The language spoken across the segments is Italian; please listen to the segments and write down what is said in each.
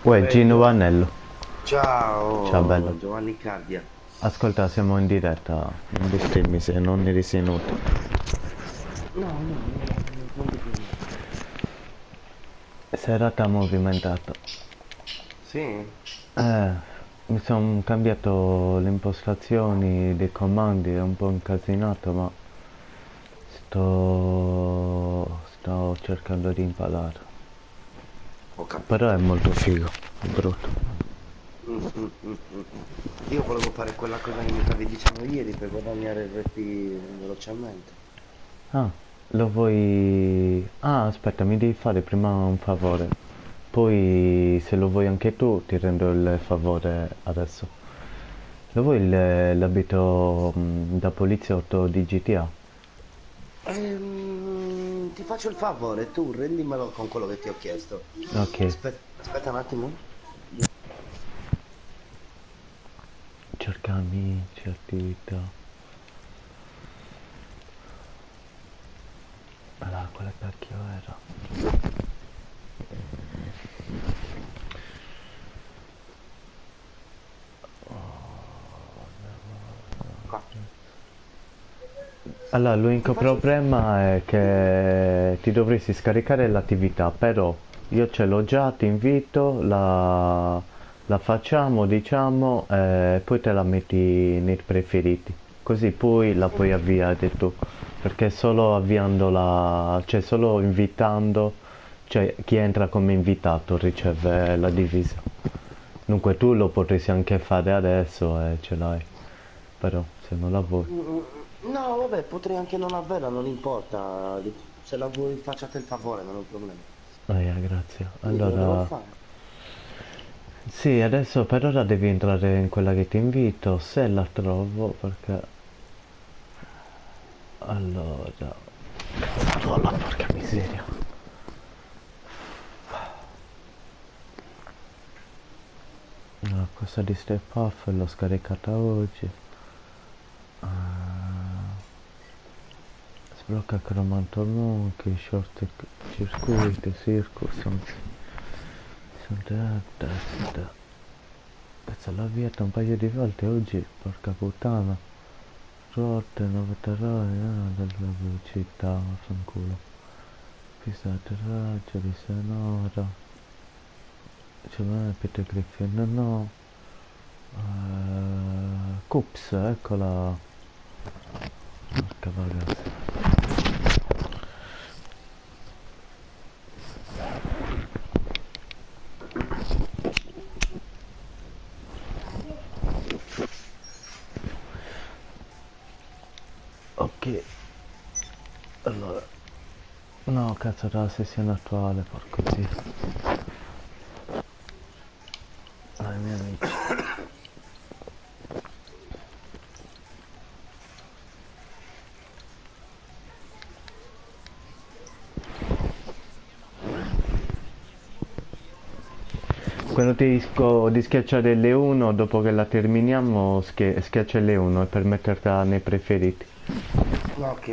Uè, Gino Vanello. Ciao Ciao, bello. Giovanni Cardia. Ascolta, siamo in diretta, non bestemmi se non eri senuto. No, no, non ti preoccupare. Serata movimentata. Sì? Eh, mi sono cambiato le impostazioni dei comandi, è un po' incasinato, ma sto cercando di imparare. Ho Però è capito. molto figo, è brutto. Mm. Io volevo fare quella cosa che mi stavi dicendo ieri per guadagnare il RP velocemente. Ah, lo vuoi... Ah, aspetta, mi devi fare prima un favore. Poi, se lo vuoi anche tu, ti rendo il favore adesso. Lo vuoi l'abito da poliziotto di GTA? Ti faccio il favore, tu rendimelo con quello che ti ho chiesto. Ok, Aspetta un attimo. cerca amici, attività. Allora, quale cacchio era? Qua. Allora, l'unico Ti faccio il... problema è che ti dovresti scaricare l'attività, però io ce l'ho già, ti invito, la facciamo, diciamo, e poi te la metti nei preferiti, così poi la puoi avviare tu, perché solo avviandola, cioè solo invitando, cioè chi entra come invitato riceve la divisa. Dunque tu lo potresti anche fare adesso e ce l'hai, però se non la vuoi. No, vabbè, potrei anche non averla, non importa. Se la vuoi facciate il favore, non è un problema. Grazie. Quindi cosa devo Allora, fare? sì, adesso per ora devi entrare in quella che ti invito, se la trovo, perché... Allora... Cazzarola, porca miseria. No, questa di Step Off l'ho scaricata oggi. Ah, sblocca Chromantor Monkey, short circuito, circus, testa. Cazzo, l'ho avviata un paio di volte oggi, porca puttana. Rotte, nuove terrore, della velocità, fanculo. Pista atterraggio, di sonora. C'è mai Peter Griffin? No. Cups, eccola. Porca vacazza. Ok, allora. No, cazzo, era la sessione attuale, porco dio. Dai, miei amici. Quando ti dico di schiacciare L1, dopo che la terminiamo, schiaccia L1 per metterla nei preferiti. Ok,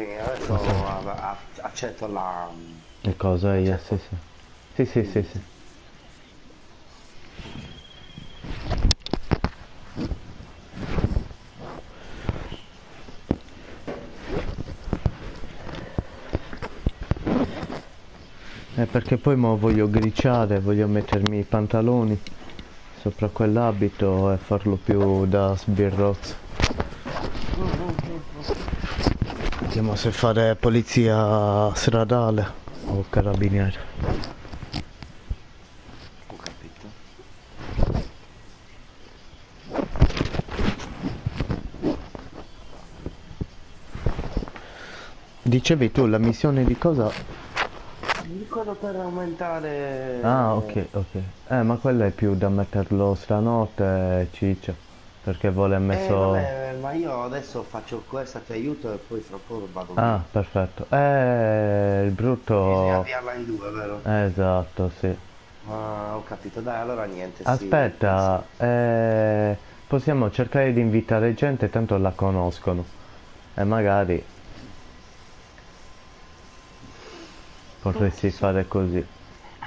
Non so. adesso accetto la... E cosa? Yes, sì, accetto sì. Sì, sì, sì, sì. l'invito. Perché poi mo voglio griciare, voglio mettermi i pantaloni sopra quell'abito e farlo più da sbirrozzo. Vediamo se fare polizia stradale o carabinieri. Ho capito. Dicevi tu la missione di cosa? Mi ricordo per Ah, aumentare... ok, ok. Ma quello è più da metterlo stanotte, ciccia. Perché vuole messo... Vabbè, ma io adesso faccio questa, ti aiuto e poi fra poco vado Ah, via. perfetto. Il Bisogna brutto... avviarla in due, vero? Esatto, sì. Ah, ho capito. Dai, allora niente, sì. Aspetta, possiamo cercare di invitare gente, tanto la conoscono. E magari Non ti potresti so. fare così.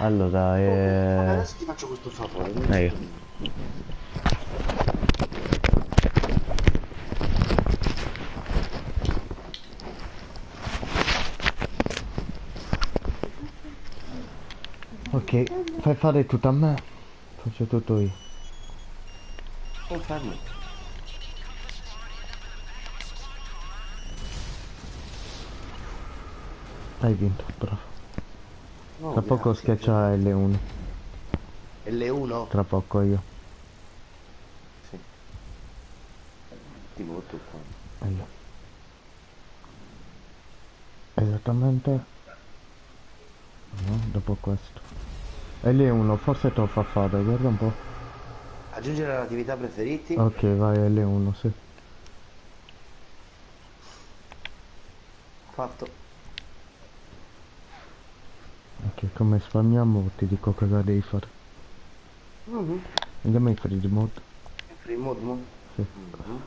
Allora, Oh, adesso ti faccio questo favore, non ci io. torno. Ok, fai fare tutto a me. Faccio tutto io. Confermo. Hai vinto, bravo. Oh, Tra poco grazie, schiaccia tesoro. L1. L1? Tra poco io. Sì, ti voto qua. E io. Esattamente. No, dopo questo. L1, forse te lo fa fare, guarda un po'. Aggiungere all'attività preferiti? Ok, vai L1, sì. Fatto. Ok, come spammiamo ti dico cosa devi fare. Mhm. Andiamo in free mode. Free mode, mo? Sì. Mhm.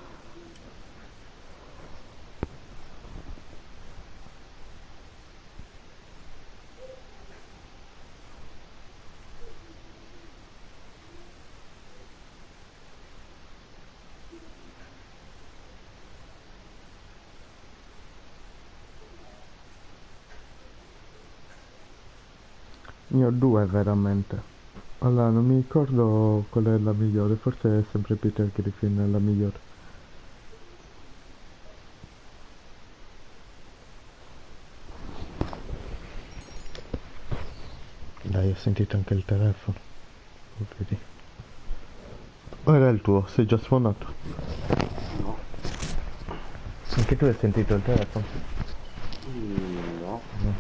Ne ho due veramente. Allora, non mi ricordo qual è la migliore, forse è sempre Peter Griffin è la migliore. Dai, ho sentito anche il telefono. Lo vedi? O era il tuo? Sei già suonato? No. Anche tu hai sentito il telefono? No. No.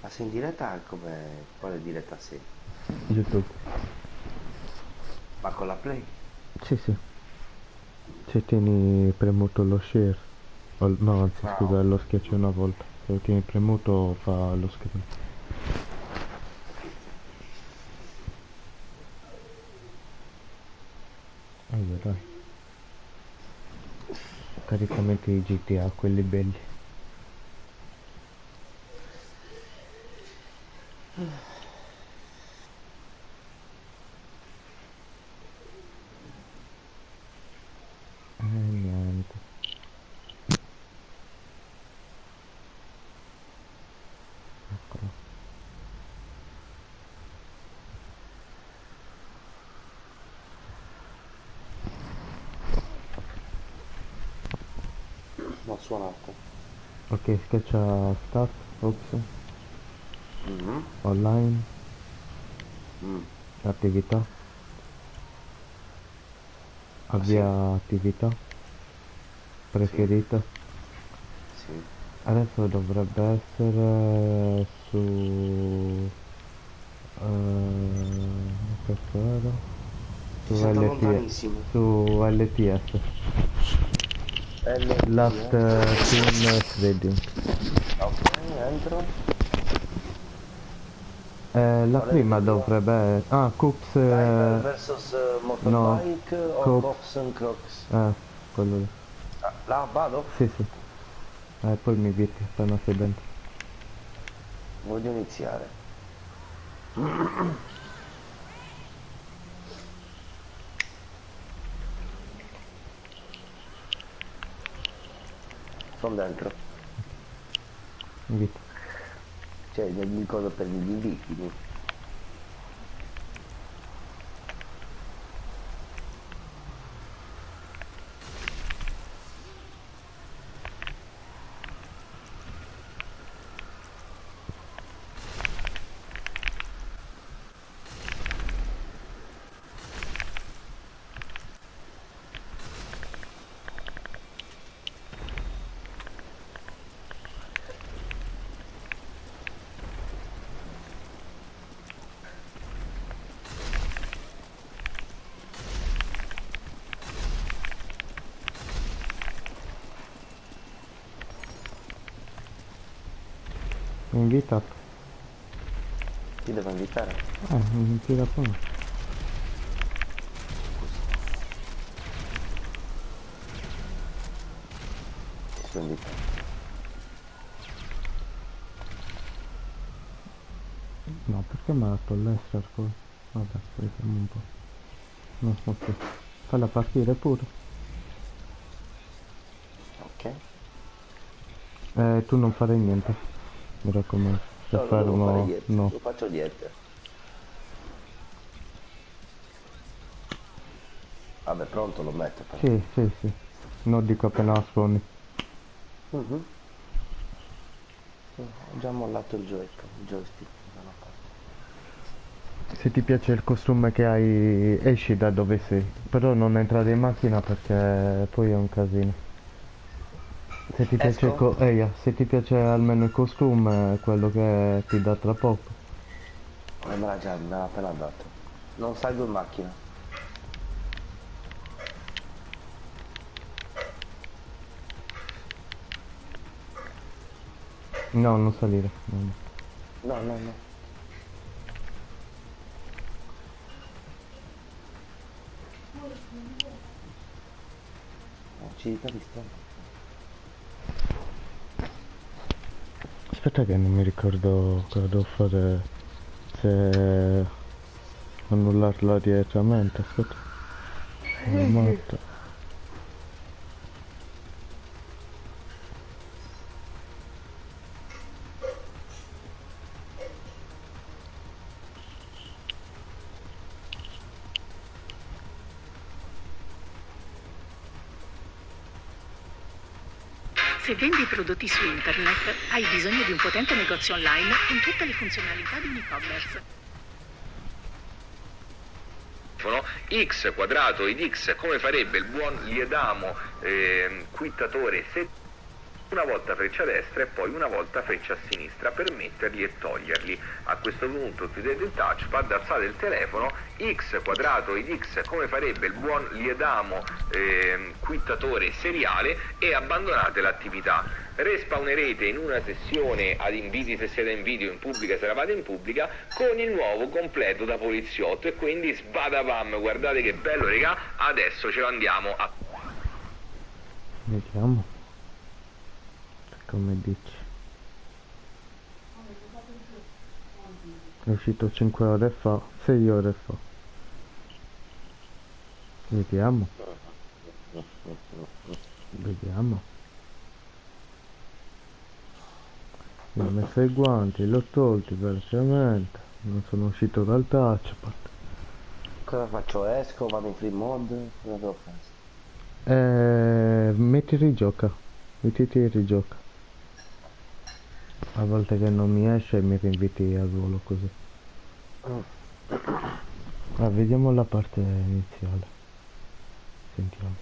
Ma sei in diretta come... Quale diretta sei? YouTube. Ma con la Play? Sì, sì. Se tieni premuto lo share. No, anzi, Ah, scusa, ok. lo schiaccio una volta. Se lo tieni premuto fa lo screen. Capito. Allora, dai. Caricamenti di GTA, quelli belli. Niente. Eccolo. L'ho suonato. Ok, schiaccia start, option, Mhm. online, Mm. attività, Ah sì? avvia attività, Sì? preferita. Sì. Adesso dovrebbe essere su... questo era? Ti Su sento LT, lontanissimo. su LTS. Last LTS. Scene Trading. Ok, entro. La Qual è il prima video? dovrebbe... Ah, Cooks... Driver versus no, motorbike o Coops. Cops and Crocs? Quello lì. Ah, là vado? Sì, sì. Poi mi inviti appena sei dentro. Voglio iniziare. Sono dentro. Invito. Cioè, il coso per gli inviti. Mi hai invitato. Ti devo invitare? Mi tira poi. Scusa. posso invitare. No, perché mi ha dato l'Ester poi? Vabbè, vediamo un po'. No, ok. Falla partire pure. Ok? Tu non fare niente, mi raccomando. Se No, non devo fare fermo, niente, no. non faccio niente. Vabbè, pronto lo metto però. Sì, sì, sì. Non dico appena spawni. Mhm. Ho già mollato il joystick da una parte. Se ti piace il costume che hai, esci da dove sei. Però non entrare in macchina perché poi è un casino. Se ti piace Esco? se ti piace almeno il costume, quello che ti dà tra poco. Me l'ha appena dato. Non salgo in macchina. No, non salire. No, no. No, no, no. Acidità di stomaco. Aspetta che non mi ricordo cosa devo fare. Se annullarla direttamente. Aspetta. Sono morto. Se vendi prodotti su internet, hai bisogno di un potente negozio online con tutte le funzionalità di un e-commerce. X quadrato ed X come farebbe il buon Liedamo quittatore se una volta freccia a destra e poi una volta freccia a sinistra per metterli e toglierli. A questo punto chiudete il touchpad, alzate il telefono, X quadrato ed X come farebbe il buon Liedamo quittatore seriale e abbandonate l'attività. Respawnerete in una sessione ad inviti se siete in video, in pubblica se eravate in pubblica, con il nuovo completo da poliziotto e quindi sbadabam, guardate che bello regà, adesso ce lo andiamo a... Vediamo. Come dici. È uscito 5 ore fa, 6 ore fa. Vediamo. Vediamo. Mi ho messo i guanti, l'ho tolti velocemente. Non sono uscito dal touchpad. Cosa faccio? Esco, vado in free mode? Cosa devo fare? Metti rigioca. Mettiti e rigioca. A volte che non mi esce mi rinviti al volo così. Vediamo la parte iniziale. Sentiamo.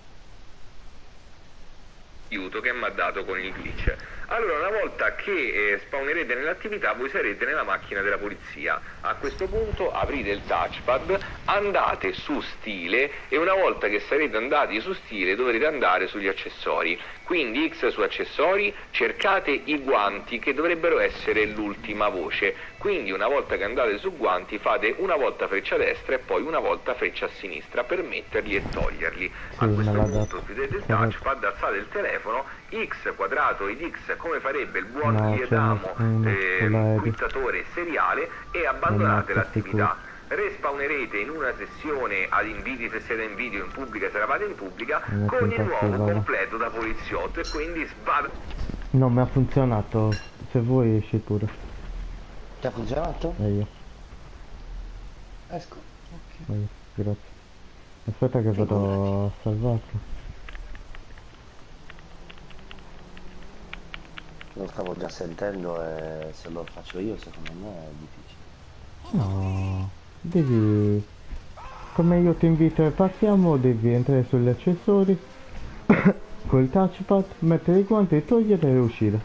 Aiuto che mi ha dato con il glitch. Allora, una volta che spawnerete nell'attività, voi sarete nella macchina della polizia. A questo punto aprite il touchpad, andate su stile e una volta che sarete andati su stile dovrete andare sugli accessori. Quindi X su accessori, cercate i guanti che dovrebbero essere l'ultima voce. Quindi una volta che andate su guanti fate una volta freccia a destra e poi una volta freccia a sinistra per metterli e toglierli. Sì, A me questo l'ha punto dato. chiudete il Corretto. touchpad, alzate il telefono, X quadrato ed X come farebbe il buon No, Liedamo c'è uno con l'aereo. quittatore seriale e È abbandonate morto sicuro. l'attività. Respawnerete in una sessione ad inviti se siete in video, in pubblica se eravate in pubblica, Mi metto con in il passo, nuovo va. completo da poliziotto e quindi No, mi ha funzionato. Se vuoi esci pure. Ti ha funzionato? E io. Esco. Ok. Vai, grazie. Aspetta che Figurati. vado a salvarlo. Lo stavo già sentendo e se lo faccio io secondo me è difficile. No, devi... Come io ti invito e partiamo, devi entrare sugli accessori, col touchpad, mettere i guanti, togliere e uscire.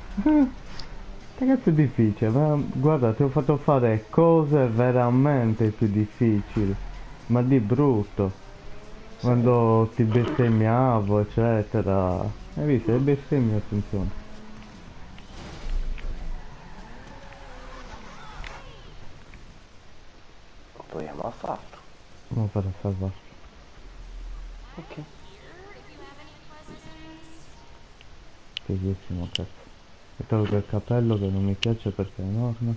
Ragazzi è difficile, ma guarda, ti ho fatto fare cose veramente più difficili, ma di brutto. Sì. Quando ti bestemmiavo, eccetera. Hai visto, le bestemmie funzionano. Proviamo a farlo. Non farò salvare. Ok. Fighissimo, cazzo. Mi tolgo il cappello che non mi piace perché è enorme.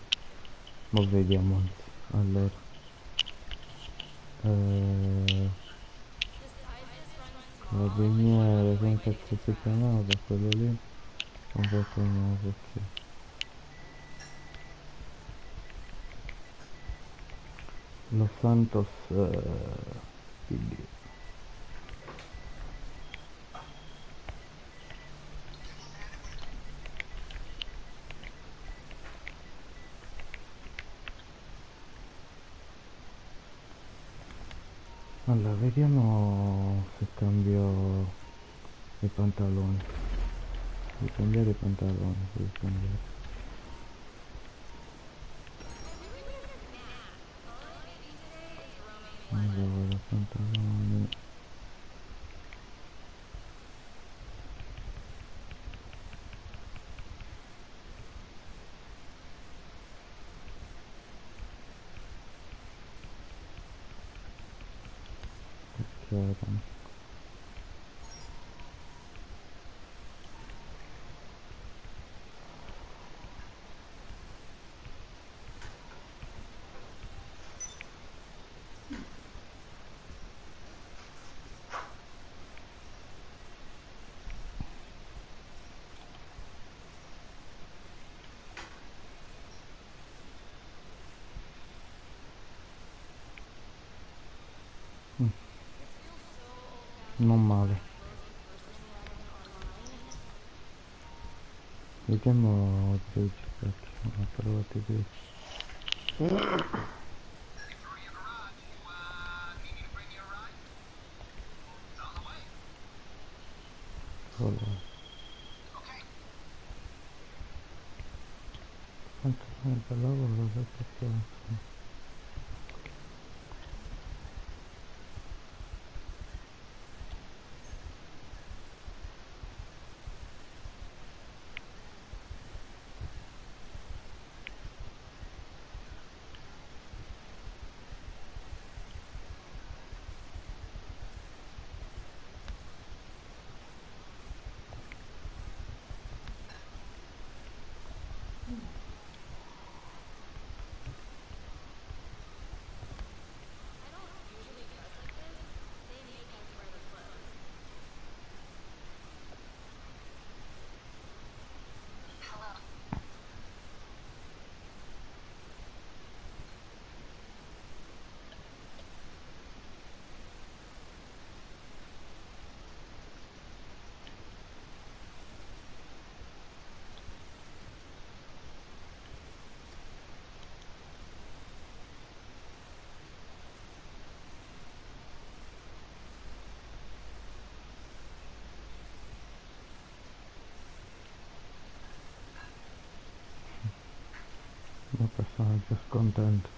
Ma vediamo, anzi. Allora. Carabiniere, come cazzo si chiamava quello lì? Un po' come perché. Los Santos PD. Allora, vediamo se cambio i pantaloni. Devo cambiare i pantaloni, devo cambiare. Allora, pantaloni. C'erano. Non male. Vediamo 10 cacchio, ho trovato 10. Allora. Quanto tempo lavoro per questo? Una persona più scontenta.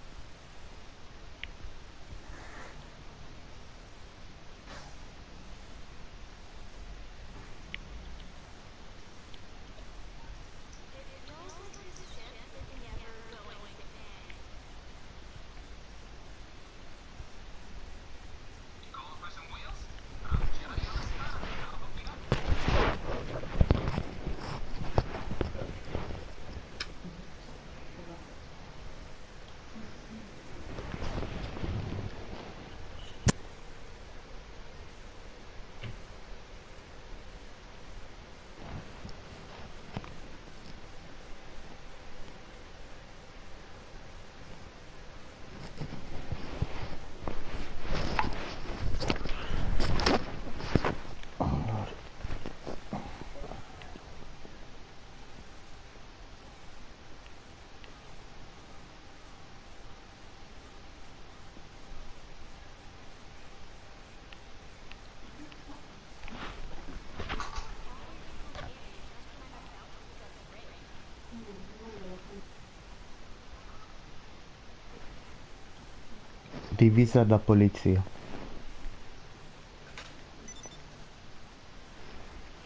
Divisa da polizia.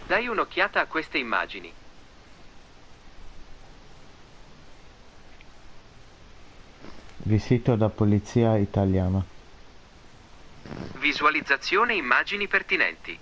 Dai un'occhiata a queste immagini. Visito da polizia italiana. Visualizzazione immagini pertinenti.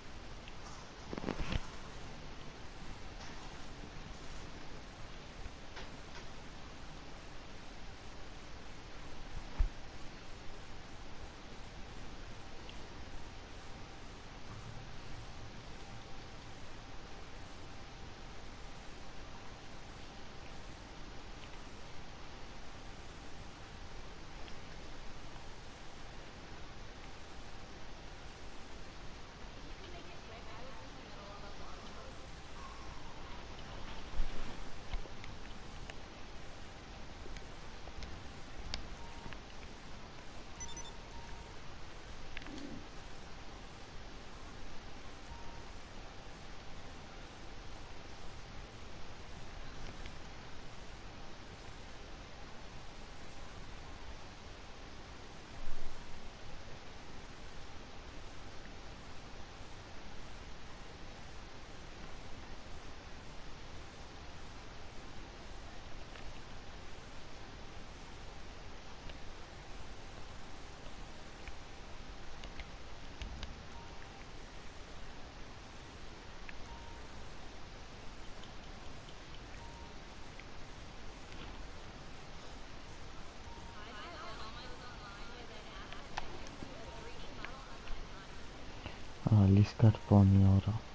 Ah, gli scarponi ora.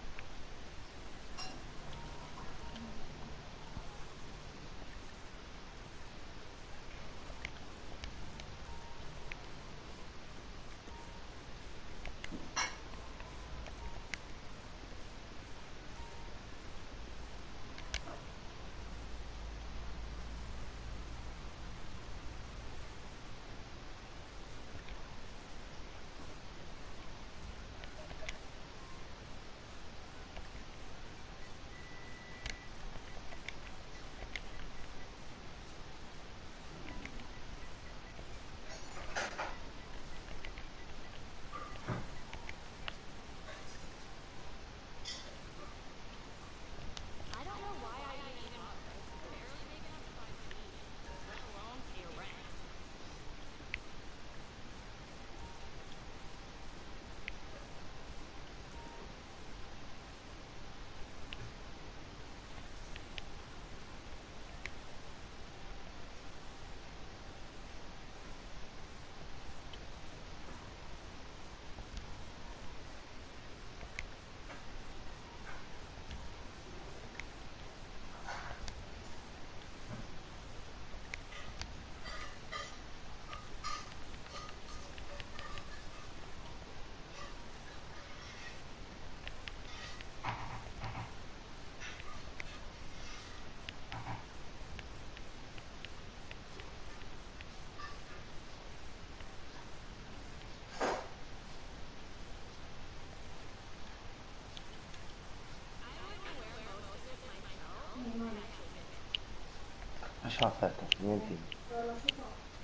Lascia aspetta, niente.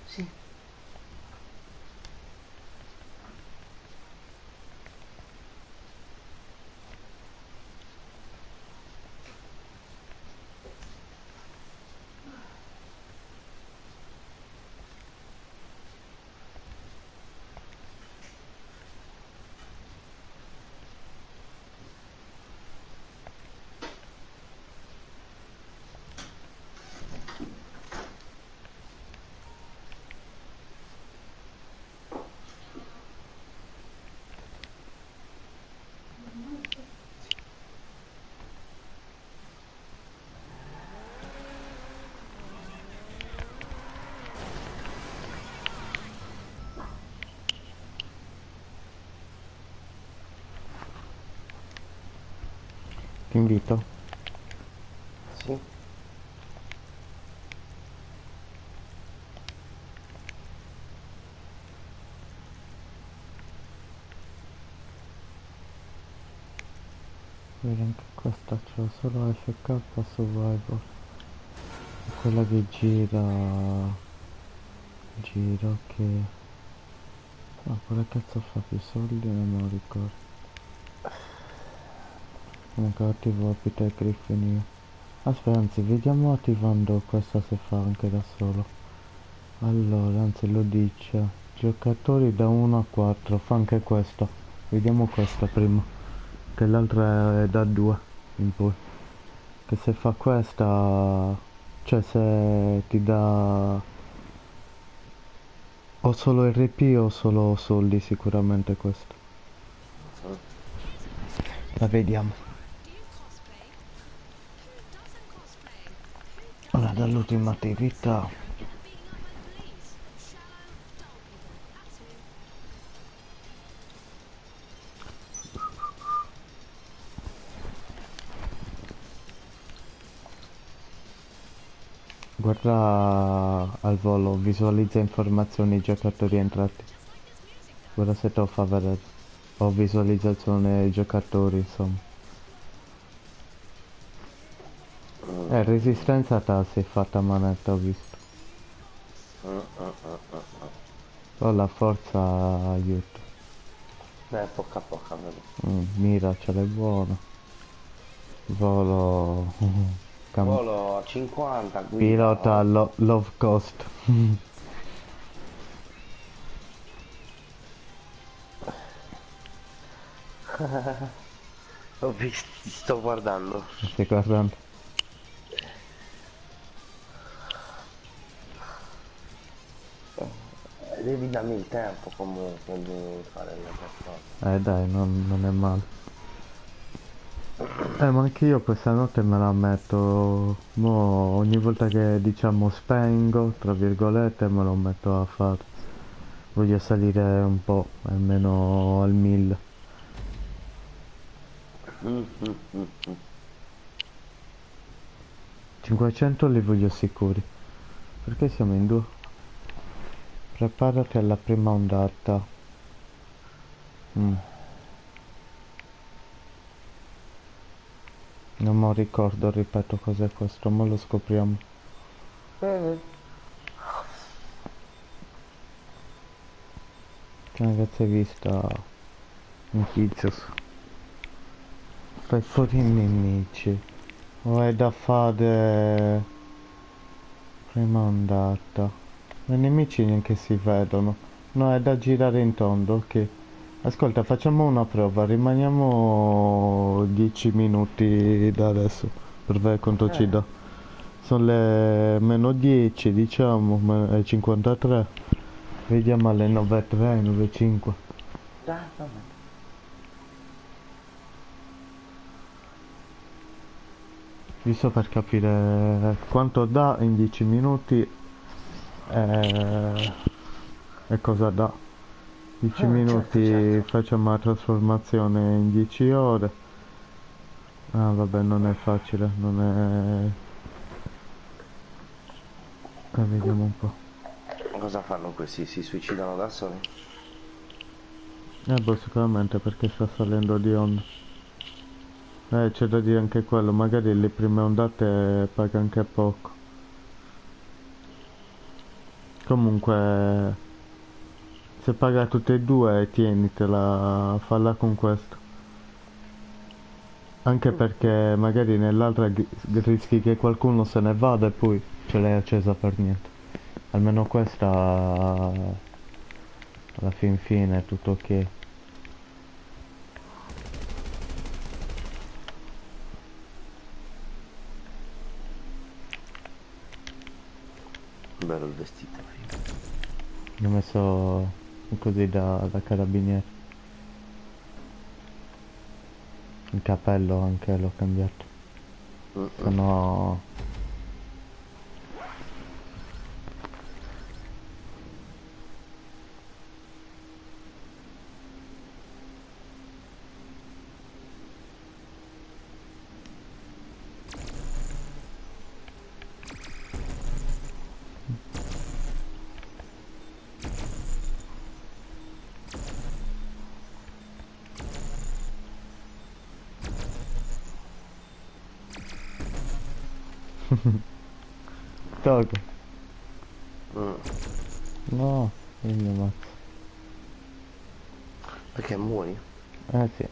Sì. Ti invito. Sì. Vedi anche questa c'è solo FK Survivor. È quella che gira che... Ah, quale cazzo fa più soldi non me lo ricordo. Comunque attivo Appetite Griffin io. Aspetta, anzi, vediamo attivando questa se fa anche da solo. Allora, anzi lo dice. Giocatori da 1 a 4, fa anche questa. Vediamo questa prima. Che l'altra è da 2 in poi. Che se fa questa... Cioè se ti dà... O solo RP o solo soldi sicuramente questo. La vediamo. Allora, dall'ultima attività. Guarda al volo, visualizza informazioni giocatori entrati. Guarda se te lo fa vedere. O visualizzazione giocatori, insomma. Resistenza ta si è fatta a manetta, ho visto. O la forza aiuta. Poca poca, vedo. Mira ce l'hai buona. Volo... Volo a 50, guida. Pilota low cost. Ho visto, ti sto guardando. Stai guardando? Devi darmi il tempo comunque di fare le persone. Dai, non è male. Ma anche io questa notte me la metto, mo ogni volta che diciamo spengo, tra virgolette, me lo metto a fare. Voglio salire un po', almeno al 1000. Mm, mm, mm, mm. 500 li voglio sicuri. Perché siamo in due? Preparati alla prima ondata. Non mi ricordo, ripeto, cos'è questo, ma lo scopriamo. Che ragazzi hai visto un Kizus? Fai fuori i nemici. O è da fare prima ondata. I nemici neanche si vedono. No, è da girare in tondo, ok. Ascolta, facciamo una prova, rimaniamo 10 minuti da adesso per vedere quanto ci dà. Sono le meno 10, diciamo, 53. Vediamo alle 9.3, 9.5. Dai, vabbè. Giusto per capire quanto dà in 10 minuti e cosa dà. 10 Certo, minuti certo. facciamo la trasformazione in 10 ore. Ah vabbè, non è facile, non è... vediamo un po'. Cosa fanno questi? Si suicidano da soli? Boh, sicuramente perché sta salendo di onda. C'è da dire anche quello, magari le prime ondate paga anche poco. Comunque, se paga tutte e due, tienitela, falla con questo. Anche perché magari nell'altra rischi che qualcuno se ne vada e poi ce l'hai accesa per niente. Almeno questa, alla fin fine, è tutto ok. Bello il vestito, figo. Mi ho messo così da carabiniere. Il capello anche l'ho cambiato. Mm, Se mm. no... Togo. Mm. No, il mio mazzo. Perché muori? Sì.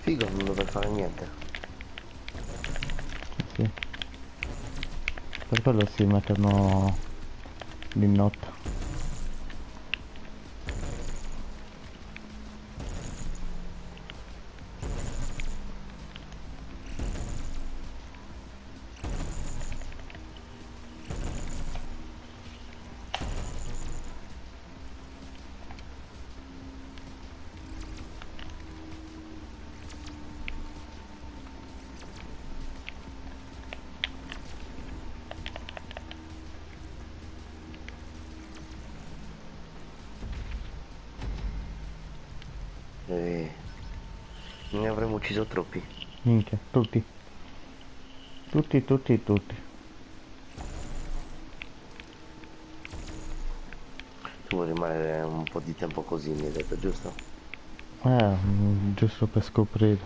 Figo, non dover fare niente. Sì. Per quello si mettono di notte. E ne avremmo ucciso troppi. Minchia, tutti. Tutti, tutti, tutti. Tu vuoi rimanere un po' di tempo così, mi hai detto, giusto? Giusto per scoprire.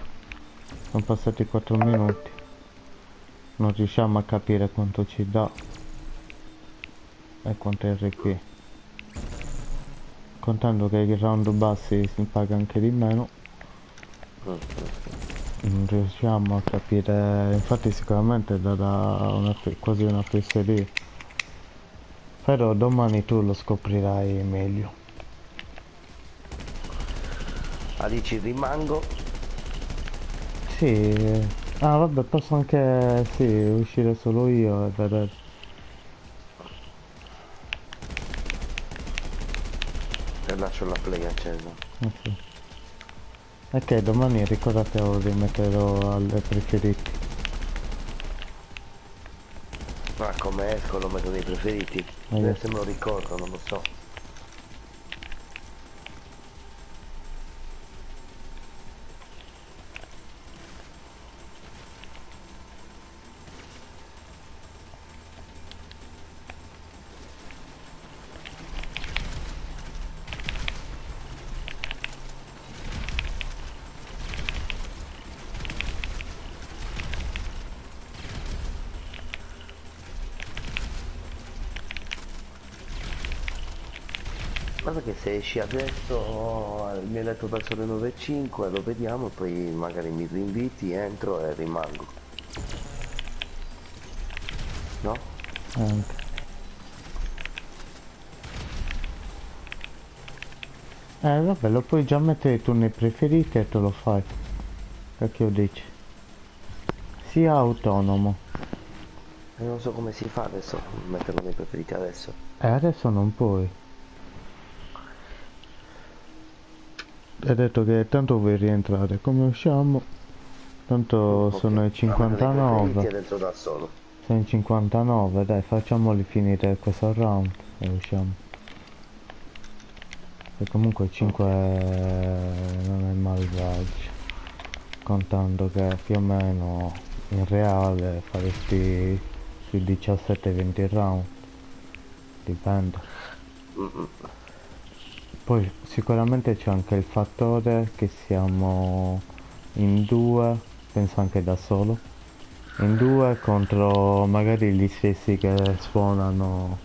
Sono passati 4 minuti. Non riusciamo a capire quanto ci dà e quanto è RP. Contando che i round bassi si paga anche di meno. Non riusciamo a capire, infatti sicuramente darà quasi una fesseria. Però domani tu lo scoprirai meglio. Ah, dici rimango? Sì, vabbè, posso anche, sì, uscire solo io e vedere. E lascio la play accesa. Sì. Ok, domani ricordate lo rimetterò alle preferiti. Ma come esco lo metto nei preferiti? Io. Se me lo ricordo, non lo so. Guarda che se esci adesso, mi hai detto verso le 9:05, lo vediamo, poi magari mi rinviti, entro e rimango. No? Anche. Vabbè, lo puoi già mettere tu nei preferiti e te lo fai. Perché io dici? Sia autonomo. E non so come si fa adesso, metterlo nei preferiti adesso. Adesso non puoi. Hai detto che tanto vuoi rientrare. Come usciamo? Tanto Ok, sono i la metto nei preferiti 59. e dentro da solo. Sono i 59, dai, facciamoli finire questo round e usciamo. E comunque 5 Ok. non è malvagio. Contando che più o meno in reale faresti sui 17-20 round. Dipende. Poi sicuramente c'è anche il fattore che siamo in due, penso anche da solo, in due contro magari gli stessi che suonano.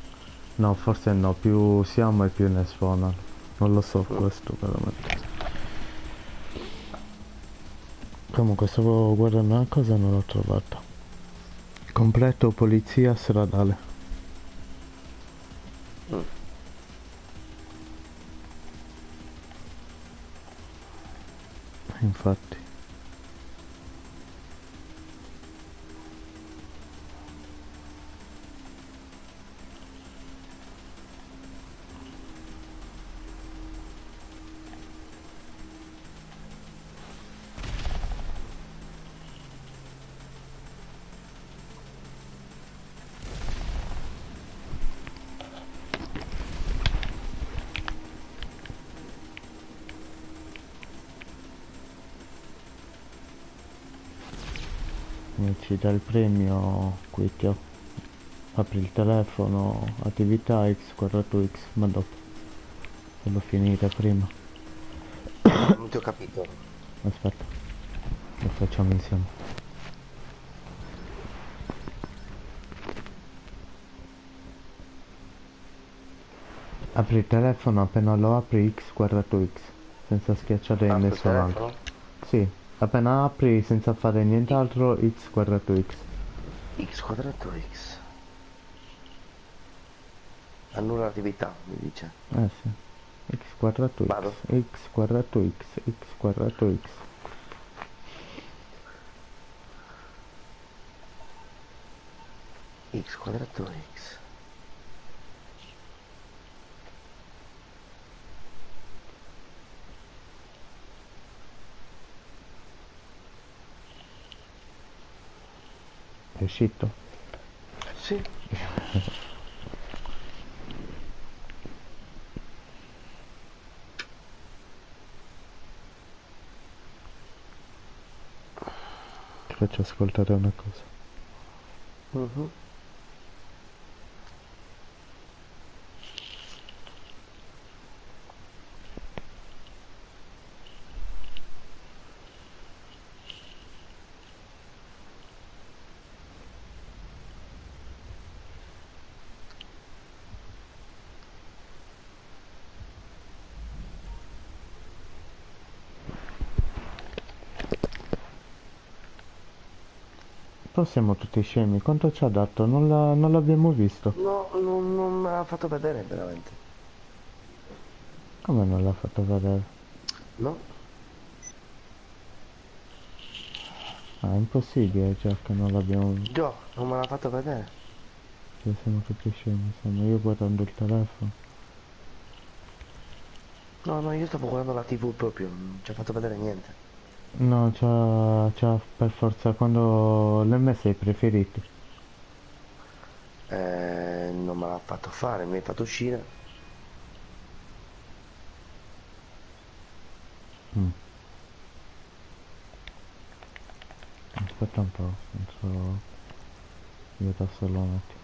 No, forse no, più siamo e più ne suonano. Non lo so questo veramente. Comunque stavo guardando una cosa e non l'ho trovata. Completo polizia stradale. Infatti. Mi ci dà il premio qui, Tio. Apri il telefono, attività X, quadrato X, ma dopo. Devo finire prima. Non ti ho capito. Aspetta, lo facciamo insieme. Apri il telefono, appena lo apri X quadrato X, senza schiacciare Ah, sul nessun altro. telefono? Sì, appena apri senza fare nient'altro X quadrato X. X quadrato X. Annulla l'attività, mi dice. Sì. X quadrato Vado. X, X quadrato X, X quadrato X. X quadrato X. È uscito? Sì. Ti faccio ascoltare una cosa. Mhm. Poi siamo tutti scemi. Quanto ci ha dato? Non l'abbiamo visto. No, non me l'ha fatto vedere veramente. Come non l'ha fatto vedere? No? Ah, è impossibile, cioè, che non l'abbiamo visto. Gio, non me l'ha fatto vedere. Cioè, siamo tutti scemi, insomma, io guardando il telefono. No, no, io stavo guardando la TV proprio, non ci ha fatto vedere niente. No, c'ha per forza quando l'hai messo ai preferiti. Non me l'ha fatto fare, mi hai fatto uscire. Mm. Aspetta un po', non so. Io da solo un attimo.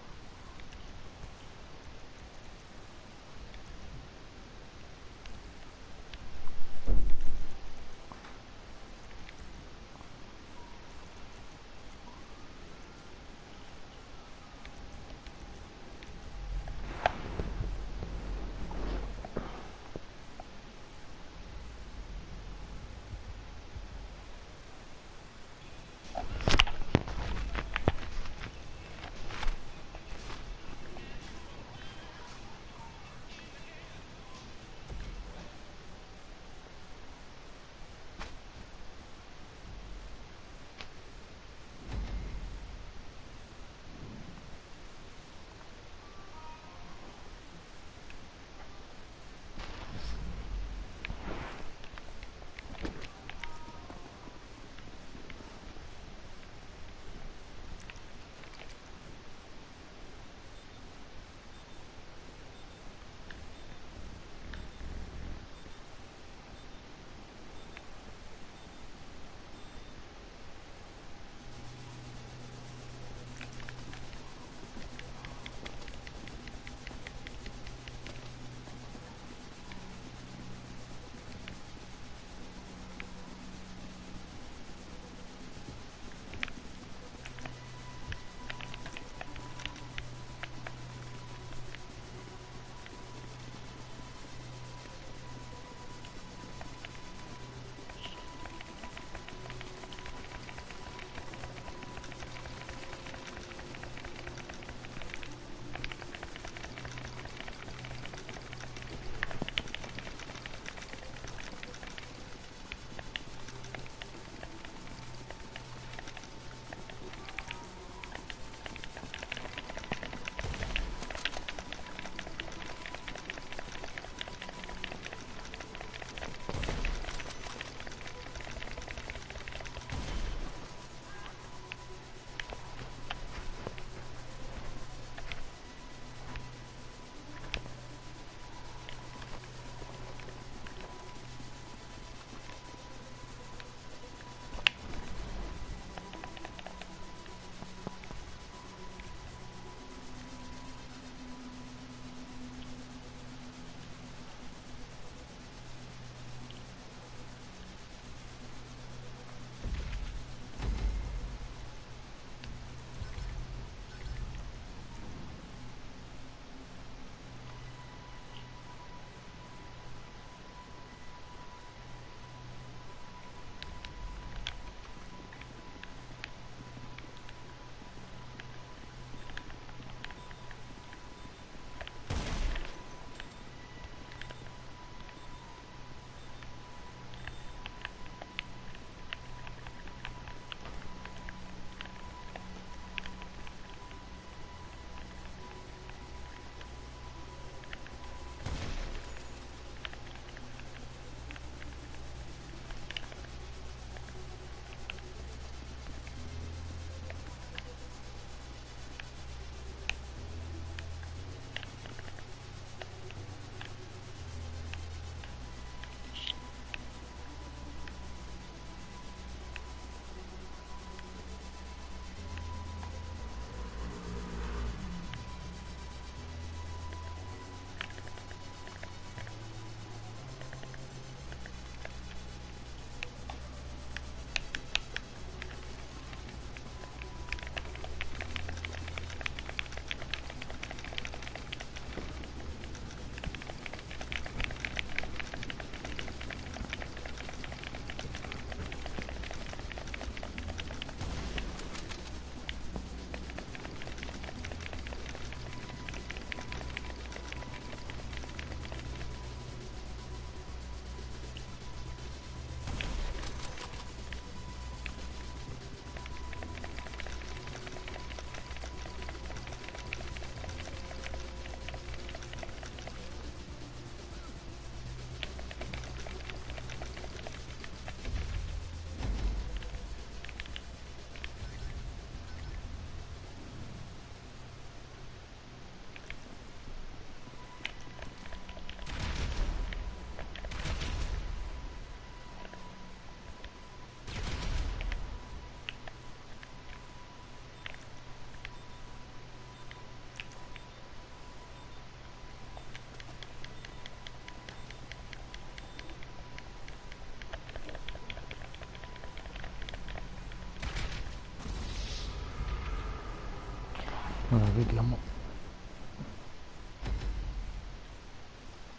Allora, vediamo.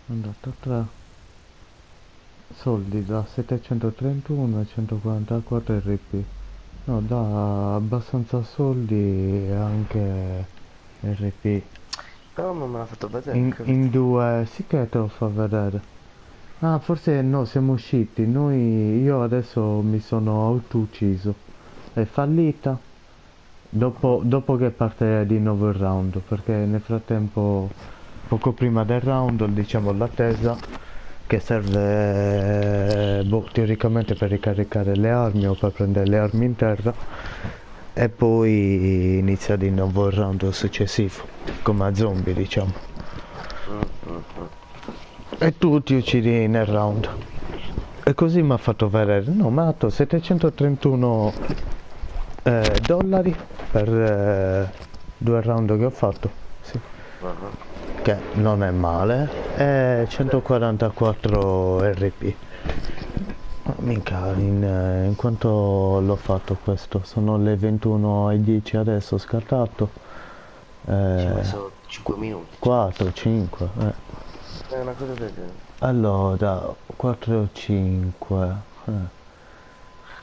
È andato a 3. Soldi da 731 a 144 RP. No, dà abbastanza soldi e anche RP. Però non me l'ha fatto vedere, In due, sì che te lo fa vedere. Ah, forse no, siamo usciti. Io adesso mi sono auto-ucciso. È fallita. Dopo che parte di nuovo il round, perché nel frattempo, poco prima del round, diciamo l'attesa, che serve boh, teoricamente per ricaricare le armi o per prendere le armi in terra, e poi inizia di nuovo il round successivo, come a zombie diciamo. E tu ti uccidi nel round. E così mi ha fatto vedere, no, mi ha dato 731 dollari per 2 round che ho fatto, sì. Che non è male, e 144 RP. Minchia, in quanto l'ho fatto questo? Sono le 21:10 adesso, ho scattato. Ci ho messo 5 minuti. 4, 5, È una cosa del genere. Allora, 4 o 5.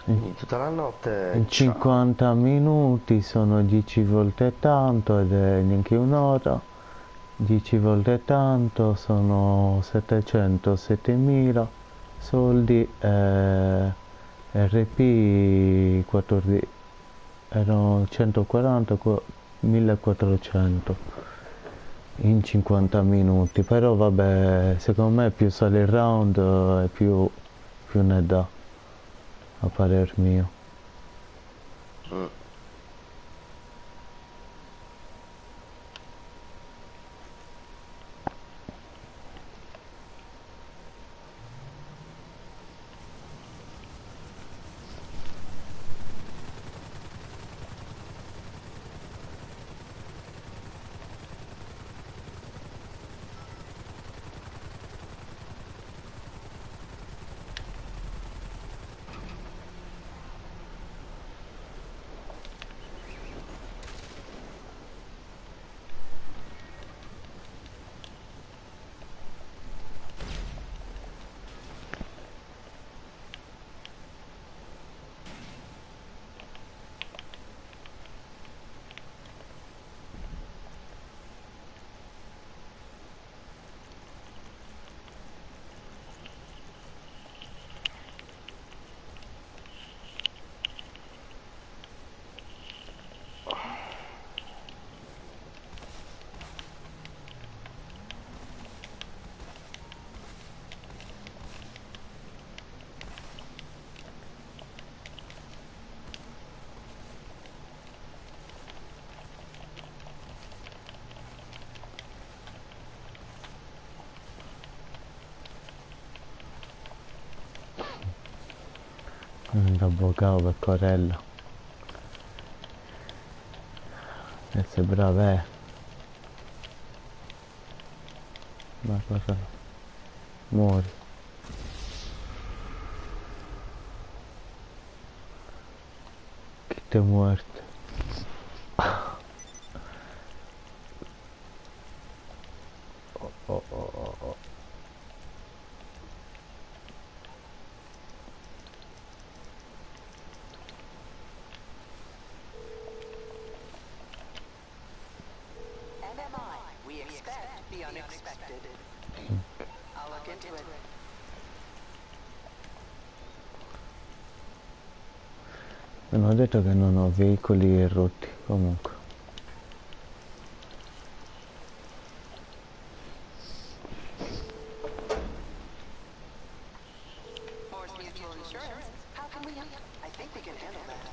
Quindi tutta la notte. In 50 minuti sono 10 volte tanto ed è neanche un'ora. 10 volte tanto sono 700, 7000 soldi, RP 14, erano 140, 1400 in 50 minuti, però vabbè, secondo me più sale il round e più ne dà, a parer mio. Da Bocao per Corella. E sei brava, ma cosa? Muori. Chi ti è muerto? Oh. We expect the unexpected. I'll look into it. Non ho detto che non ho veicoli rotti, comunque. Force Mutual Insurance. How can we help? I think we can handle that.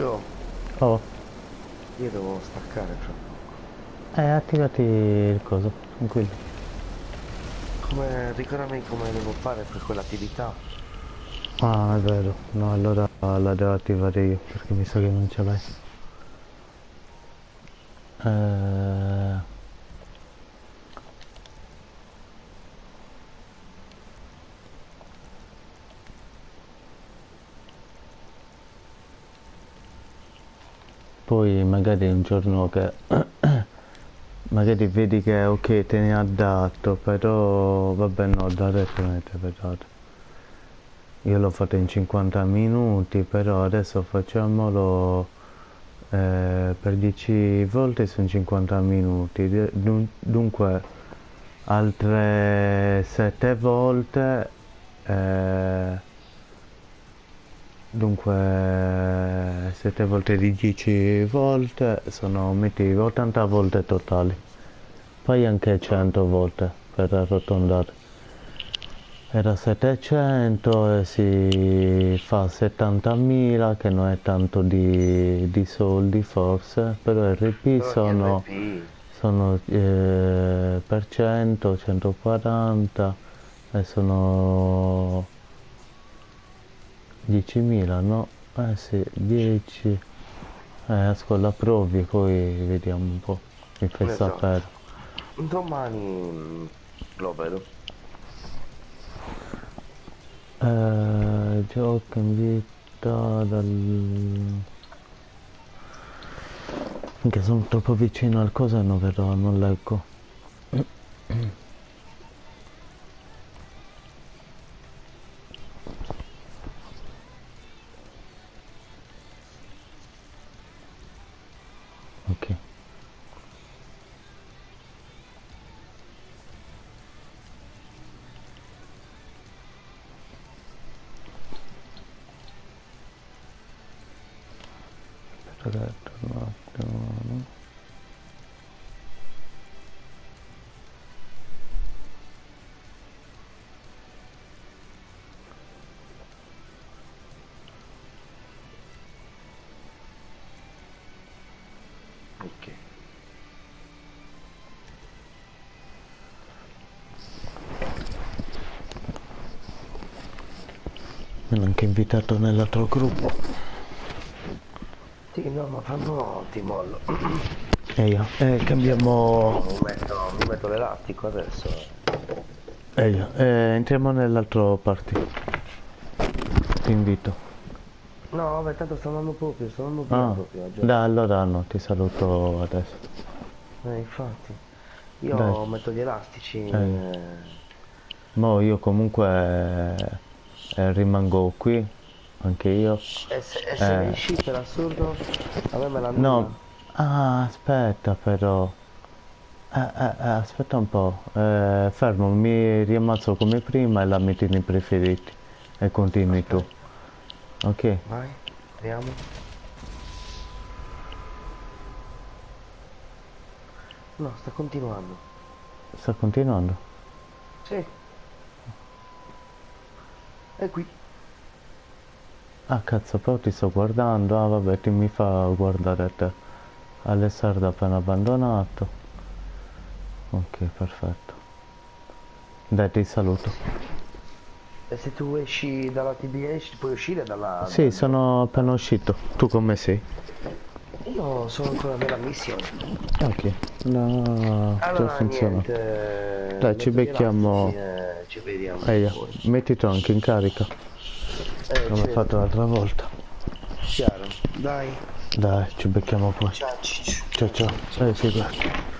Bro, Oh, io devo staccare fra poco. attivati il coso, tranquillo. Ricordami come devo fare per quell'attività. Ah, è vero. No, allora la devo attivare io, perché mi sa che non ce l'hai. Eh... Poi magari un giorno che magari vedi che ok te ne ha dato, però vabbè no, dare tenete vedate. Io l'ho fatto in 50 minuti, però adesso facciamolo per 10 volte sono 50 minuti, dunque altre 7 volte, dunque 7 volte di 10 volte sono metti 80 volte totali, poi anche 100 volte per arrotondare. Era 700 e si fa 70.000 che non è tanto di soldi forse, però RP Però sono, RP, sono per 100, 140 e sono 10.000, no? Eh sì, 10. Ascolta, provi, poi vediamo un po', mi fai sapere. esatto. Domani lo vedo. Gioca in vita dal... Anche sono troppo vicino al coso e non vedo, non leggo. Ok. Aspetta un attimo. Ok. Mi hanno anche invitato nell'altro gruppo. Sì, no, ma fra no ti mollo. Cambiamo... Mi metto l'elastico adesso. entriamo nell'altro party. Ti invito. No, vabbè, tanto sto andando via Ah, proprio oggi. dai, allora no, ti saluto adesso. Infatti. Io Dai. metto gli elastici. Mo io comunque rimango qui, anche io. Se ne esci per assurdo, a me me la No, aspetta però. Aspetta un po'. Fermo, mi riammazzo come prima e la metti nei preferiti. E continui tu. Ok? Vai, vediamo. No, sta continuando. Sta continuando? Sì. È qui. Ah cazzo, però ti sto guardando. Ah vabbè, ti mi fa guardare a te. Alessandro appena abbandonato. Ok, perfetto. Dai, ti saluto. E se tu esci dalla TBH, puoi uscire dalla... Sì, sono appena uscito. Tu come sei? Io sono ancora nella missione. Ok, no, già Allora funziona. niente. Dai, ci metto gli becchiamo. elastici e ci vediamo Eia, poi. mettiti anche in carica, come Ci ho fatto vedo. l'altra volta. Chiaro. Dai. Dai, ci becchiamo poi. Ciao Ciccio. Ciao ciao. Figurati.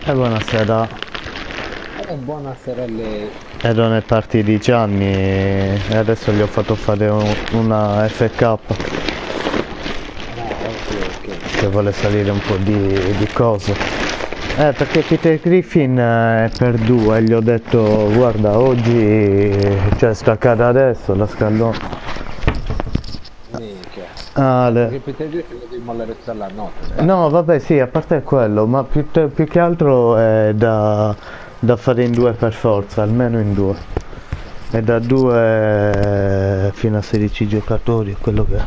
E buonasera. Buonasera a lei. Ero nel party di Gianni e adesso gli ho fatto fare una FK. Ah, ok, ok. che vuole salire un po' di cose. Perché Peter Griffin è per due, gli ho detto guarda oggi c'è staccata adesso la scalone. Minchia. Ah, Perché Peter Griffin lo devi mollare tutta la notte. no vabbè sì, a parte quello, ma più che altro è da fare in due per forza, almeno in due. È da due fino a 16 giocatori, quello che è.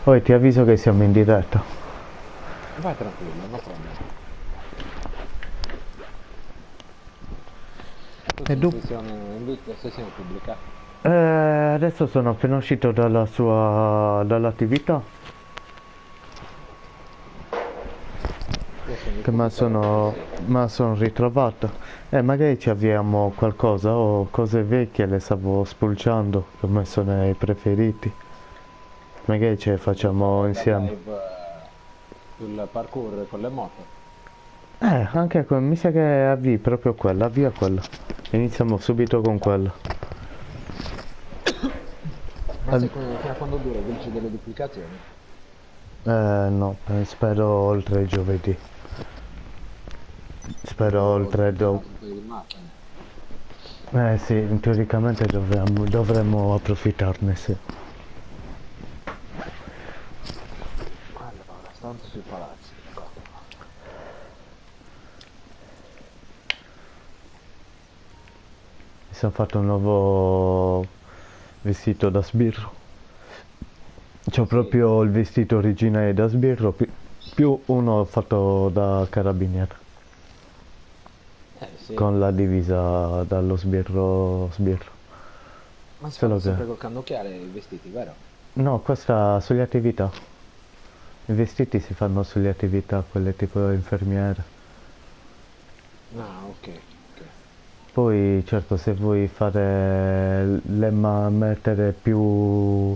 Poi ti avviso che siamo in diretta. Vai tranquillo, non problema. E tu? Sessione pubblica. Adesso sono appena uscito dall'attività. Che me sono ritrovato. Magari ci avviamo qualcosa o cose vecchie le stavo spulciando, che ho messo nei preferiti. Magari ce le facciamo insieme. Live, sul parkour con le moto. Anche mi sa che avvii proprio quella, avvia quella. Iniziamo subito con quella. Ma sai fino a quando dura il glitch delle duplicazioni? No, spero oltre il giovedì. Spero oltre sì, teoricamente dovremmo approfittarne, sì. Allora, stanza sui palazzi. Mi sono fatto un nuovo vestito da sbirro. C'ho proprio il vestito originale da sbirro più uno fatto da carabiniere. Sì. Con la divisa dallo sbirro. Ma si Solo fanno che- sempre col cannocchiale i vestiti, vero? No, questa sulle attività. I vestiti si fanno sulle attività, quelle tipo infermiere. Ah, ok. Poi certo se vuoi fare mettere più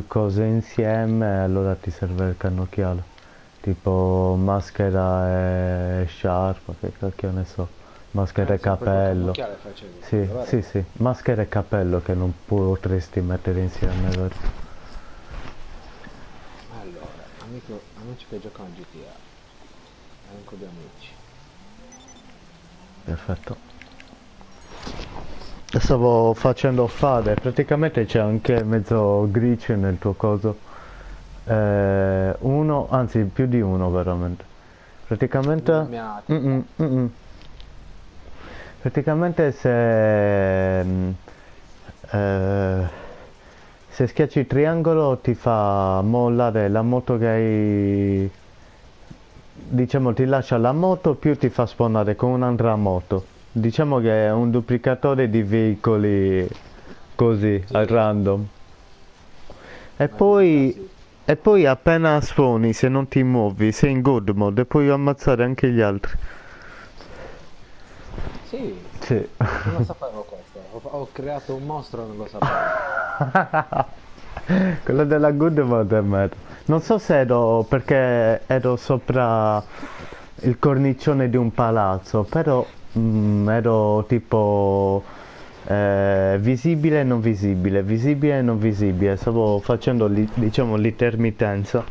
cose insieme, allora ti serve il cannocchiale. Tipo maschera e sciarpa, che cacchio ne so. Maschera e Sempre col cappello. cannocchiale facevi, Sì, vero? sì, maschera e cappello che non potresti mettere insieme, vero? Allora, amici che giocano a GTA. Elenco di amici. Perfetto. Stavo facendo fare, praticamente c'è anche mezzo glitch nel tuo coso. Uno, anzi più di uno veramente. Praticamente... Praticamente se schiacci il triangolo ti fa mollare la moto che hai, diciamo ti lascia la moto più ti fa spawnare con un'altra moto. Diciamo che è un duplicatore di veicoli così al random. E poi appena spawni, se non ti muovi, sei in good mode e puoi ammazzare anche gli altri. Sì, Sì. non lo sapevo questo. Ho creato un mostro e non lo sapevo. Quello della good mode è merda. Non so se perché ero sopra il cornicione di un palazzo, però ero tipo visibile e non visibile, visibile e non visibile. Stavo facendo diciamo l'intermittenza.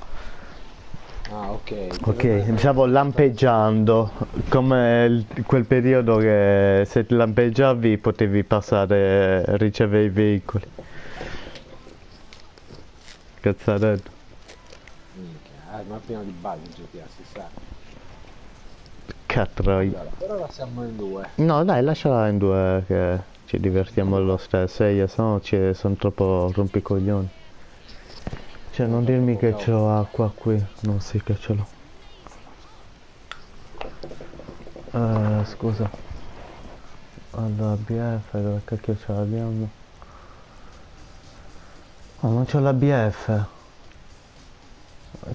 Ah, ok. Ok, stavo lampeggiando, come quel periodo che se lampeggiavi potevi passare, ricevere i veicoli. Cazzarello. Minchia, ma è pieno di bug in GTA, si sa. Catroi. Allora, per ora siamo in due. No dai, lasciala in due che ci divertiamo lo stesso, io sono troppo rompicoglioni. Cioè non dirmi che c'ho acqua qui, non sì che ce l'ho. Scusa. Allora BF, dove cacchio ce l'abbiamo? Oh, non c'ho la BF.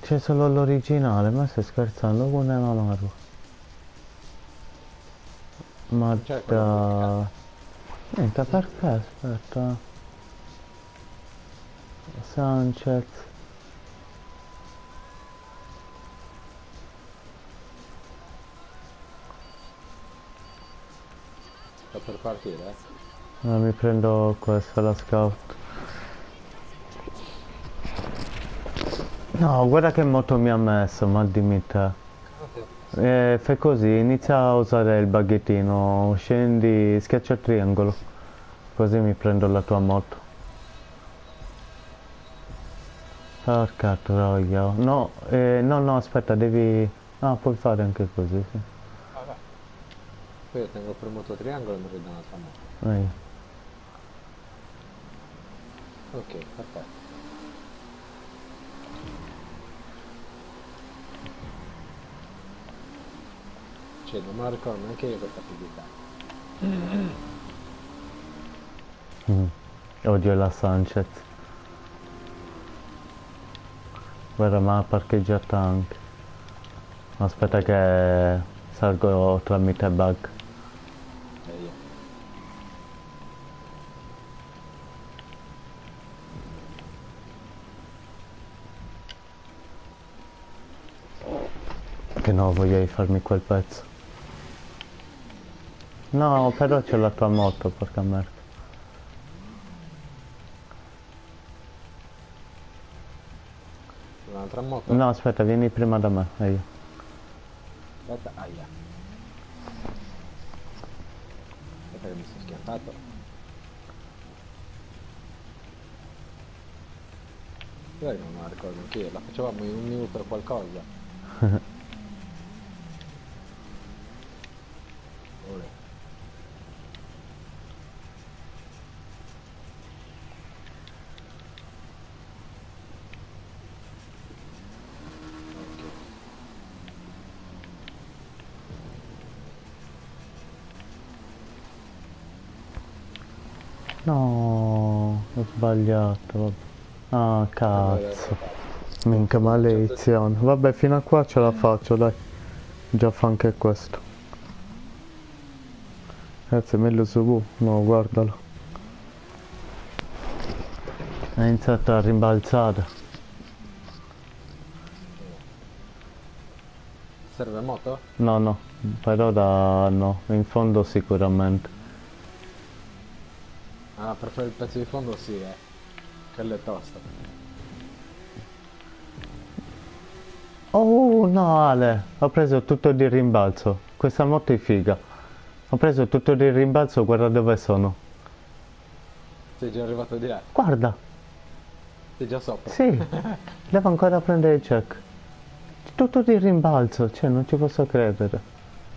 C'è solo l'originale, ma stai scherzando, come non la ma da... Niente, perché? Aspetta. Sanchez. Sto per partire, No, mi prendo questa, la scout. No, guarda che moto mi ha messo, ma dimmi te. Fai così, inizia a usare il baghettino, scendi, schiaccia il triangolo, così mi prendo la tua moto. Porca troia. No, no, no, aspetta, devi... Ah, puoi fare anche così, sì. Vabbè. Poi io tengo premuto triangolo e mi rido un'altra moto. Vai. Ok, perfetto. Cioè, non me la ricordo neanche io questa attività. Odio la Sanchez. Guarda, ma ha parcheggiata anche. Aspetta che salgo tramite bug. Io. Che no, voglio farmi quel pezzo. No, però c'è la tua moto, porca merda. Un'altra moto? No, aspetta, vieni prima da me, io. Aspetta, aia. Aspetta che mi sono schiantato. Io non me la ricordo anche io, la facevamo in un minuto per qualcosa. Ora. No, ho sbagliato, vabbè. Ah, cazzo. Minchia maledizione. Vabbè, fino a qua ce la faccio, dai. Già fa anche questo. Grazie mille su. No, guardalo. Ha iniziato a rimbalzare. Serve moto? No, no, per ora no, in fondo sicuramente. Ah, per fare il pezzo di fondo sì, quello è tosto. Oh no Ale, ho preso tutto di rimbalzo. Questa moto è figa. Ho preso tutto di rimbalzo, guarda dove sono. Sei già arrivato di là? Guarda, Sei già sopra? sì, devo ancora prendere il check. Tutto di rimbalzo, cioè non ci posso credere.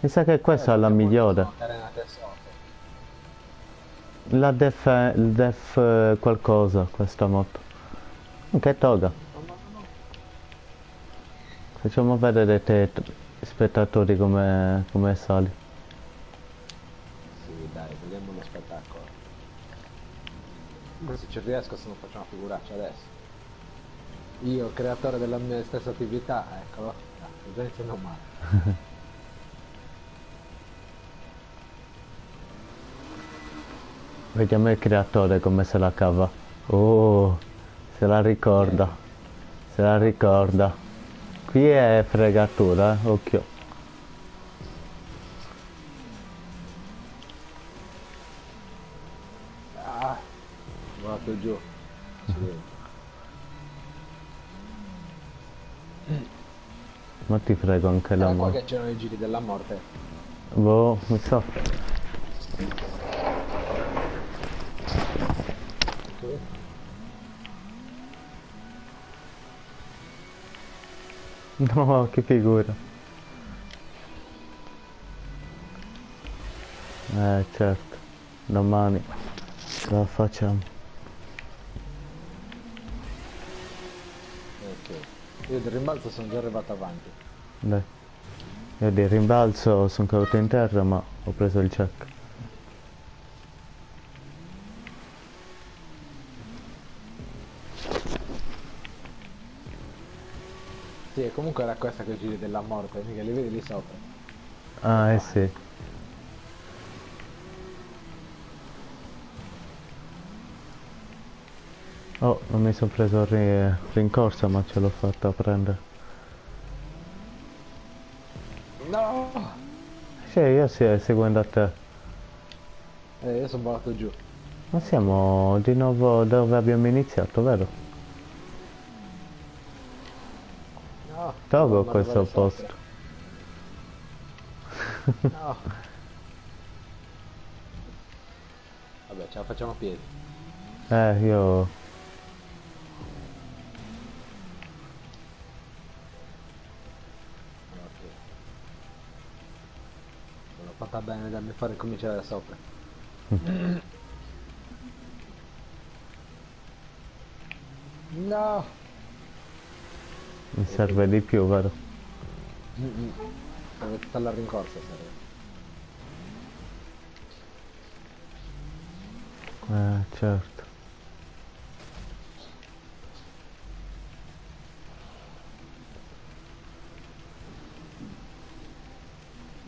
Mi sa che questa è la migliore. La def qualcosa, questa moto. Che toga. Facciamo vedere te spettatori come sali. Sì, dai, vediamo lo spettacolo. Se ci riesco se non faccio una figuraccia adesso. Io, creatore della mia stessa attività, eccolo. Sto già iniziando male. Vediamo il creatore come se la cava. Oh, se la ricorda. Se la ricorda. Qui è fregatura, occhio. Ah, vado giù. Accidenti. Ma ti frego anche la Era qua morte. che c'erano i giri della morte. Boh, mi sa. No, che figura. Certo. Domani la facciamo. Ok. Io del rimbalzo sono già arrivato avanti. Dai. Io di rimbalzo sono caduto in terra ma ho preso il check. Sì, e comunque era questa che giri della morte, mica li vedi lì sopra. Ah, eh sì. Oh, non mi sono preso rincorsa ma ce l'ho fatta prendere. No! Sì, io seguendo a te. Io sono volato giù. Ma siamo di nuovo dove abbiamo iniziato, vero? Tolgo Ma questo dove sopra? posto. No. Vabbè, ce la facciamo a piedi. Io... Ok. Sono fatta bene da me fare cominciare da sopra. No! Mi serve di più, vero? Serve tutta la rincorsa, serve. Certo.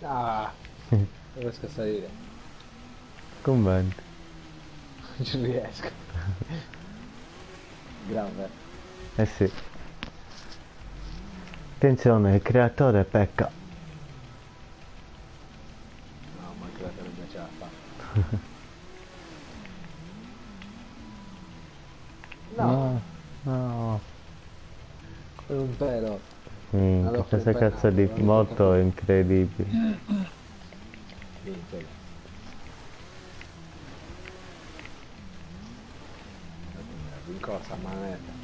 Ah! Non riesco a salire. Commenti. Non ci riesco. Grave. Eh sì. Attenzione, il creatore pecca. No, ma il creatore invece la fa. No! No. Per un pelo. Minchia, questa cazzo di moto è incredibile. Vinto. Rincorsa a manetta.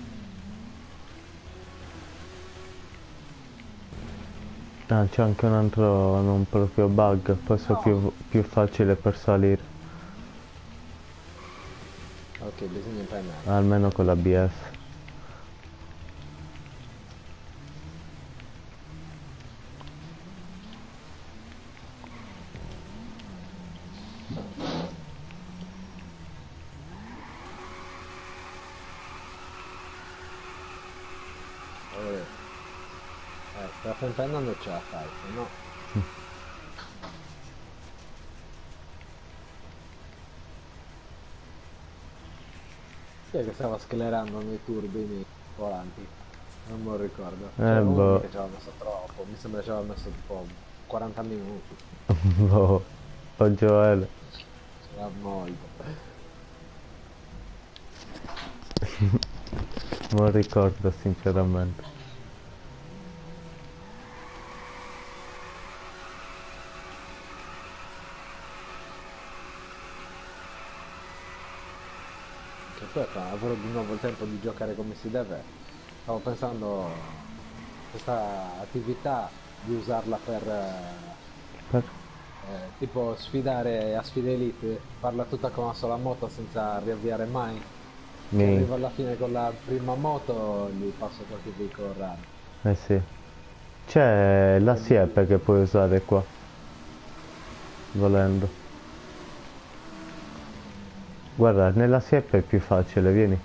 Ah, c'è anche un altro, non proprio bug, forse più facile per salire, Ok, bisogna impennare. almeno con l'ABS. Sta impennando ce la fai, se no. Chi è che stava sclerando nei turbini volanti? Non me lo ricordo. C'era uno boh. che ci aveva messo troppo, mi sembra ci aveva messo tipo 40 minuti. Boh, o Joel. C'era molto. Non ricordo sinceramente. Che poi avrò di nuovo il tempo di giocare come si deve. Stavo pensando questa attività di usarla per tipo sfidare a sfide elite, farla tutta con una sola moto senza riavviare mai. Se arrivo alla fine con la prima moto gli passo qualche veicolo raro. Eh sì. C'è la siepe che puoi usare qua. Volendo. Guarda, nella siepe è più facile, vieni.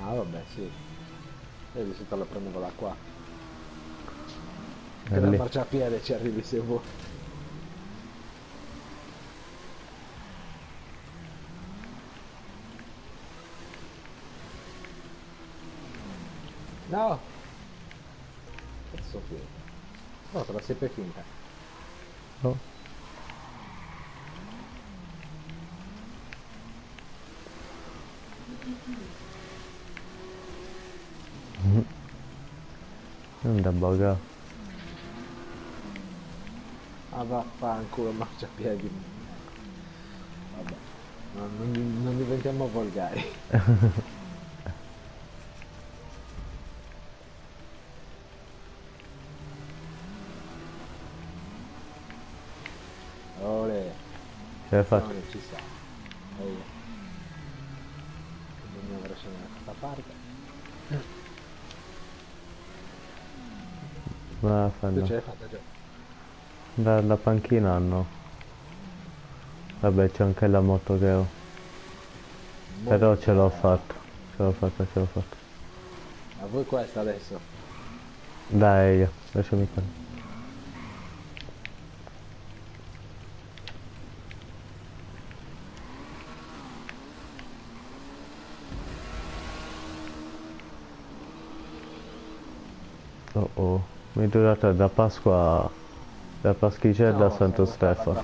Ah vabbè sì. E di solito la prendevo da qua. È Che da lì. marciapiede ci arrivi se vuoi. No! Cazzo qui. No, te la siepe finta. Oh. Non da bugare. Ah vaffanculo marciapiedi. Vabbè. Non diventiamo volgari. Ole. Ce l'hai fatta? No, non ci sta. Bisogna aver scenato da questa parte. Tu Vaffanno. ce l'hai fatta già. Dalla panchina no. Vabbè, c'è anche la moto che ho. Però ce l'ho fatta. Ce l'ho fatta, ce l'ho fatta. A voi questa adesso. Dai, lasciami qua. Oh oh, mi è durata da Pasqua, da Paschicella a Santo Stefano.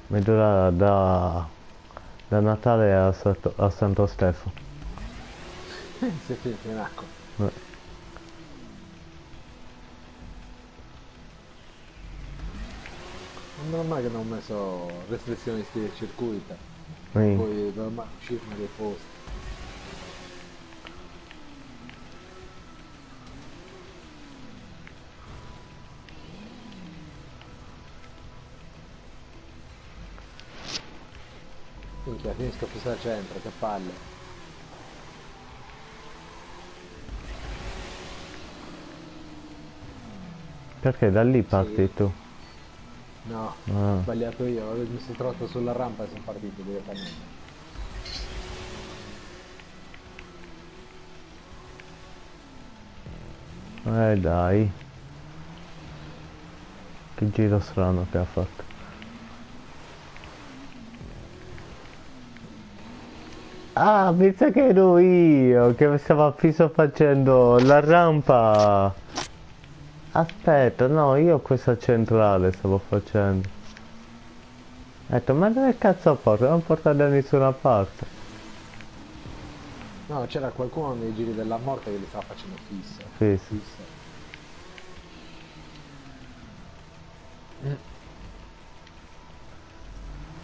Mi dura da Natale a Santo Stefano. Si finisce in acqua. Non è mai che non ho messo restrizioni stile circuito. Poi dovremmo uscirne dei posti. Minchia, finisco più al centro, che palle. Perché da lì parti tu? No, ho sbagliato io, mi sono trovato sulla rampa e sono partito direttamente. Dai. Che giro strano che ha fatto. Ah, pensa che ero io che stavo fisso facendo la rampa. Aspetta, no, io questa centrale stavo facendo. Ho detto, ma dove cazzo porta? Non porta da nessuna parte. No, c'era qualcuno nei giri della morte che li stava facendo Sì. fisse.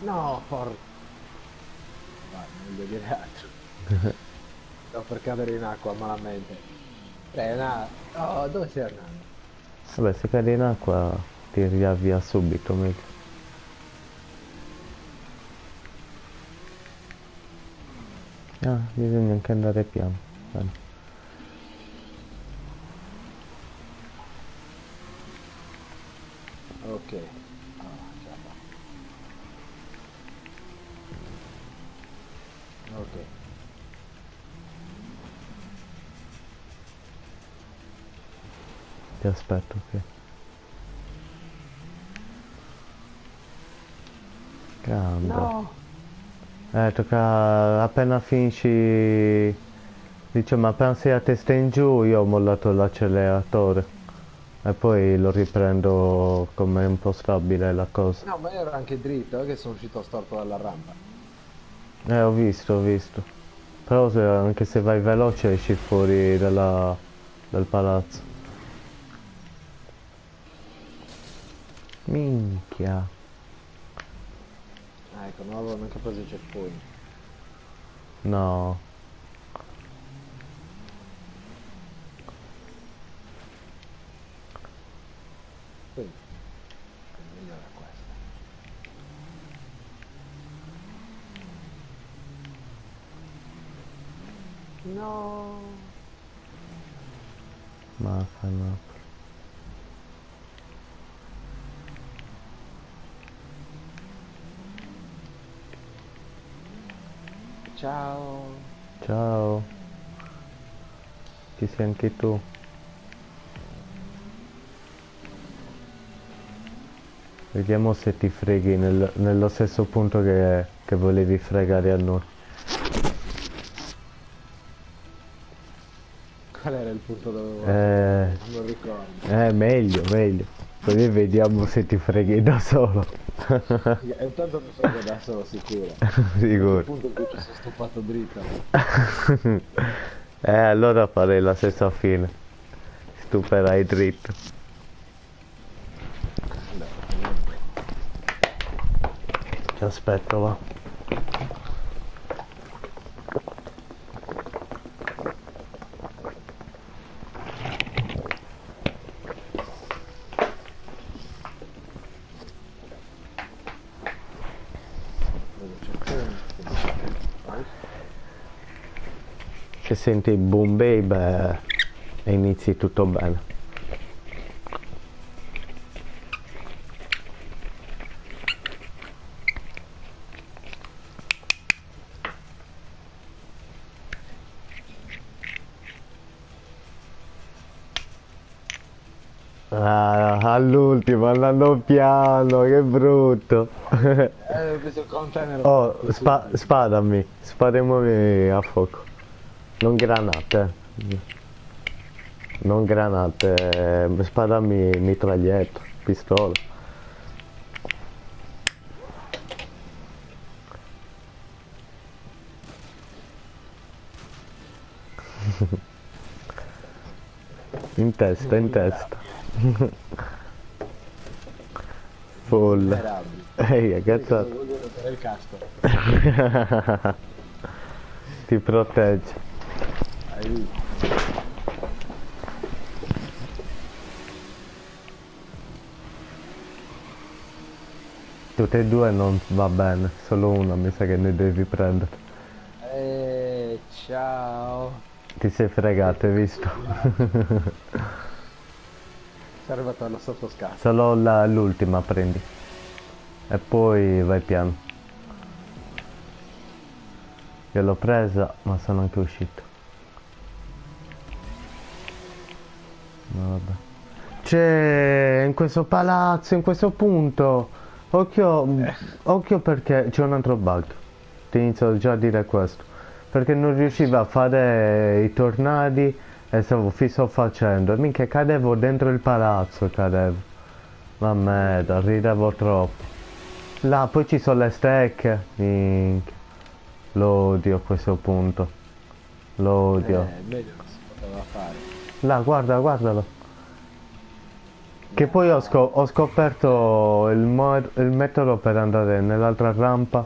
No, vai, non voglio dire altro. Stavo per cadere in acqua malamente. Oh, dove sei andando? Vabbè, se cade in acqua ti riavvia subito, meglio. Ah, bisogna anche andare piano. Bene. Ok. Ce la fa. Ok. Ti aspetto, ok. Cambia. No! Tocca appena finisci, diciamo appena sei a testa in giù io ho mollato l'acceleratore e poi lo riprendo come un po' stabile la cosa. No, ma ero anche dritto, è che sono uscito storto dalla rampa. Ho visto. Però anche se vai veloce esci fuori dal palazzo. Minchia. Ecco, non avevo neanche preso il checkpoint. No. Quindi, è migliore questa. No! Ma no. Ciao! Ciao. Ci sei anche tu. Vediamo se ti freghi nello stesso punto che volevi fregare a noi. Qual era il punto dove non ricordo. Meglio. Così vediamo se ti freghi da solo. E intanto mi frego da solo, sicuro. Sicuro. Il punto in cui ci sono stupato dritto. Allora farei la stessa fine. Stuperai dritto. Ti aspetto, va. Se senti il boom babe e inizi tutto bene. All'ultimo andando piano, che brutto. Ho preso il container. Oh, spadami a fuoco. Non granate. Non granate, spadami mitraglietto, pistola. In testa, in testa. Full. Vulnerabili. Ehi, cazzo. Voglio rompere il casco. Ti protegge. Hai visto? Tutte e due non va bene, solo una mi sa che ne devi prendere. Ciao. Ti sei fregato, hai visto? Sei arrivato allo sottoscala. Solo l'ultima prendi. E poi vai piano. Io l'ho presa, ma sono anche uscito. No, vabbè. C'è in questo palazzo, in questo punto. Occhio, occhio perché c'è un altro bug. Ti inizio già a dire questo. Perché non riusciva a fare i tornadi e stavo fisso facendo. E minchia, cadevo dentro il palazzo, cadevo. Ma merda, ridevo troppo. Là, poi ci sono le stecche. Minchia. Lo odio a questo punto. Lo odio. Meglio non si poteva fare. Là, guarda, guardalo. Che poi ho scoperto il metodo per andare nell'altra rampa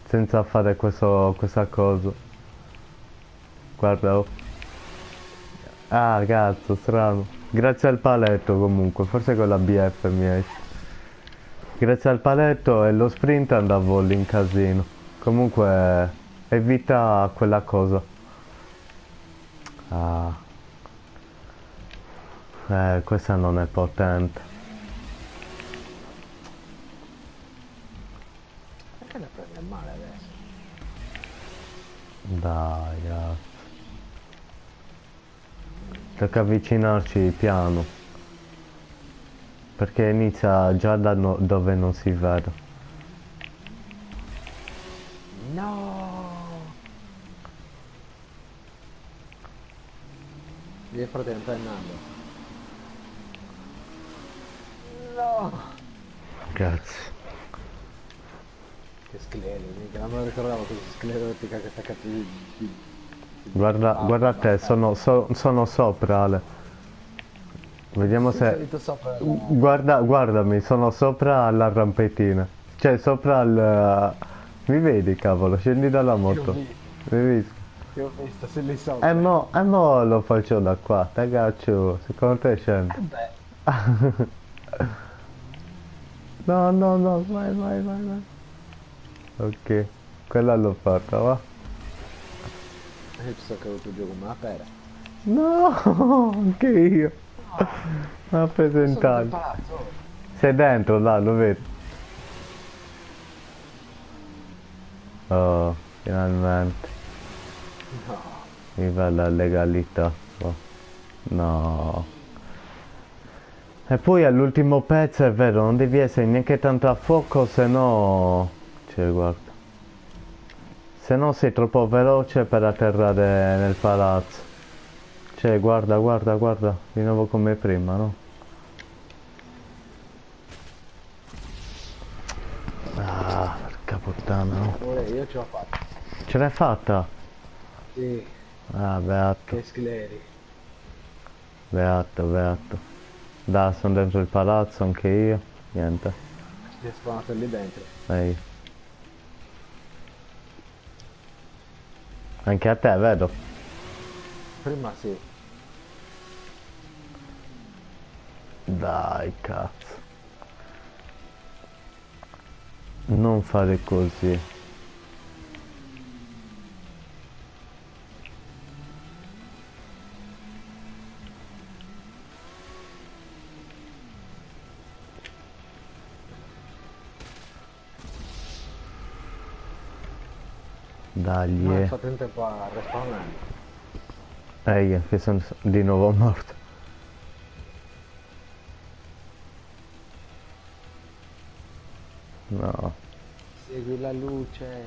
senza fare questa cosa. Guarda, oh. Ah, cazzo, strano. Grazie al paletto comunque, forse con la BF mi esce. Grazie al paletto e lo sprint andavo lì in casino. Comunque evita quella cosa. Ah. Questa non è potente. Perché la prendi a male adesso? Dai, cazzo. Tocca avvicinarci piano. Perché inizia già da dove non si vede. No! Mio fratello sta andando. No! Cazzo. Che scleri, mica non me lo ricordavo così sclerotica questa cattiva. Guarda te, sono sopra Ale. Vediamo se... Sopra. Guardami, sono sopra la rampetina. Cioè, sopra il... Mi vedi, cavolo? Scendi dalla moto. Mi visto? Ti ho visto, sei lì sopra. Mo lo faccio da qua, ragazzo. Secondo te scendi? Beh, No, vai. Ok, quella l'ho fatta, va? io ci so che ho avuto giù come una pera. No, anche io. Ma presentato. Palazzo. Sei dentro, là, lo vedi? Oh, finalmente. No. Viva la legalità. Oh. No. E poi all'ultimo pezzo è vero, non devi essere neanche tanto a fuoco, se no... Cioè, guarda. Se no sei troppo veloce per atterrare nel palazzo. Cioè, guarda, di nuovo come prima, no? Ah, porca puttana, no? Io ce l'ho fatta. Ce l'hai fatta? Sì, Ah, beato, che scleri. beato. Dai, sono dentro il palazzo anche io. Niente. Si è spawnato lì dentro. Ehi. Anche a te, vedo. Prima sì. Dai, cazzo. Non fare così. Dagli. Ma hai fatto in tempo a respawnare. Che sono di nuovo morto. No. Segui la luce.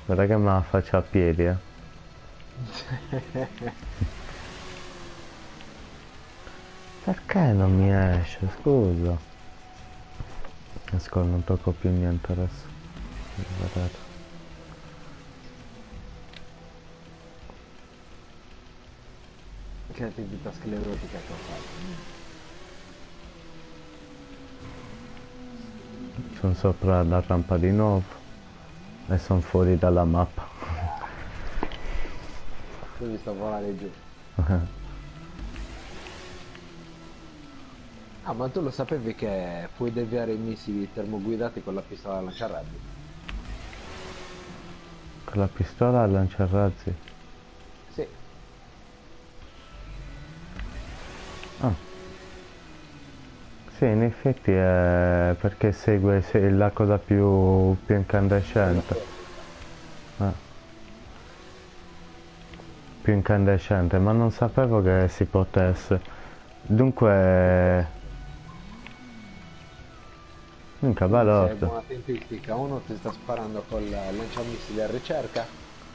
Guarda che me la faccio a piedi, eh. Perché non mi esce, scusa? Ascolta, non tocco più niente adesso. Guardate. Che attività sclerotica che ho fatto. Sono sopra la rampa di nuovo e sono fuori dalla mappa. Ho visto volare giù. Ah, ma tu lo sapevi che puoi deviare i missili termoguidati con la pistola a lanciarazzi? Con la pistola a lanciarazzi. Sì. Ah. Sì, in effetti è perché segue la cosa più incandescente. Più incandescente, ma non sapevo che si potesse. Dunque... Minchia, Se hai balordo. buona tempistica, uno ti sta sparando col lanciamissili a ricerca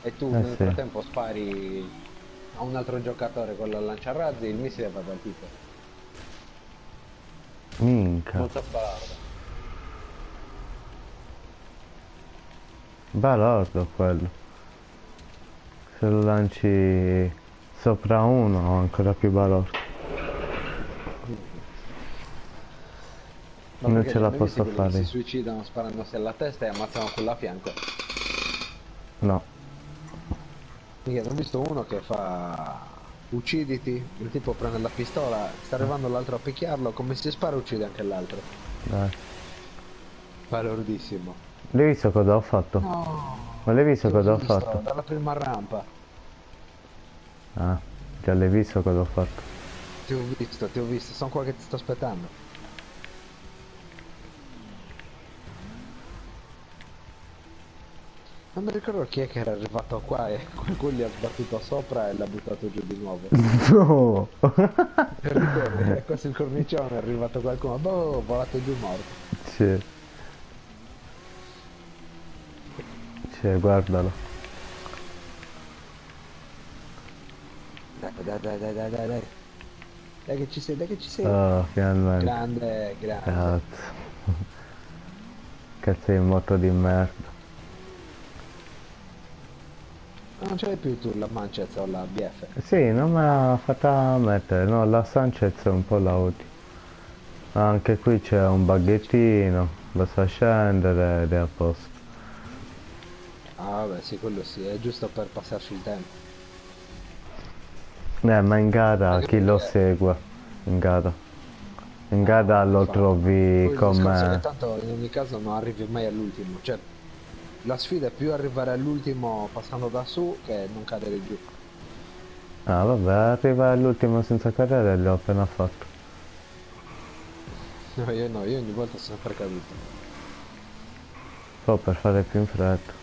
e tu Eh nel sì. frattempo spari a un altro giocatore con la lanciarazzi e il missile va dal tipo. Minchia. Molto balarda. Balordo quello. Se lo lanci sopra uno, ancora più balordo. Ma Non perché ce li la hai mai visti posso quelli che si fare. suicidano sparandosi alla testa e ammazzano quello a fianco? No. Mica, ne ho visto uno che fa ucciditi, il tipo prende la pistola, sta arrivando l'altro a picchiarlo, come si spara uccide anche l'altro. Dai. Valordissimo. L'hai visto cosa ho fatto? No, Ma l'hai visto ti ho cosa ho visto fatto? dalla prima rampa. Ah, già l'hai visto cosa ho fatto. Ti ho visto, sono qua che ti sto aspettando. Non mi ricordo chi è che era arrivato qua e qualcuno gli ha sbattuto sopra e l'ha buttato giù di nuovo. No! Ricordi, è questo il cornicione, è arrivato qualcuno, boh, volato giù morto. Sì. Sì, guardalo. Dai, dai, dai, dai, dai, dai, dai. Dai che ci sei, dai che ci sei. Oh, finalmente. Grande, grande. Cazzo. Cazzo di moto di merda. Ma non ce l'hai più tu la Manchez o la BF? Sì, non me l'ha fatta mettere, no, la Sanchez è un po' la Audi. Anche qui c'è un baghettino, basta scendere ed è a posto. Ah vabbè sì, quello sì, è giusto per passarci il tempo. Ma in gara Anche chi lo perché segue? In gara. In gara lo infatti. trovi Poi il discorso è che come... tanto in ogni caso non arrivi mai all'ultimo, cioè la sfida è più arrivare all'ultimo passando da su che non cadere giù. Ah vabbè, arriva all'ultimo senza cadere e l'ho appena fatto. No, io ogni volta sono sempre caduto. Poi per fare più in fretta.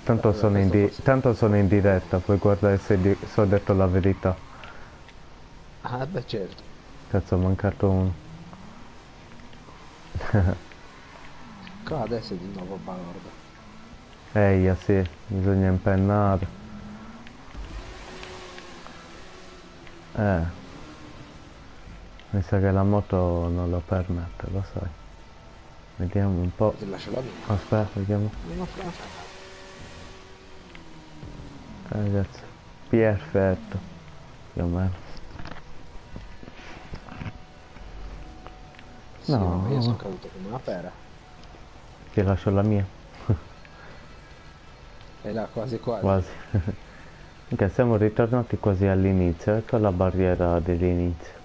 Tanto Vabbè, questo forse... tanto sono in diretta, puoi guardare se ho detto la verità. Ah beh certo. Cazzo, è mancato uno. Qua adesso è di nuovo balordo. Eia, sì, bisogna impennare. Mi sa che la moto non lo permette, lo sai. Vediamo un po'. Ti lascio la mia. Aspetta, vediamo. Non ho fatto. Ragazzi, perfetto. Più o meno. Sì, No, ma io sono caduto come una pera. ti lascio la mia. E là, quasi quasi. Quasi. Ok, siamo ritornati quasi all'inizio. Ecco la barriera dell'inizio.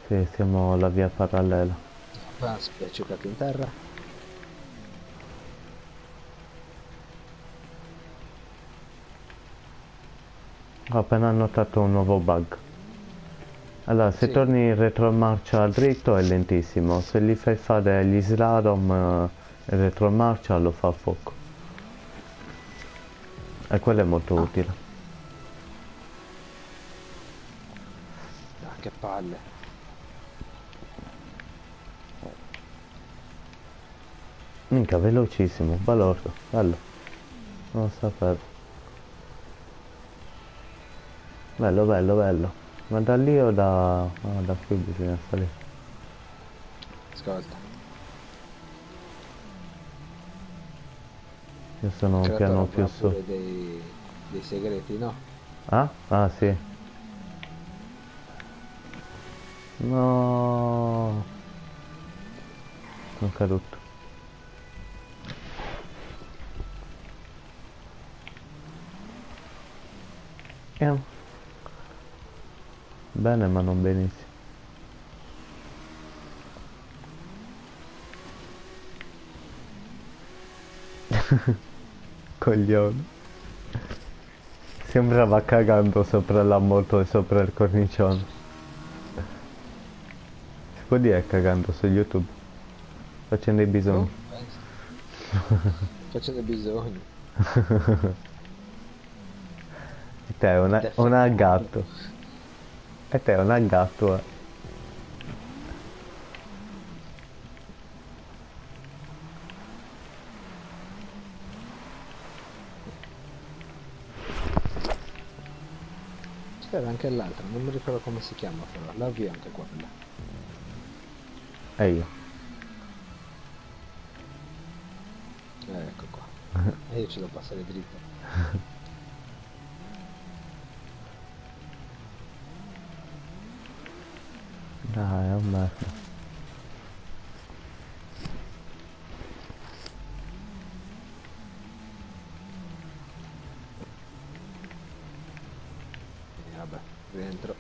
Sì, siamo alla via parallela. Qua è giocato in terra. Ho appena notato un nuovo bug. Allora, se Sì. torni in retromarcia dritto è lentissimo, se gli fai fare gli slalom in retromarcia lo fa a fuoco. E quello è molto utile. Ah, che palle. Minchia, velocissimo, balordo, bello. Non lo sapevo. Bello, bello, bello. Ma da lì o da... Ah, da qui bisogna salire. Ascolta, Io sono il un creatore piano più avrà su. pure dei segreti, no? Ah? Ah sì. No. Sono caduto. Eh, Bene ma non benissimo. Coglione. Sembrava cagando sopra la moto e sopra il cornicione. Si può dire cagando su YouTube? Facendo i Oh, bisogni. pensa. Facendo bisogno. E te è una Defecando. gatto. E te è una gatto, eh. C'era anche l'altra, non mi ricordo come si chiama però, l'avvio anche quella. E io. Ecco qua. E io ci devo passare dritto. Dai, è un merda. E vabbè, rientro.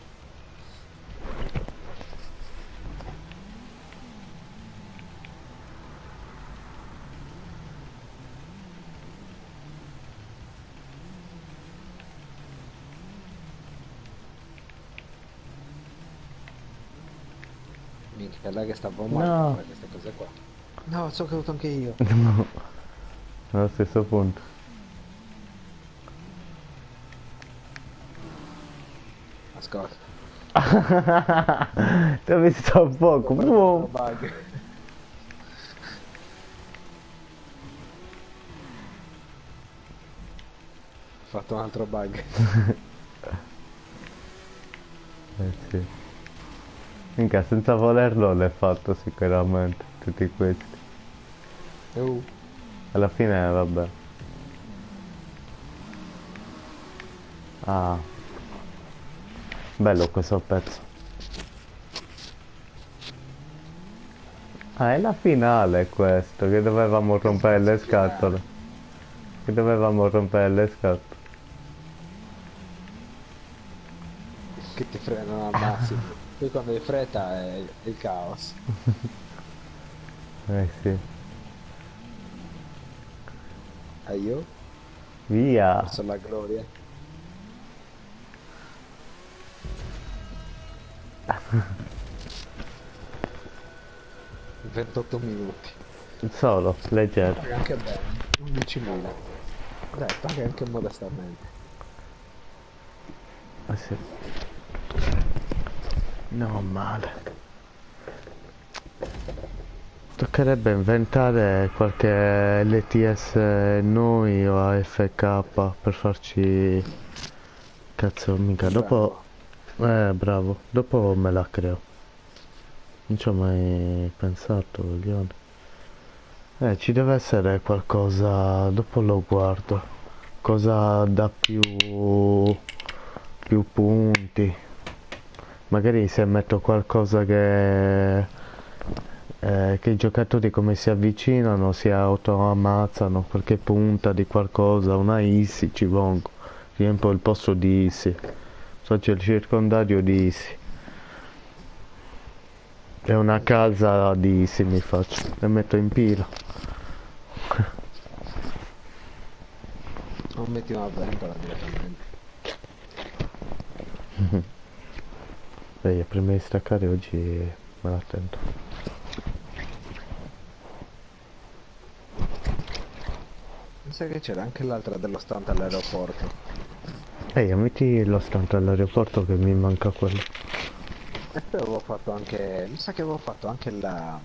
Minchia, là che stavo male per No. fare queste cose qua. No, sono caduto anche io. No. Allo stesso punto. Ascolta. Ti ho visto a poco. Ho Wow. bug. Ho fatto un altro bug. Sì. Minchia, senza volerlo l'hai fatto sicuramente. Tutti questi. Uh, Alla fine, vabbè. Ah. Bello questo pezzo. Ah, è la finale questo, che dovevamo rompere le scatole. Che dovevamo rompere le scatole. che ti frenano al massimo. Poi quando hai fretta è il caos. Sì. E io? Via. Verso la gloria. - 28 minuti. Solo, leggero. Paga anche bene. 11.000. Dai, paga anche modestamente. Ah, sì. Non male. Toccherebbe inventare qualche LTS noi o AFK per farci... Cazzo, mica. Dopo... bravo. Dopo me la creo. Non ci ho mai pensato, coglione. Ci deve essere qualcosa... Dopo lo guardo. Cosa da più punti. Magari se metto qualcosa che i giocatori come si avvicinano si auto-ammazzano, qualche punta di qualcosa, una Easy ci pongo, riempio il posto di Easy, faccio il circondario di Easy e una casa di Easy mi faccio, le metto in pila. Non metti una ventola direttamente. Beh, prima di staccare oggi me la tento. Mi sa che c'era anche l'altra dello stand all'aeroporto. Metti lo stand all'aeroporto che mi manca quello. E poi avevo fatto anche... Mi sa che avevo fatto anche la...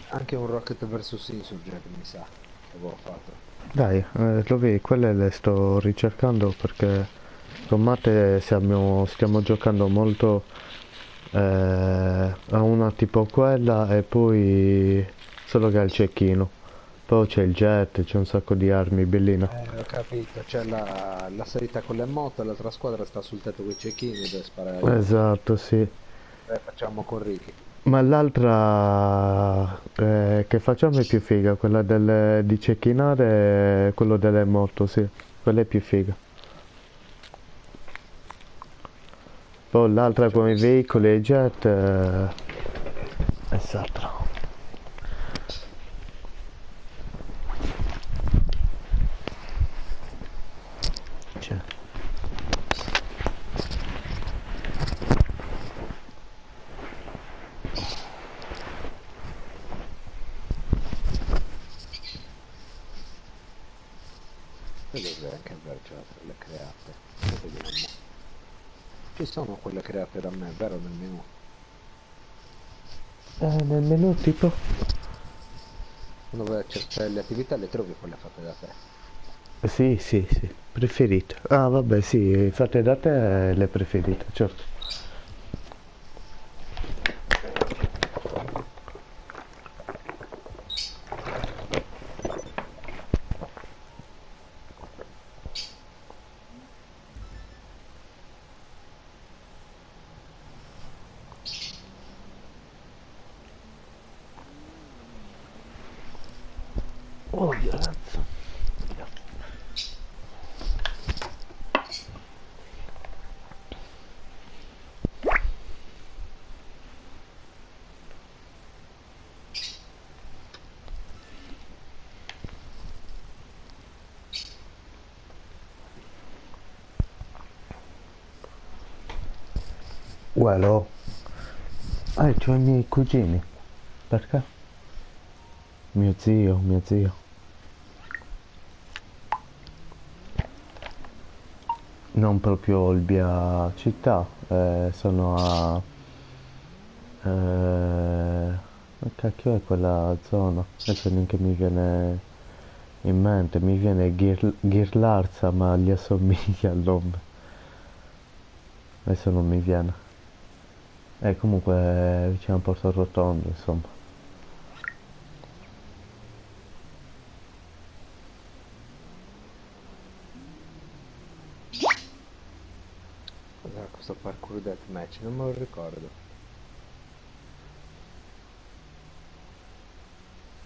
Anche un Rocket vs Insurgent, mi sa. Che avevo fatto. Dai, lo vedi, quelle le sto ricercando perché con Mate stiamo giocando molto Ha una tipo quella e poi solo che ha il cecchino. Poi c'è il jet, c'è un sacco di armi bellina. Ho capito, c'è la salita con le moto e l'altra squadra sta sul tetto con i cecchini dove sparare agli altri. Esatto, sì. Facciamo con Ricky. Ma l'altra che facciamo è più figa, quella di cecchinare e quello delle moto, sì. Quella è più figa. Poi l'altra con i veicoli e i jet esatto. Cioè. Dov'è anche Vergine per le create? Vediamo. Ci sono quelle create da me, vero, nel menu? Nel menu tipo? Dove c'è le attività le trovi quelle fatte da te. Sì, sì, sì, preferite. Ah, vabbè, sì, fatte da te le preferite, certo. Oh, violenza. Quello. C'ho i miei cugini. Perché? Mio zio, mio zio. Non proprio Olbia città, sono a... che cacchio è quella zona? Adesso neanche mi viene in mente, mi viene Ghirlarza, ma gli assomiglia il nome. Adesso non mi viene. Comunque è vicino a Porto Rotondo, insomma. Cos'era questo parkour deathmatch? Non me lo ricordo.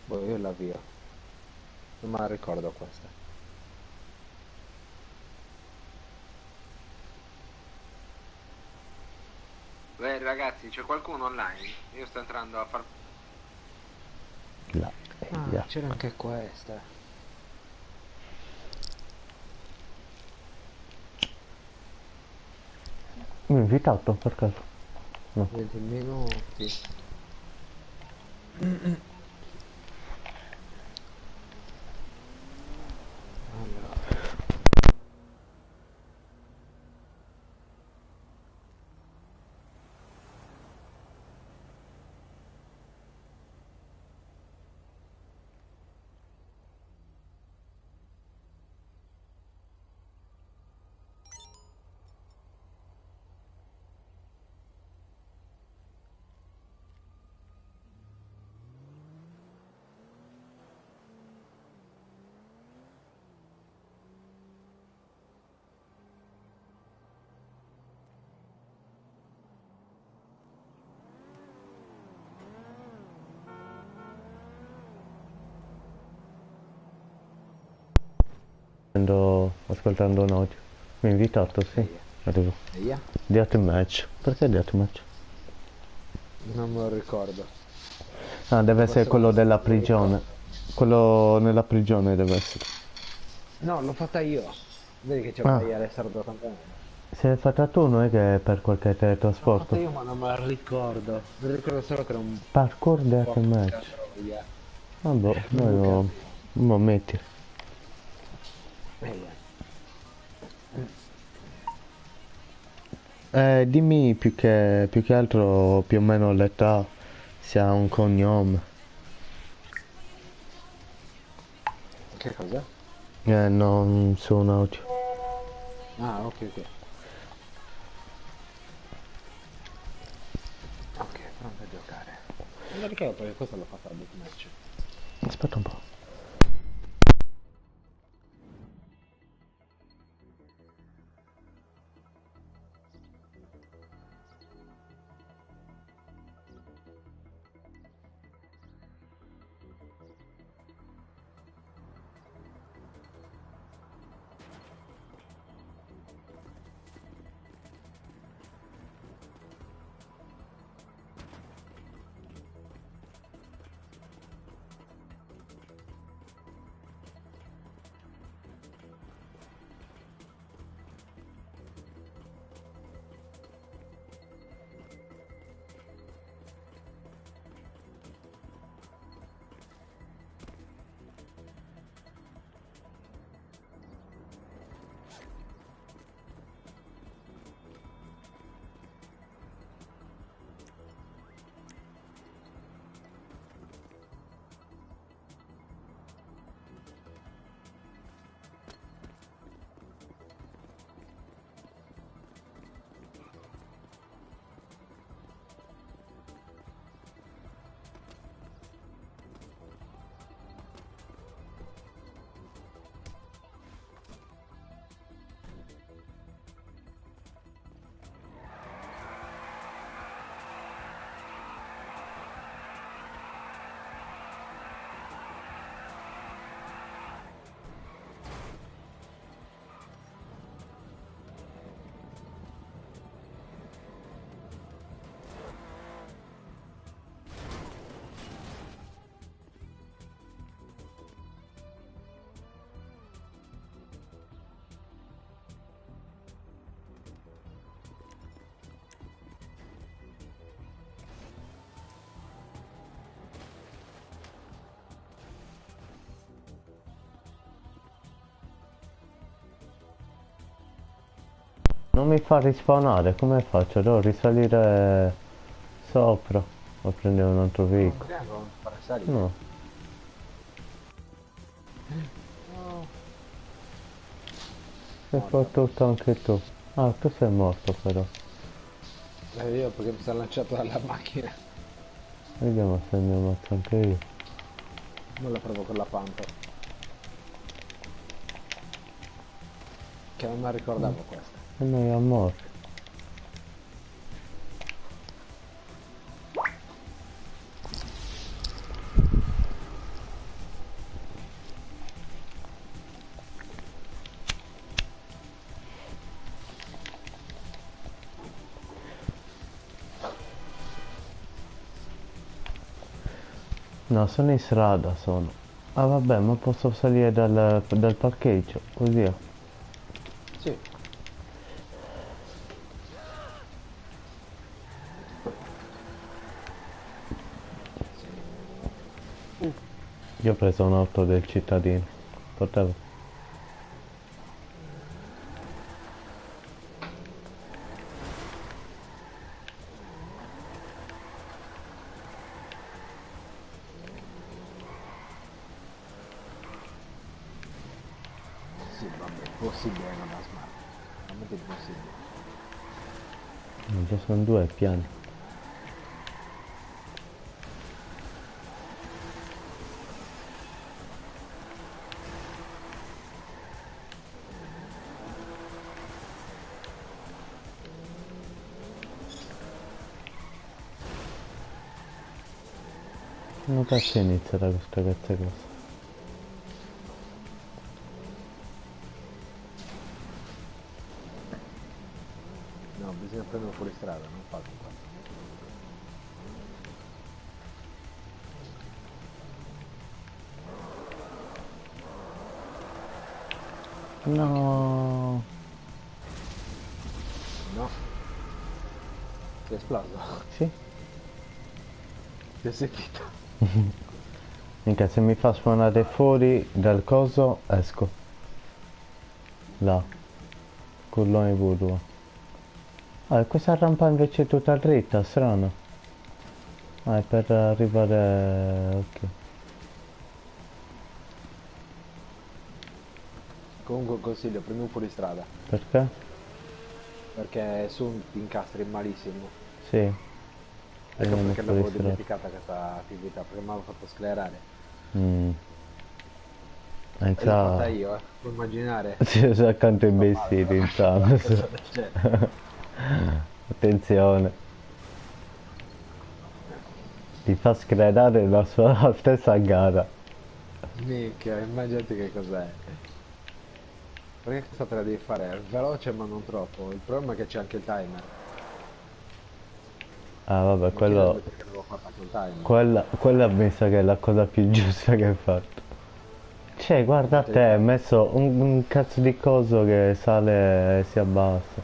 Boh, io l'avvio. Non me la ricordo questa. Beh, ragazzi, c'è qualcuno online? Io sto entrando a far... Là, Ah, c'era anche questa. Mi ha invitato per caso? No. 20 minuti. Allora. Sto ascoltando un audio. Mi ha invitato, sì. Arrivo. Via? Deathmatch. Perché Deathmatch? Non me lo ricordo. Ah, deve essere quello della prigione. Quello nella prigione deve essere. No, l'ho fatta io. Vedi che c'è Ah. un Alessandro Campana. Se l'hai fatta tu non è che è per qualche L'ho fatta teletrasporto. io ma non me la ricordo. Mi ricordo solo che era un Parkour po' Deathmatch. via. Vabbè, noi lo metti. Via. Dimmi più che altro più o meno l'età, se ha un cognome. Che cosa? Non su un audio. Ah, ok, ok. Perché questo l'ho fatto a deathmatch. Aspetta un po'. Non mi fa rispawnare, come faccio? Devo risalire sopra o prendere un altro veicolo? Non fare salire. No. Sei fottuto anche tu. Ah, tu sei morto però. Io perché mi sono lanciato dalla macchina. Vediamo se mi ammazzo anche io. Non la provo con la Panther. Che non mi ricordavo questa. E noi a morte. No, sono in strada, sono. Ah vabbè, ma posso salire dal parcheggio, così. Sì. Io ho preso un'auto del cittadino. Potevo. Sì, vabbè, è possibile non la smart. Veramente impossibile. Già sono 2 piani. Come cazzo inizia da queste cazzo cose? No, bisogna prendere fuori strada, non farlo qua. No. No. Si è esploso. Sì? Si è sentito. Minchia, se mi fa spawnare fuori dal coso, esco. Là. Cullone voodoo. Ah, e questa rampa invece è tutta dritta, strano. Ah, è per arrivare... ok. Comunque un consiglio, prendi un fuoristrada. Perché? Perché su ti incastri malissimo. Sì. Ecco Vediamo perché fuori l'avevo strada. dimenticata questa attività, perché mi aveva fatto sclerare. Mm. E l'ho fatta Sa, io, puoi immaginare. si sa quanto è Sto male, imbecille in una Samus. cosa del genere. Attenzione, ti fa scredare la sua stessa gara. Minchia, immaginati che cos'è. Perché questa te la devi fare veloce ma non troppo. Il problema è che c'è anche il timer. Ah vabbè, Ma chiedermi perché l'avevo fatta col timer. quella mi sa che è la cosa più giusta che hai fatto. Cioè, guarda Mettere te, il hai timer. messo un cazzo di coso che sale e si abbassa.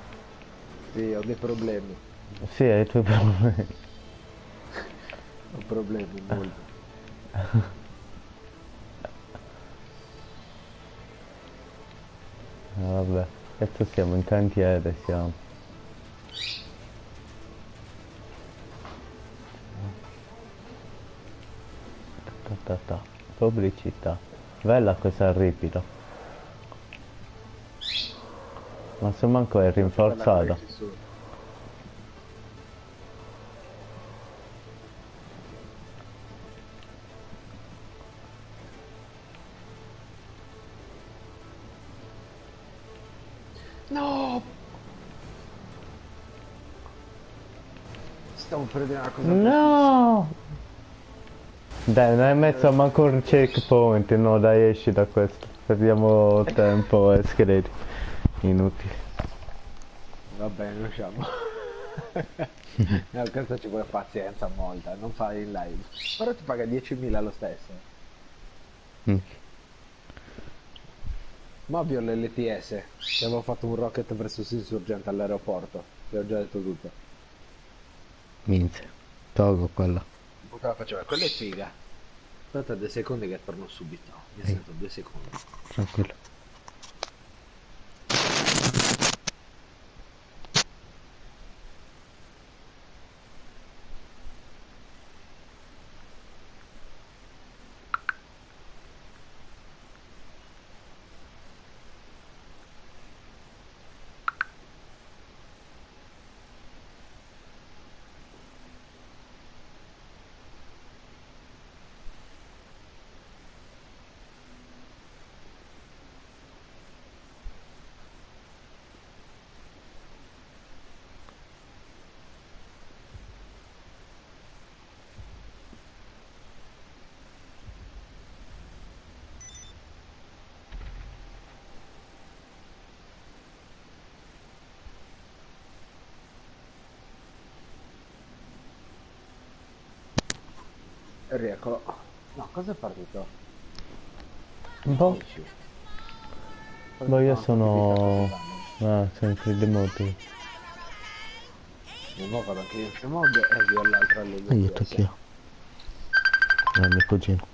Sì, ho dei problemi. Sì, hai i tuoi problemi. Ho problemi, molti. Vabbè, adesso siamo in cantiere, siamo. Ta ta ta. Pubblicità. Bella questa ripida. Ma se manco è Molto bella quella rinforzata. che ci sono. No! Stavo per dire una cosa bruttissima. No! Dai, non hai messo manco un checkpoint. No, dai, esci da questo. Perdiamo tempo e scredi. Inutili. Va bene, usciamo. No, questo ci vuole pazienza molta, non fai in live. Però ti paga 10.000 lo stesso. Mm. Ma ovvio l'LTS, che avevo fatto un rocket versus insurgente all'aeroporto. Ti ho già detto tutto. Minchia. Togo quella. Puttana faceva, quella è figa. Aspetta 2 secondi che torno subito. Mi Ehi, sento 2 secondi. tranquillo. E rieccolo. No, cosa è partito? Boh, Esci. boh, io No, fortificato sono... scusami. Ah, sempre di modi. E mo vado anche io in free mod e via l'altra Io all'LTS. tocchio. Ah, mio cugino.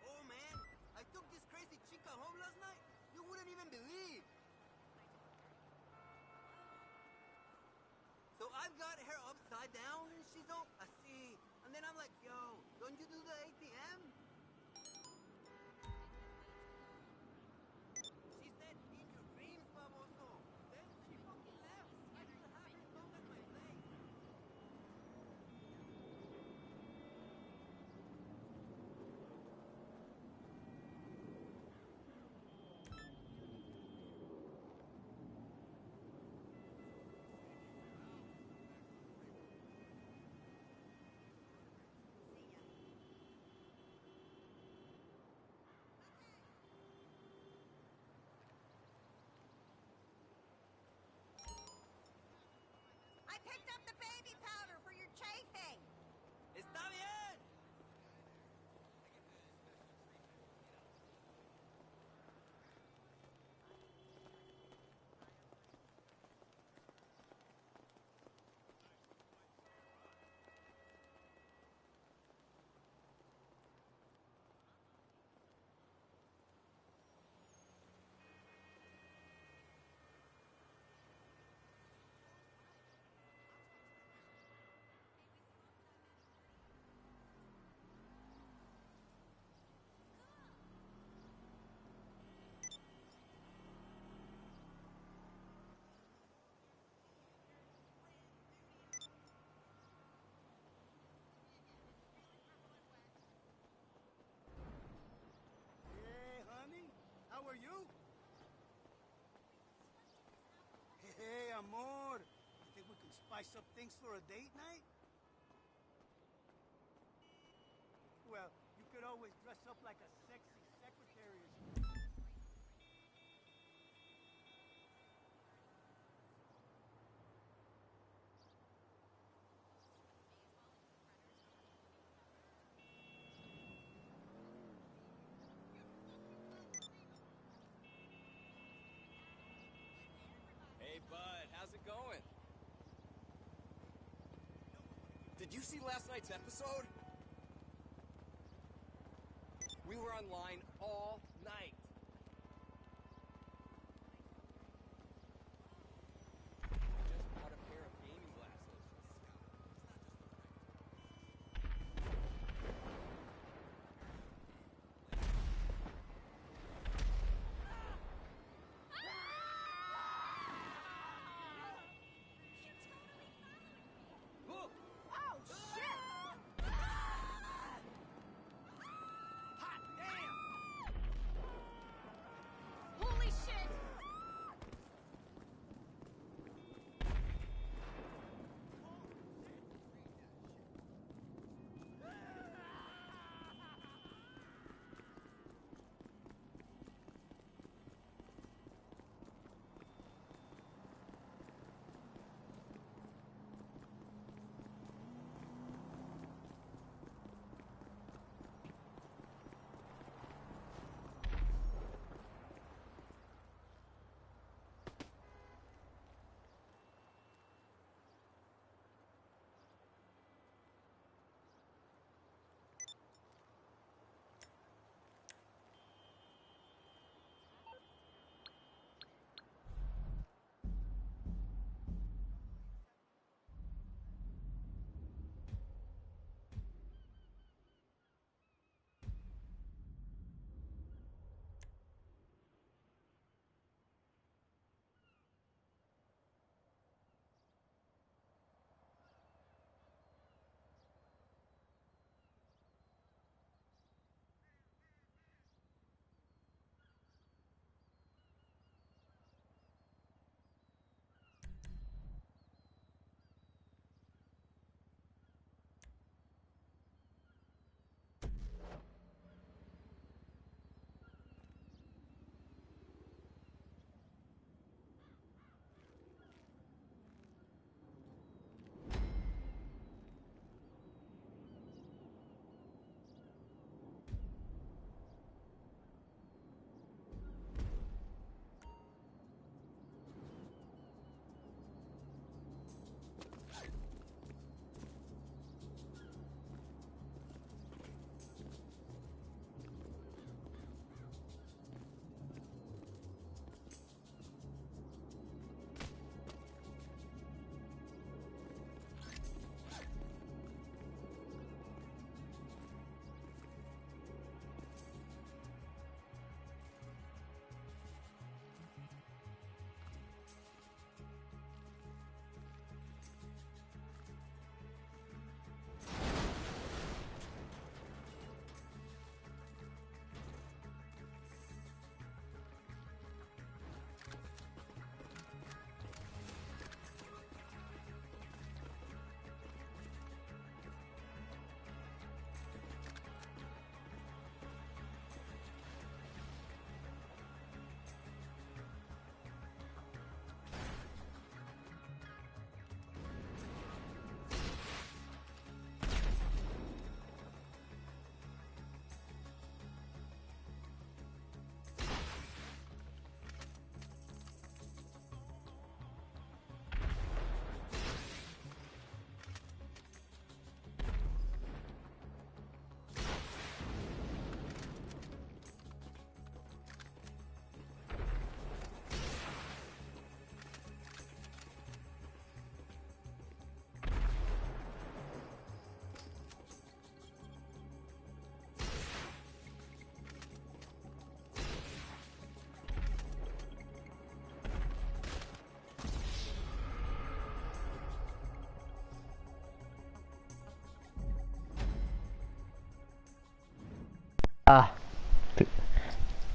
Oh man, I took this crazy chica home last night. You wouldn't even believe. So I've got her upside down and she's all así. And then I'm like, yo, don't you do the ATM? She said, in your dreams, baboso. Then she fucking left. I still have her phone at my place. picked up the baby powder for your chafing. ¡Está bien! Hey, honey, how are you? Hey, amor, you think we can spice up things for a date night? Well, you could always dress up like a sexy secretary or something. Hey, bud, how's it going? Did you see last night's episode? We were online all night. I just bought a pair of gaming glasses. Look! Oh, shit! Hot damn!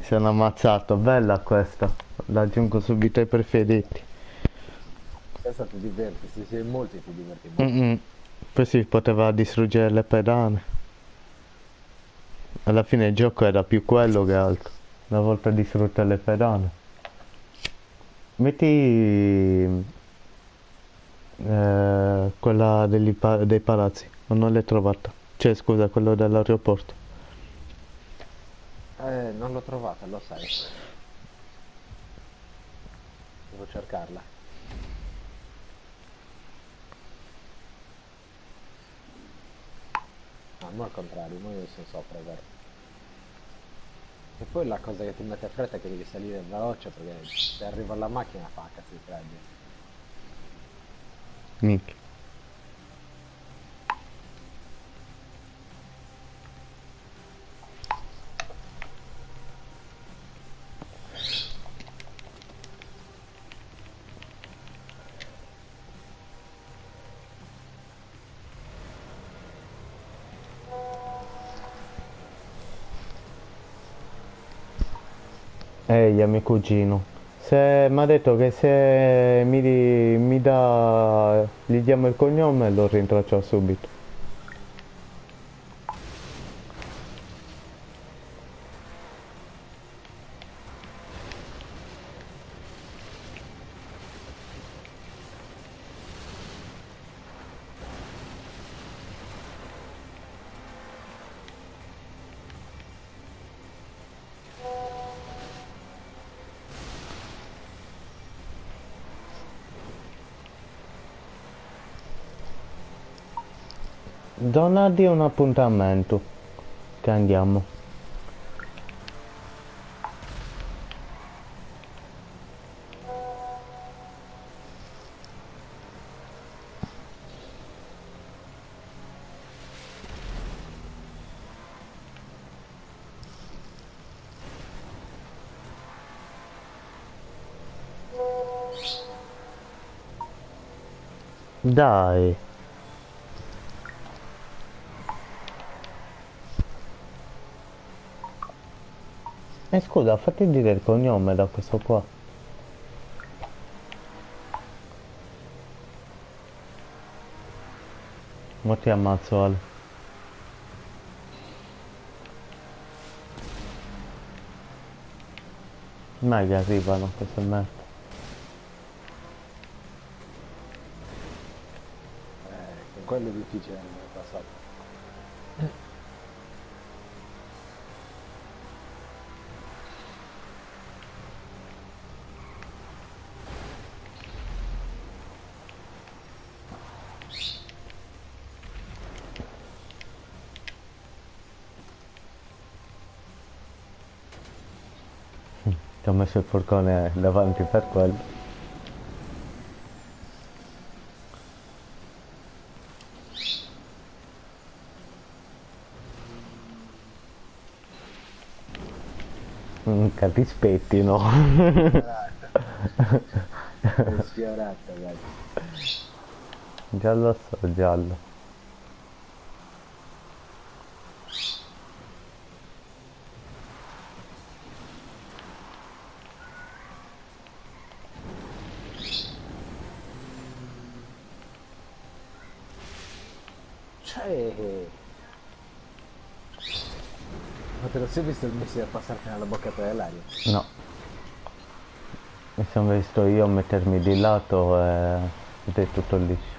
sono ammazzato, bella questa. La aggiungo subito ai preferiti. Questa ti diverti, se sei in molti ti diverti molto. Poi si poteva distruggere le pedane. Alla fine il gioco era più quello che altro. Una volta distrutte le pedane. Metti quella dei palazzi, non l'hai trovata. Cioè scusa, quello dell'aeroporto. Non l'ho trovata, lo sai. Devo cercarla. No, ma al contrario, ma io sono sopra, guarda. E poi la cosa che ti mette fretta è che devi salire veloce perché se arriva la macchina fa cazzo di freddo. Minchia. Ehi, mio cugino, se mi ha detto che se mi dà, gli diamo il cognome lo rintraccio subito. Donargli un appuntamento, che andiamo. Dai. Scusa, fatti dire il cognome da questo qua. Ma ti ammazzo, Ale. Mai che arrivano queste merda. Con quello è difficile nel passato. Ti ho messo il forcone davanti per quello. Che ti spettino. È sfiorata, guarda. Giallo so, giallo. Ma te lo sei visto il missile passarti nella boccata dell'aria? No. Mi sono visto io mettermi di lato ed è tutto liscio.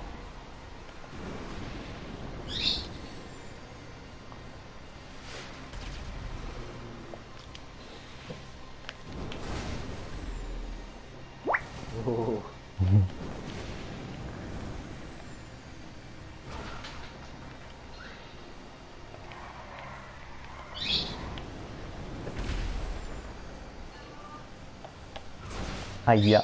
Aia.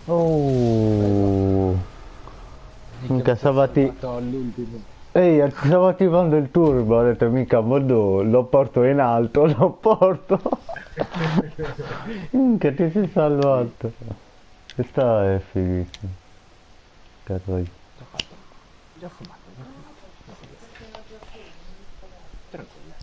Oh. Minchia, Savati. All'ultimo. Ehi, stavo attivando il turbo, ho detto mica Modù, lo porto in alto, lo porto. Minchia, ti sei salvato. Questa è fighissima. Cazzo. Già fumato, già fumato. Tranquilla.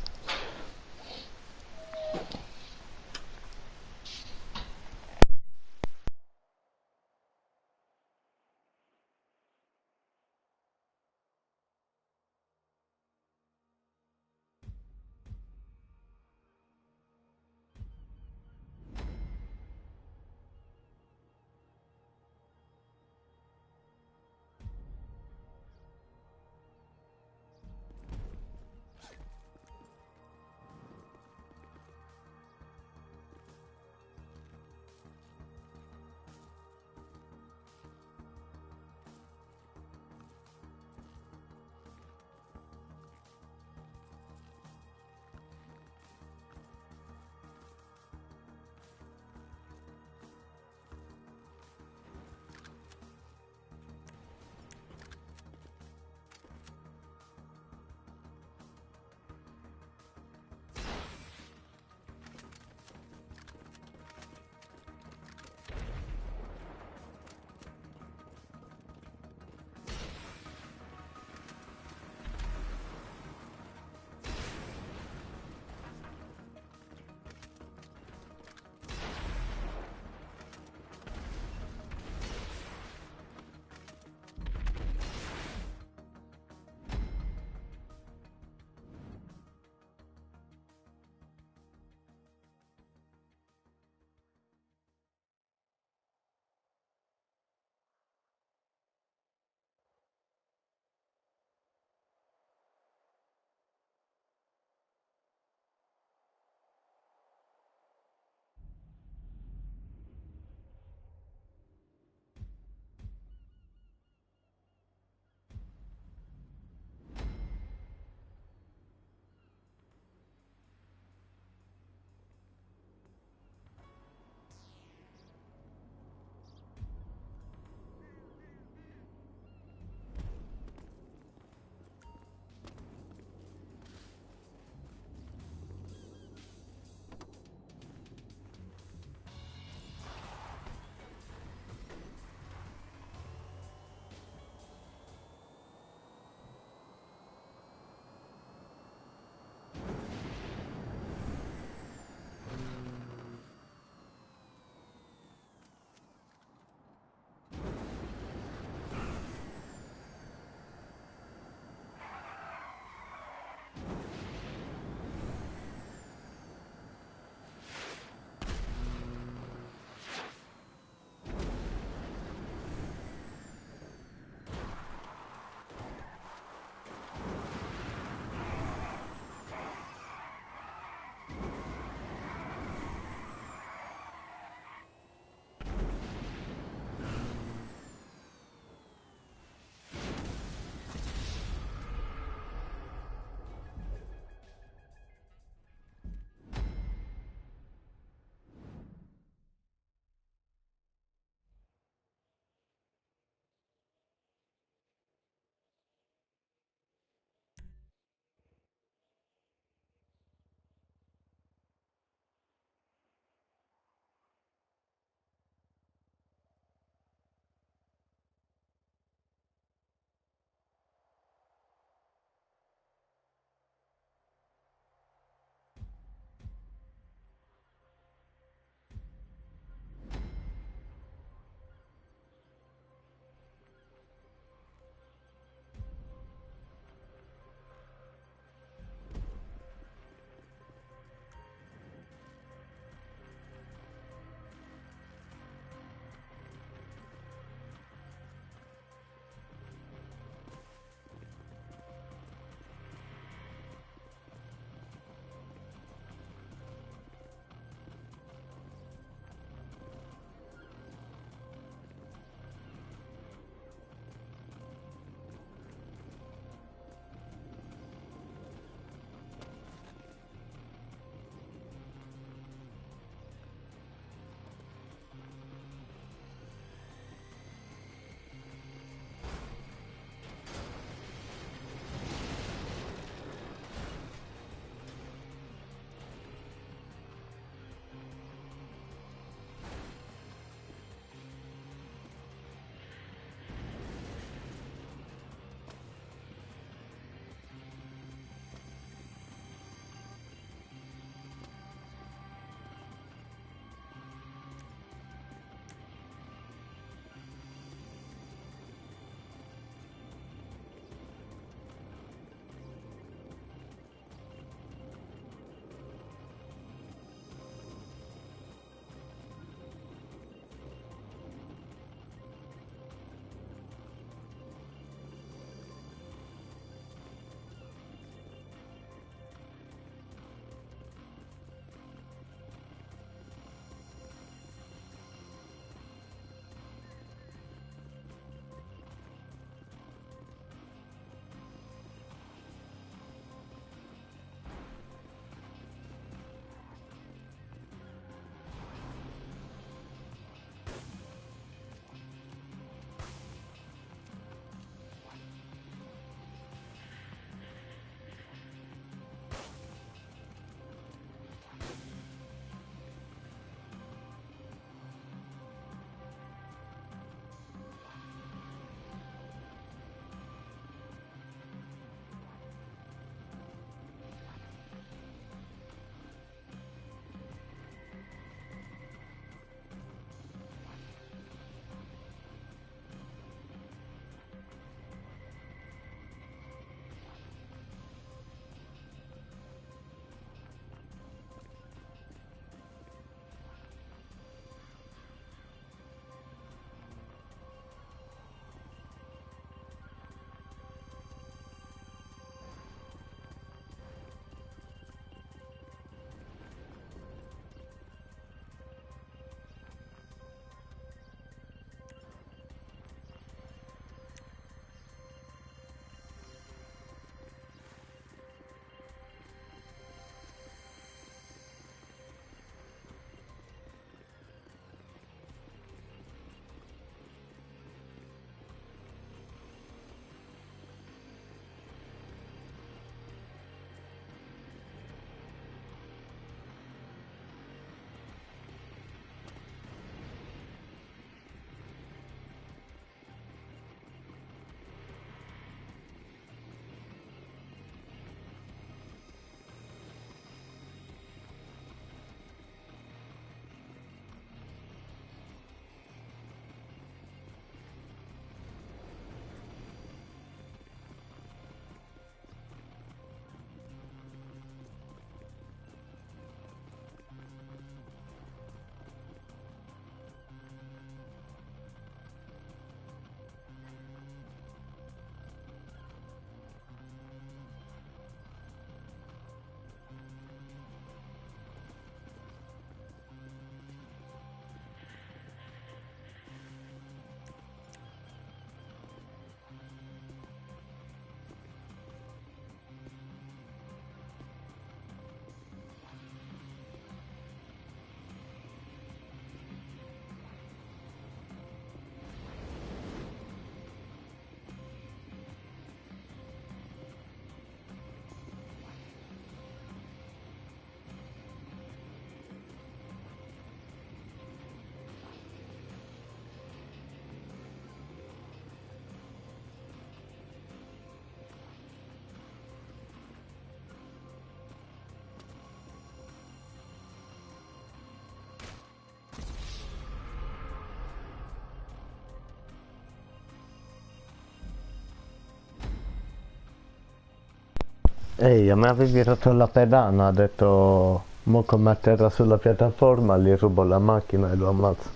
Ehi, a me avevi rotto la pedana, ha detto, mo come atterra sulla piattaforma, gli rubo la macchina e lo ammazzo.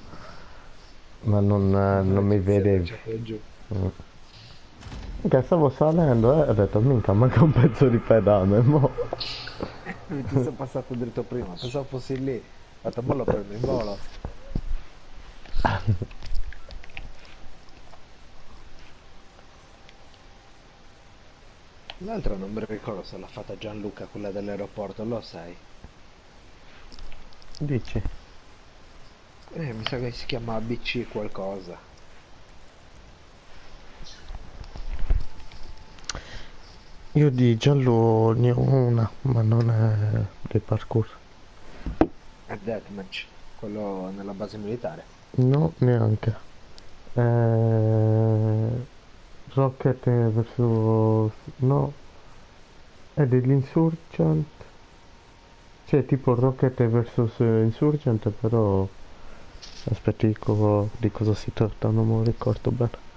Ma non mi Che si è vedevi. lanciato giù. Mm. Che stavo salendo e ho detto, minchia, manca un pezzo di pedana, e mo... Ti sei passato dritto prima, pensavo fossi lì. Ho fatto, mo lo prendo in volo. L'altra non mi ricordo se l'ha fatta Gianluca, quella dell'aeroporto, lo sai? Dici? Mi sa che si chiama ABC qualcosa. Io di giallo ne ho una, ma non è di parkour. È Deathmatch, quello nella base militare. No, neanche. Rocket versus... no, è degli Insurgent. Cioè tipo Rocket versus Insurgent, però... aspetta, di cosa si tratta, non me lo ricordo bene.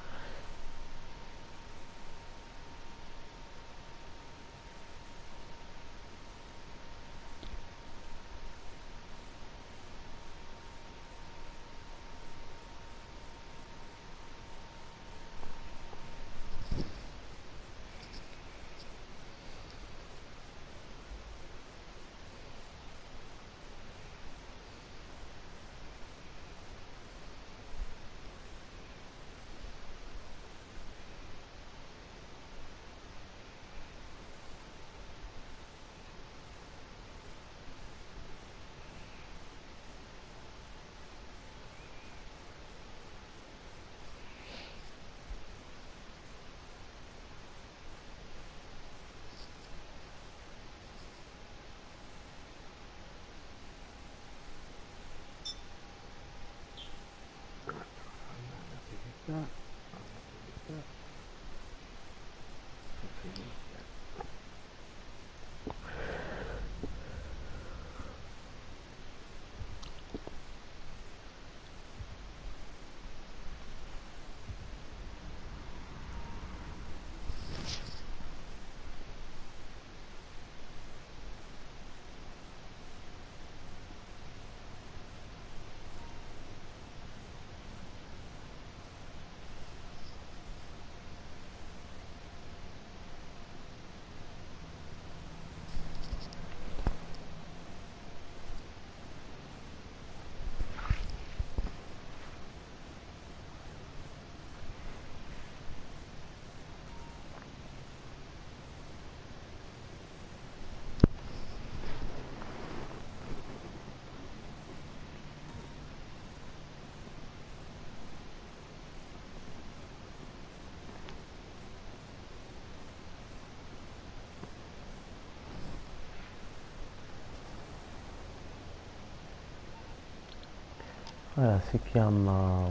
Si chiama...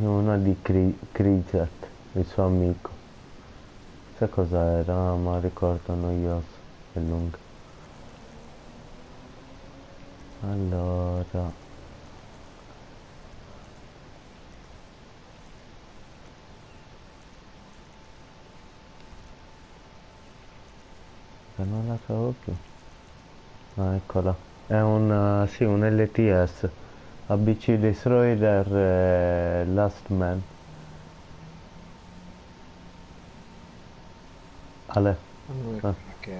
una di Cricket, il suo amico. Sai cosa era? Ma ricordo noioso e lungo. Allora... non la trovo più. Ah, eccola. È un, sì, un LTS. ABC Destroyer Last Man. Ale, ah, Che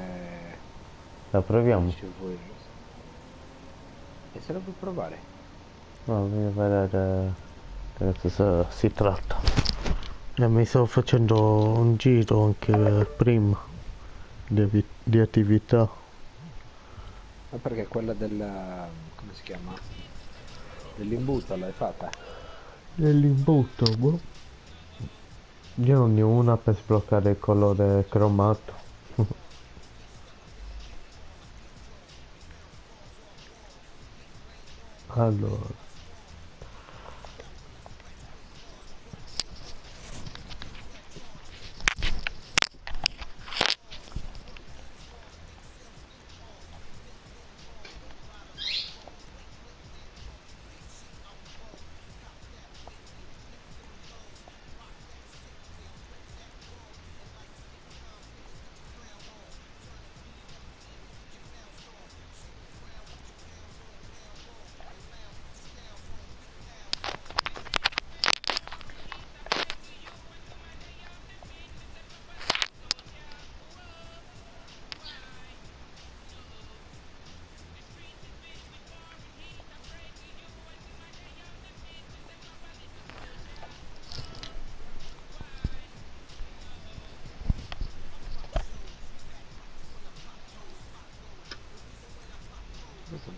la proviamo? dice voi, lo so. E se lo puoi provare? No, voglio vedere di cosa si tratta. Mi stavo facendo un giro anche prima di attività. Ma perché quella del... come si chiama? Dell'imbuto l'hai fatta? Nell'imbuto, boh. Io non ne ho una per sbloccare il colore cromato. Allora,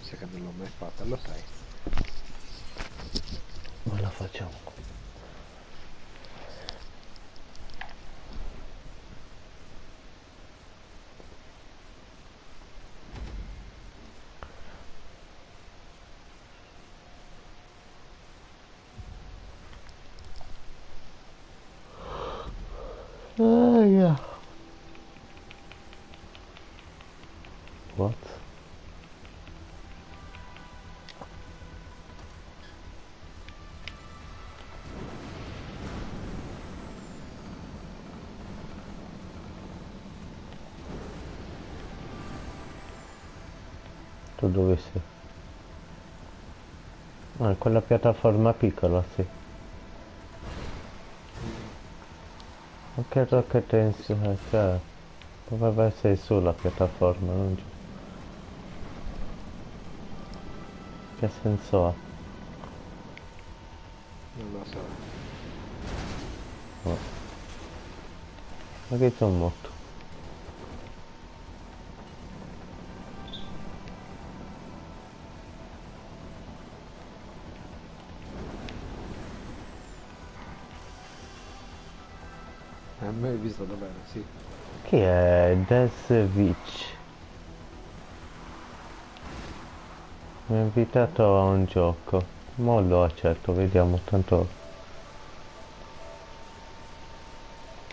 Sai che non l'ho mai fatta, lo sai. Ma la facciamo. Yeah. What? Tu dove sei? Ah, quella piattaforma piccola, sì. Ma che rocket tensione, cioè, dovrebbe essere sulla piattaforma, non giù. Che senso ha? Non lo so. No. Ma che sono morto? A me hai visto da bene, sì. Chi è Desvich? Mi ha invitato a un gioco. Mo lo accetto, vediamo, tanto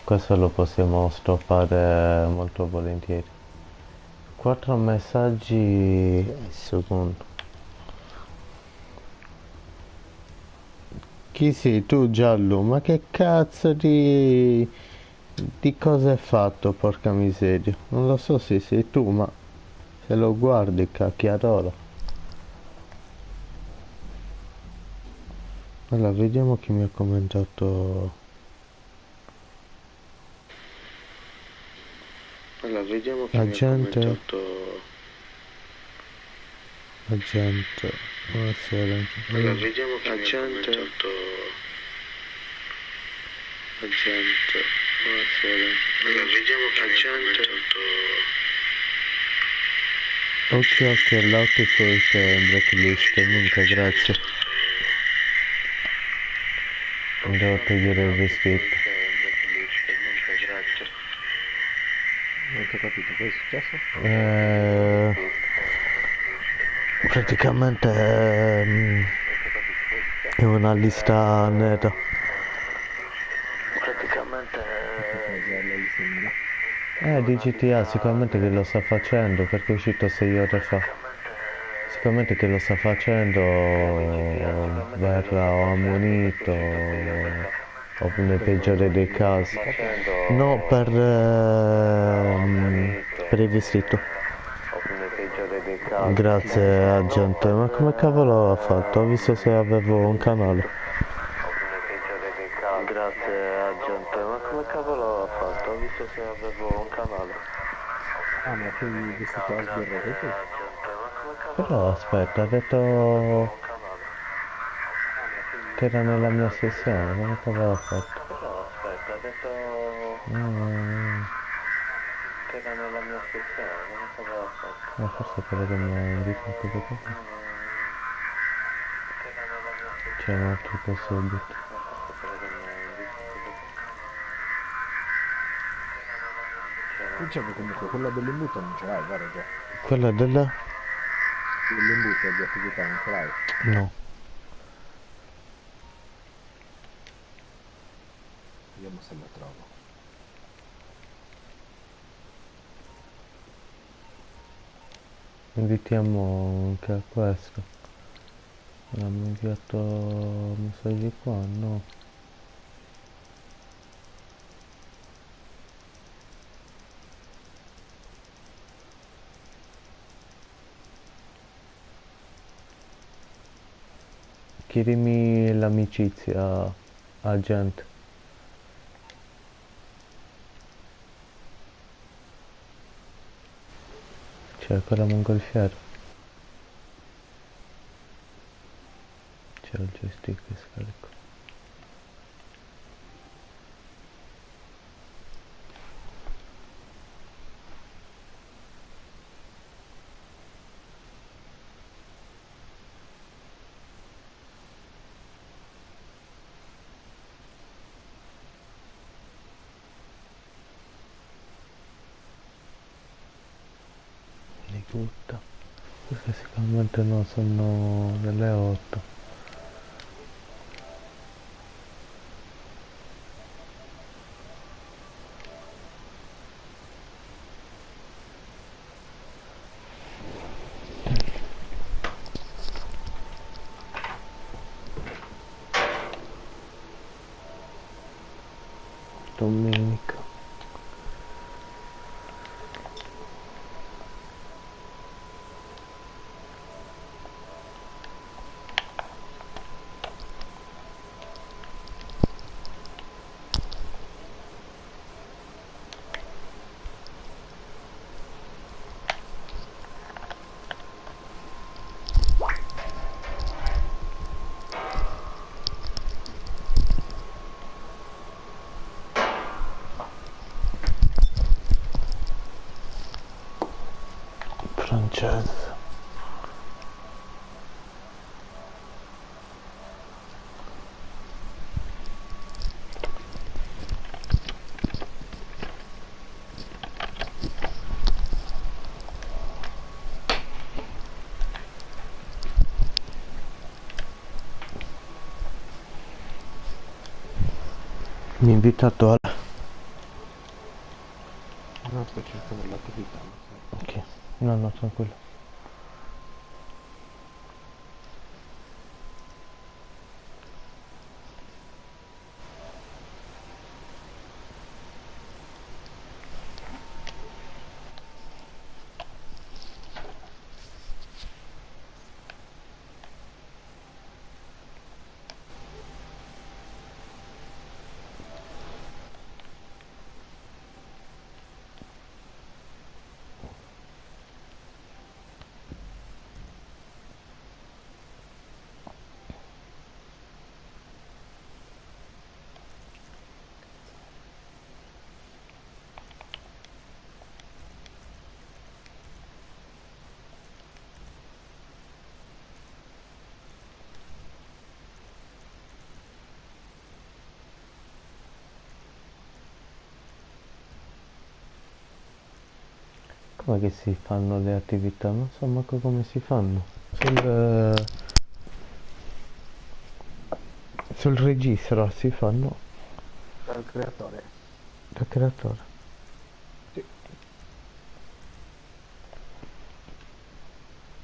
questo lo possiamo stoppare molto volentieri. 4 messaggi al secondo. Chi sei tu, Giallo? Ma che cazzo di cosa hai fatto, porca miseria? Non lo so se sei tu, ma se lo guardi, cacchiarola. Allora, vediamo chi mi ha commentato. Allora, vediamo chi Agente. mi ha commentato. Agente. Buonasera. Allora, vediamo chi mi ha commentato. Agente. Buonasera. Allora, vediamo chi mi ha commentato. Ok, l'auto sei in blacklist, minchia, grazie. Devo togliere il vestito. Non ti ho capito, cosa è successo? Praticamente è una lista nera. Di GTA sicuramente che lo sta facendo perché è uscito 6 ore fa. Sicuramente che lo sta facendo verrà o ammonito o nel peggiore dei casi. No, per il vestito. Grazie agente, ma come cavolo ha fatto? Ho visto se avevo un canale. Grazie agente, ma come cavolo ha fatto? Ho visto se avevo un canale. Ah, ma tu hai vestito a sberrare tu? Però aspetta, ha detto che era nella mia sessione, come cavolo ha fatto? Però aspetta, ha detto che era nella mia sessione, come cavolo ha fatto? Forse quello che mi ha invitato dopo. C'è un altro che subito. Dicevo comunque, quella dell'imbuto non ce l'hai, vero già? Quella della? Dell'imbuto di attività non ce l'hai? No. Vediamo se la trovo. Invitiamo anche a questo. Abbiamo inviato messaggi qua, no? Chiedimi l'amicizia, agente. C'è ancora mongolfiere. C'è il joystick che scarico. Tutta. Perché sicuramente no, sono delle 8. Domenica. Francese. Mi ha invitato a... No, sto cercando l'attività, non so. Ok, no, no, tranquillo. Come che si fanno le attività? Non so manco come si fanno. Sul registro si fanno Dal creatore. da creatore. Sì.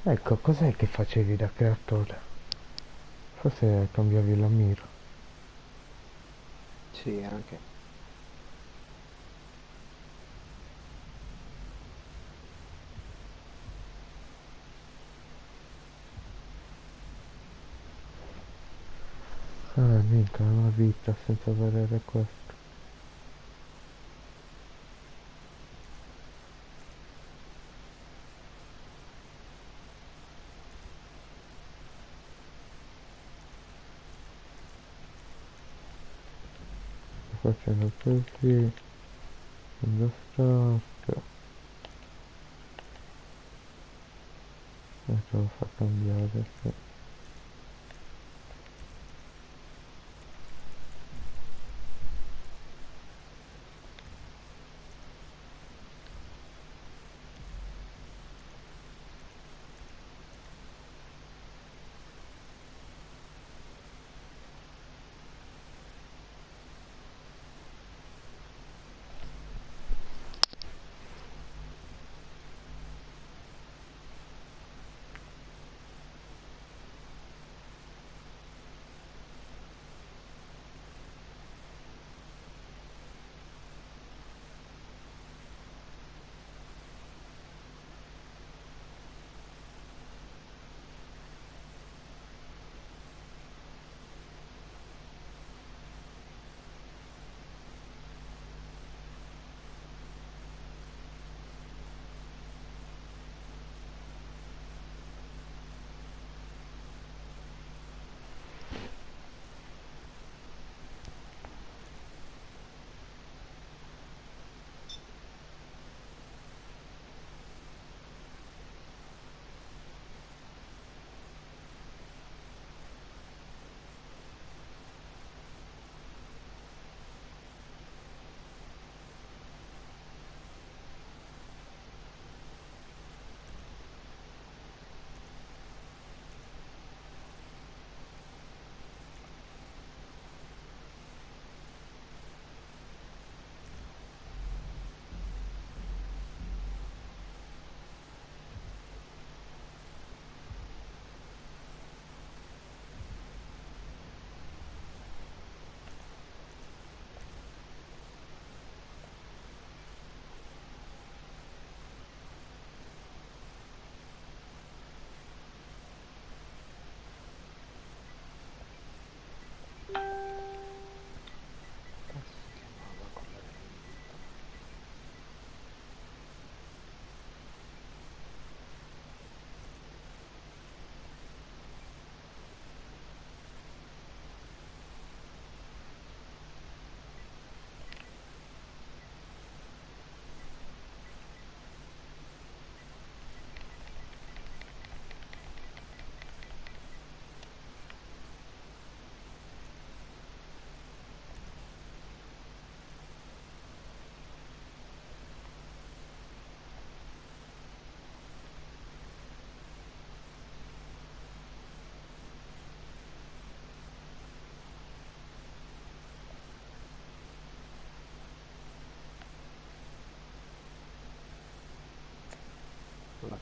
Ecco, cos'è che facevi da creatore? Forse cambiavi la mira. Sì, anche. Ah, mica una vita senza avere questo. Facendo così, lo start, e te lo fa cambiare, sì.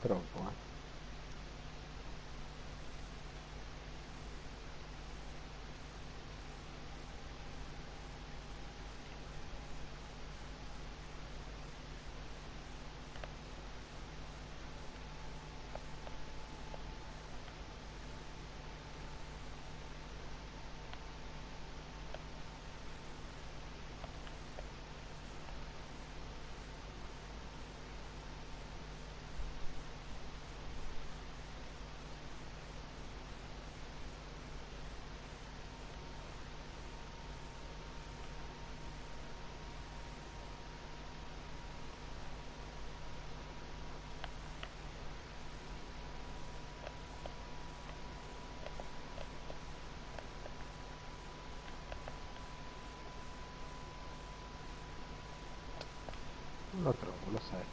troppo, Non lo trovo, lo sai.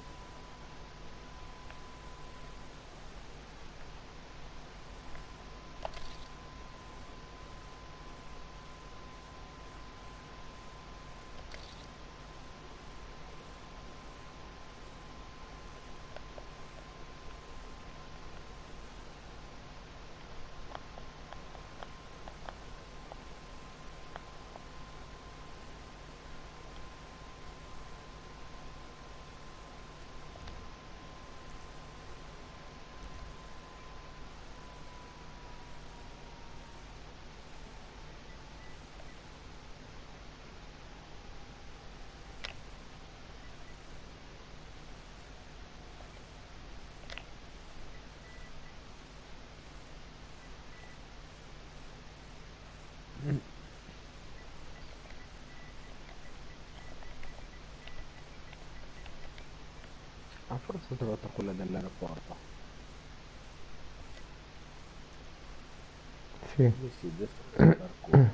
Ah, forse ho trovato quella dell'aeroporto. Sì. BC Destroyer Parkour.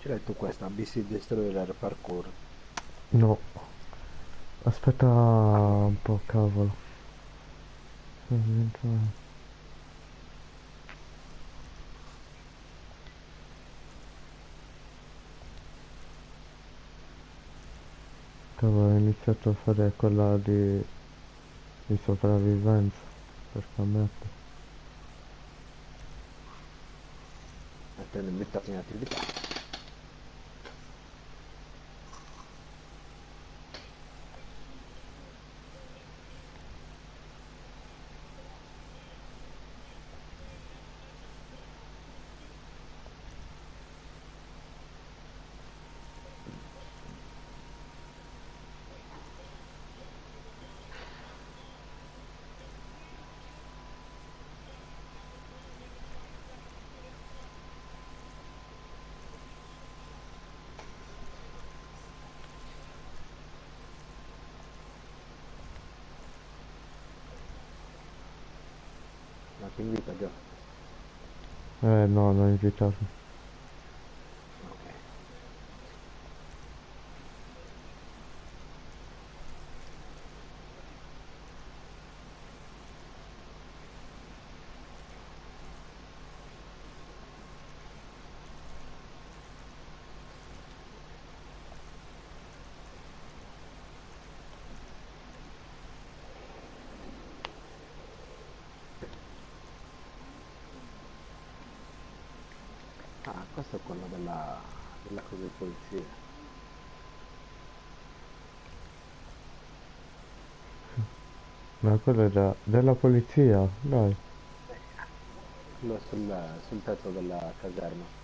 Ce l'hai tu questa, BC Destroyer Parkour? No. Aspetta un po', cavolo. Cavolo, ho iniziato a fare quella di sopravvivenza per scammetto. Mettendo invitato in attività. Ma ti invita già. No, non ho invitato. Ok. Ah, questo è quello della cosa di polizia. Ma quello è della polizia, dai. Quello sul tetto della caserma.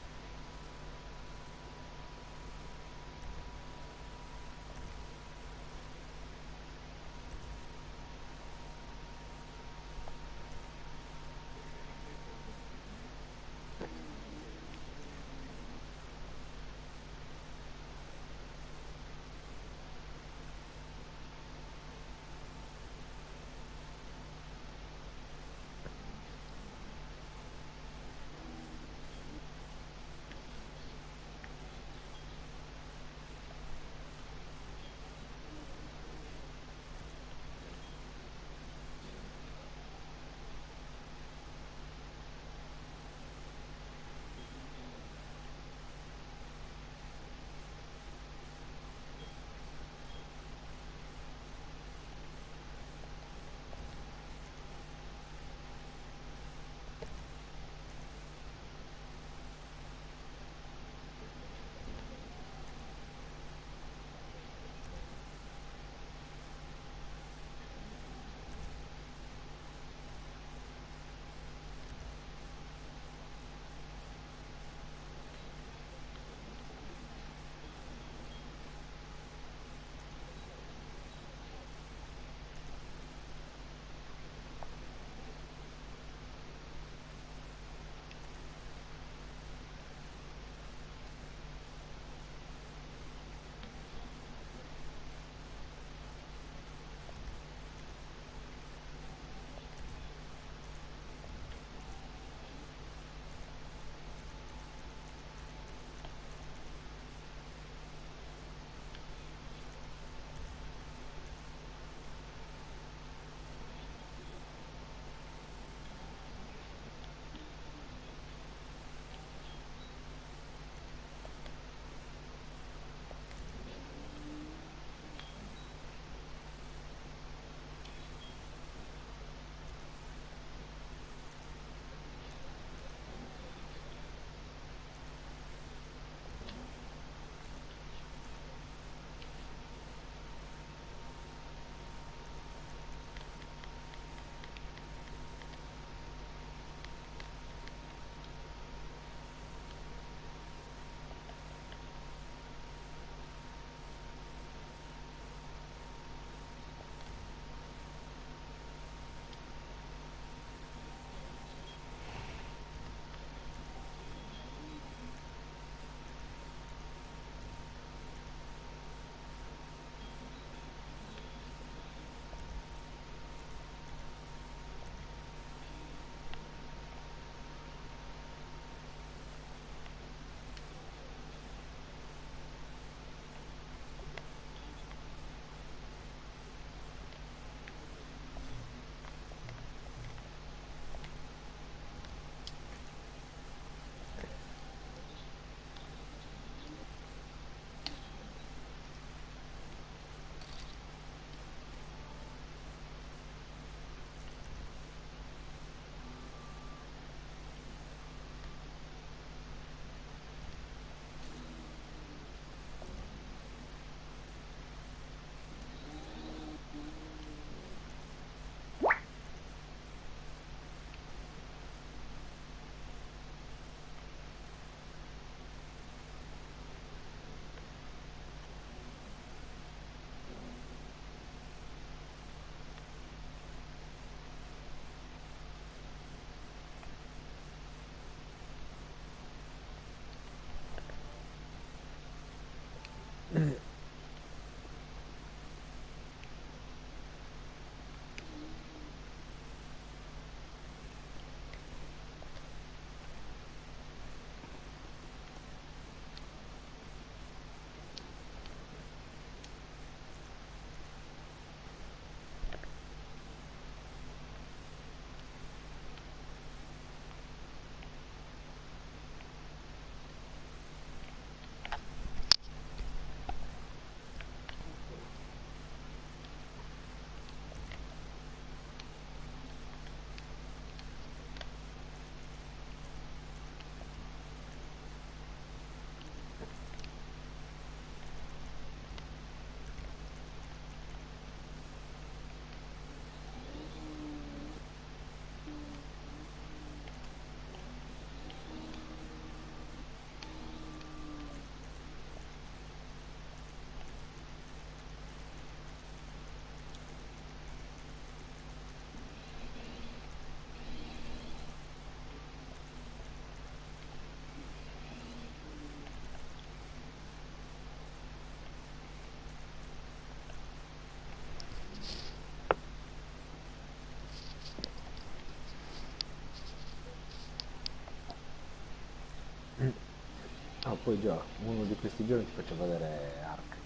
Ah, poi già, uno di questi giorni ti faccio vedere Ark.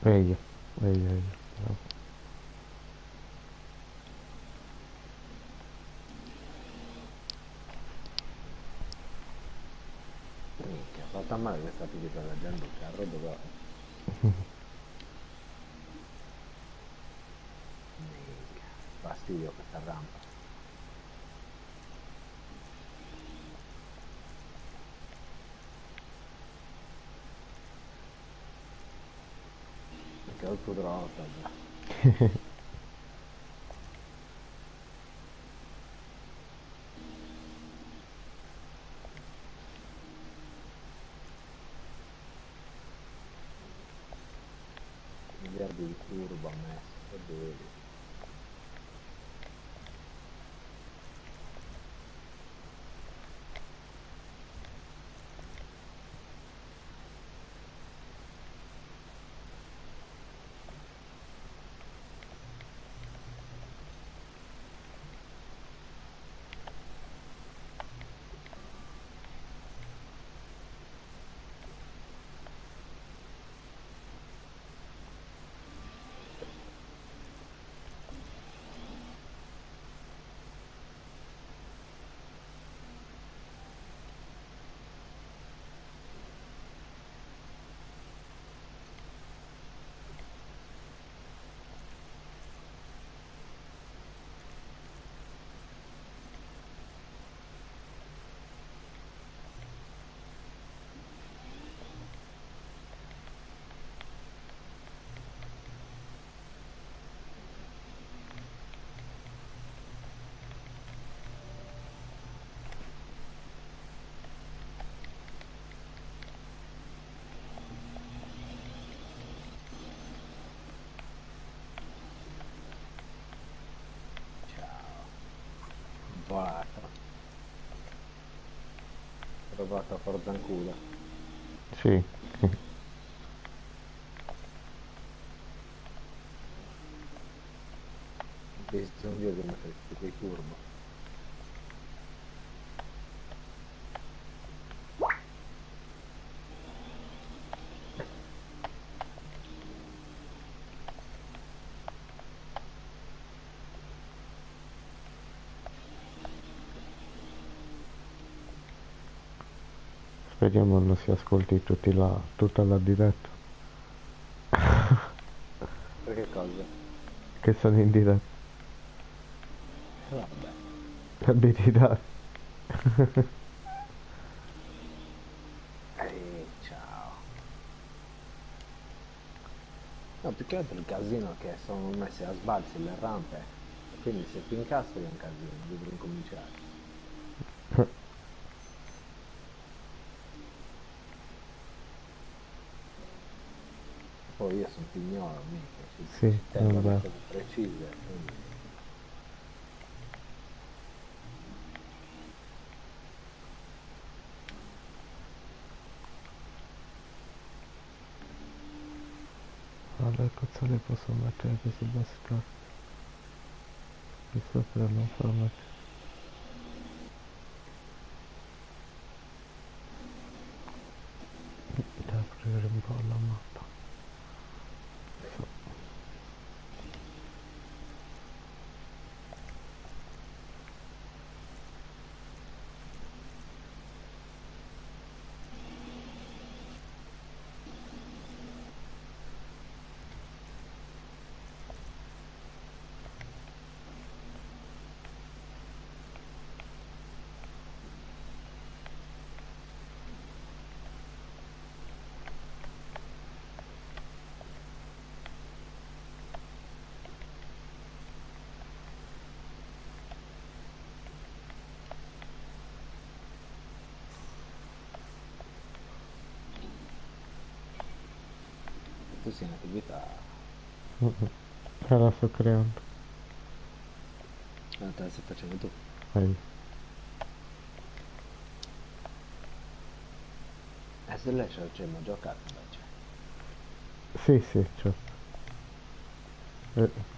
Meglio, meglio, meglio. No. Minchia, fatta male questa pipita da Gianluca, a roba da... Minchia, fastidio questa rampa. Che ho il pudrosa già. Miliardi di turbo ha messo, che bello. Volato. Provato a Forzanculo. Sì. Visto un dio che mi fa quei turbo. Speriamo non si ascolti tutta la diretta. Per che cosa? Che sono in diretta. Vabbè. Per meditare. Ciao. No, più che altro il casino è che sono messe a sbalzi le rampe. Quindi se ti incastri è un casino, devi ricominciare. Poi io sono pignolo, mica, Sì, ci tengo alle vabbè. cose precise, quindi... Quale cazzo le posso mettere questi bastardi? Qui sopra non fa mettere. Da aprire un po' la mappa. Tu sei in attività. La sto creando. Te la stai facendo tu. E se lei c'è ma giocato invece. Sì, sì, certo.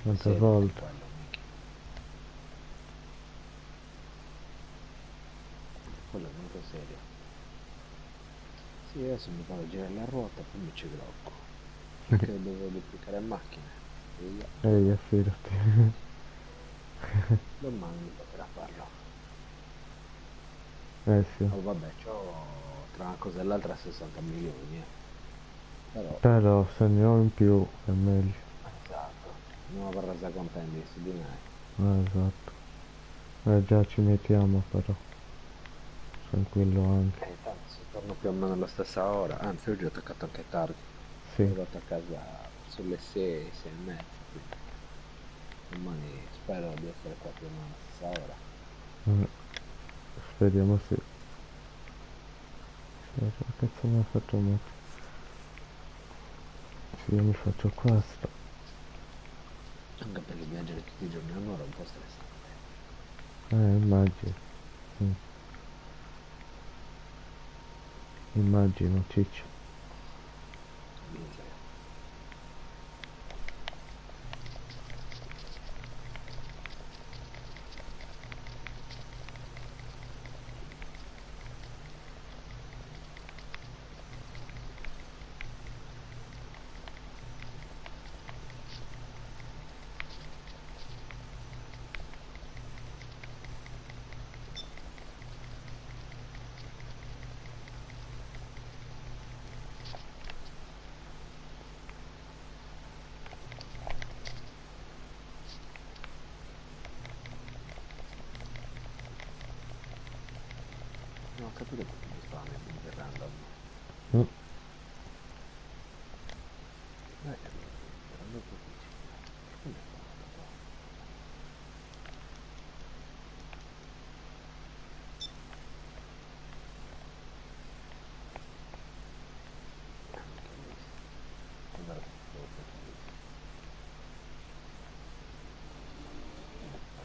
Quante volte. Quello è molto serio. Sì, adesso mi vado a girare la ruota, poi mi ci blocco. Perché devo duplicare macchine. Ehi, affidati. Domani mi toccherà farlo. Sì. Oh vabbè, c'ho tra una cosa e l'altra 60 milioni. Però se ne ho in più è meglio. Esatto. Non avrà compendi su di me. Esatto. Già ci mettiamo però. Tranquillo anche. Tanto se torno più o meno alla stessa ora. Anzi, oggi ho attaccato anche tardi. Sì. Sono arrivato a casa sulle 6, 6 e mezza. Quindi domani spero di essere qua più o meno alla stessa ora. Speriamo sì. Che cazzo mi ha fatto mettere? Sì, io mi faccio questo. Anche perché viaggiare tutti i giorni a un'ora è un po' stressante. Immagino. Immagino, ciccio. Non ho capito perché mi spawna in random. Random come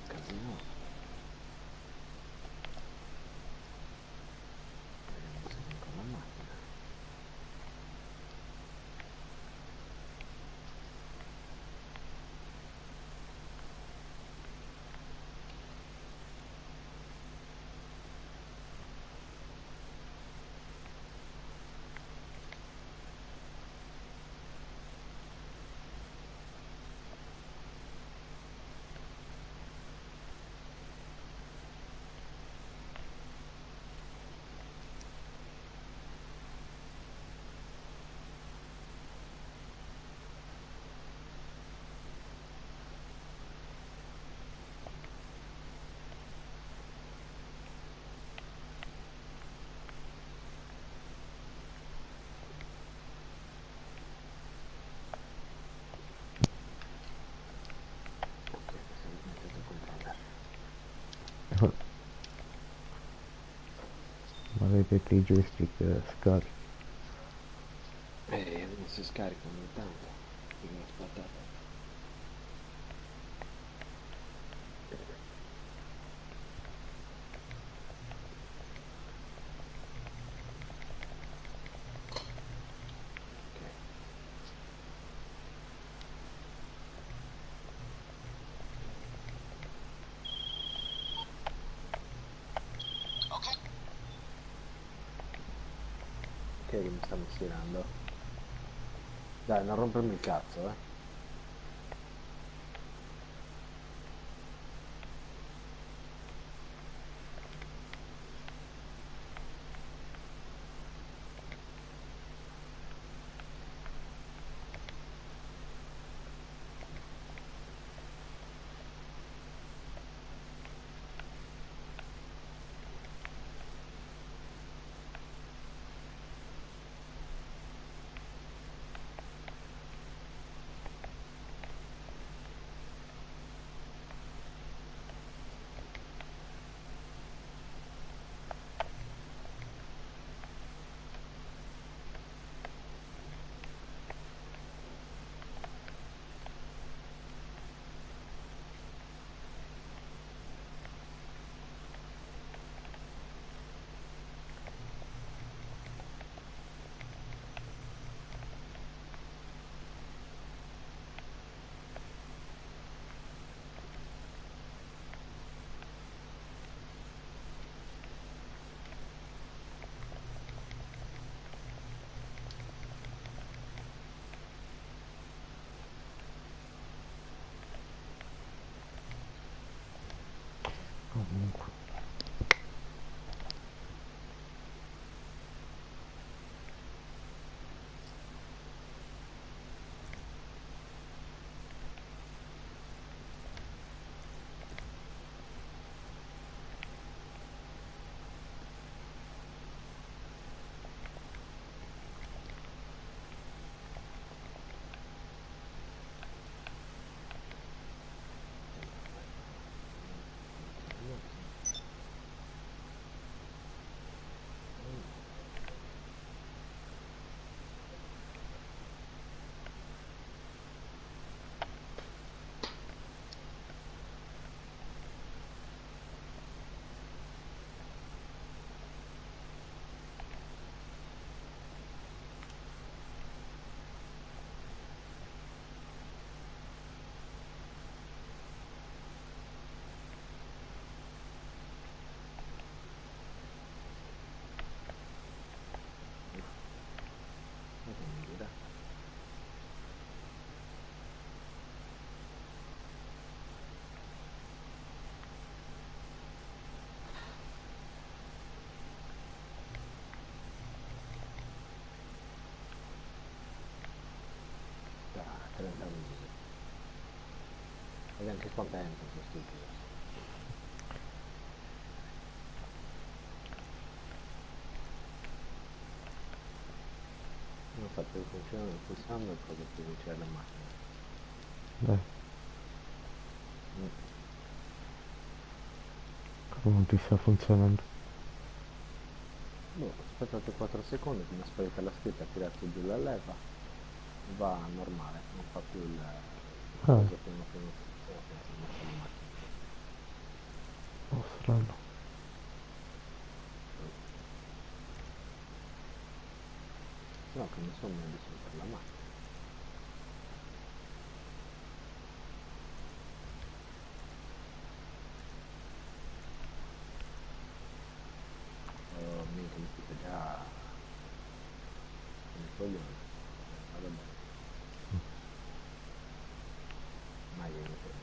casino. Vediamo se vinco la macchina. Maledetti joystick scarichi. Non si scarica ogni tanto. Devo aspettare. chi è che mi sta messierando? Dai, non rompermi il cazzo, eh. Comunque. Da 30 minuti. Ed è anche contento questo giro. Non ho fatto che funziona il pulsante e poi devo cominciare la macchina. Dai, Mm. come non ti sta funzionando? Boh, aspettate 4 secondi, come è sparita la scritta, ha tirato giù la leva, va normale, non fa più il Ah, coso che non funziona senza mettere la macchina. oh, strano. No, che non so meglio per la macchina. Oh, minchia, mi fica già come coglione. Ma vabbè, mai viene fuori.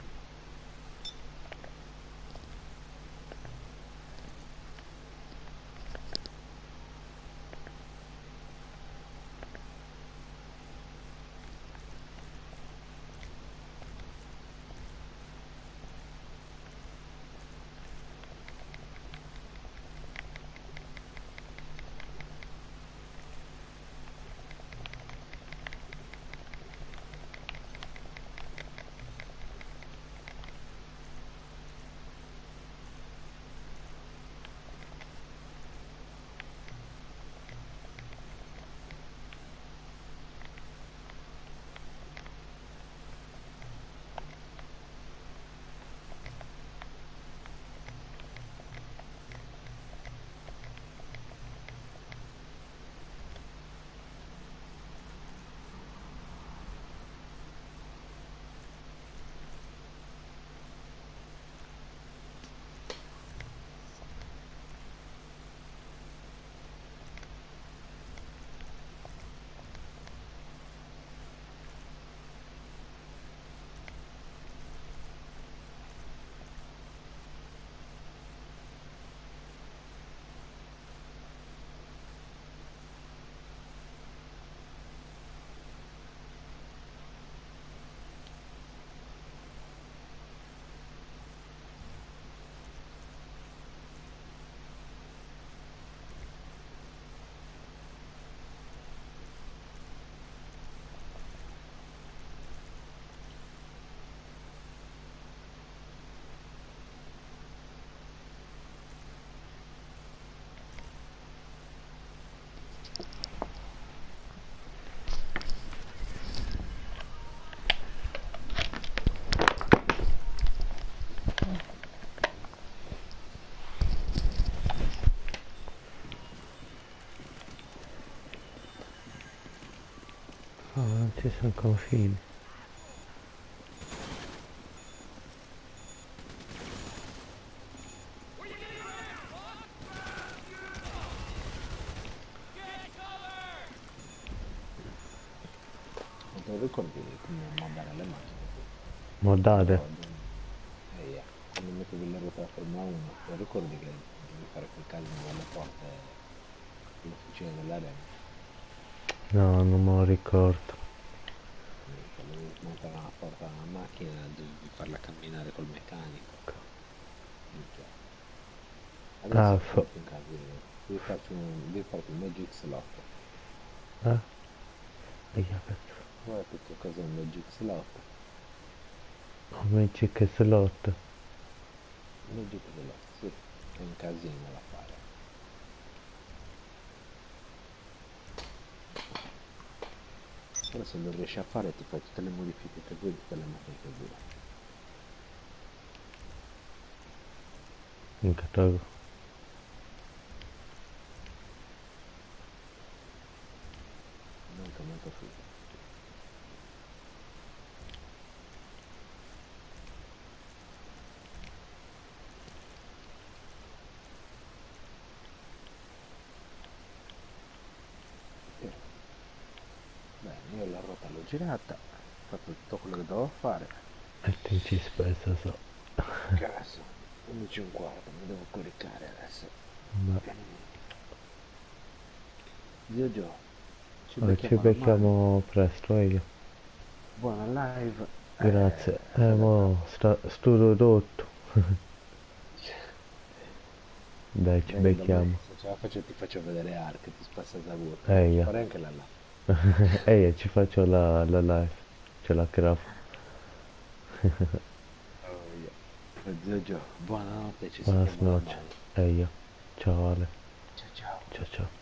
sono confini. Non te lo ricordi come mandare le macchine? Moddate. Quando mettevi le ruote della Formula 1, te lo ricordi che devi fare quel casino alle porte dell'officina dell'arena? No, non me lo ricordo. Quando devi smontare una porta della macchina devi farla camminare col meccanico. Minchia. Ah, Adesso è fatto un casino. Devi farti un Magic Slot. Guarda che cos'è un Magic Slot? Magic Slot. Magic Slot, sì, è un casino da fare. Però se lo riesci a fare ti fai tutte le modifiche che vuoi, tutte le macchine che vuoi. In catalogo. Molto molto figo. Bene, io la ruota l'ho girata, ho fatto tutto quello che dovevo fare. E te ci spesa so. Che adesso 11:15, mi devo coricare adesso. Beh. Zio Gio, ci Ci becchiamo presto, io. Buona live. Grazie. Mo studio tutto. Dai, ci becchiamo. Se ce la faccio ti faccio vedere Ark, ti spassa da vuoto. Eia. Farei anche la live. Eia, ci faccio la live. Ce la grafo. Zio Gio, buonanotte, ci Buenas sentiamo noches. Eia. Ciao Ale. Ciao ciao. Ciao ciao.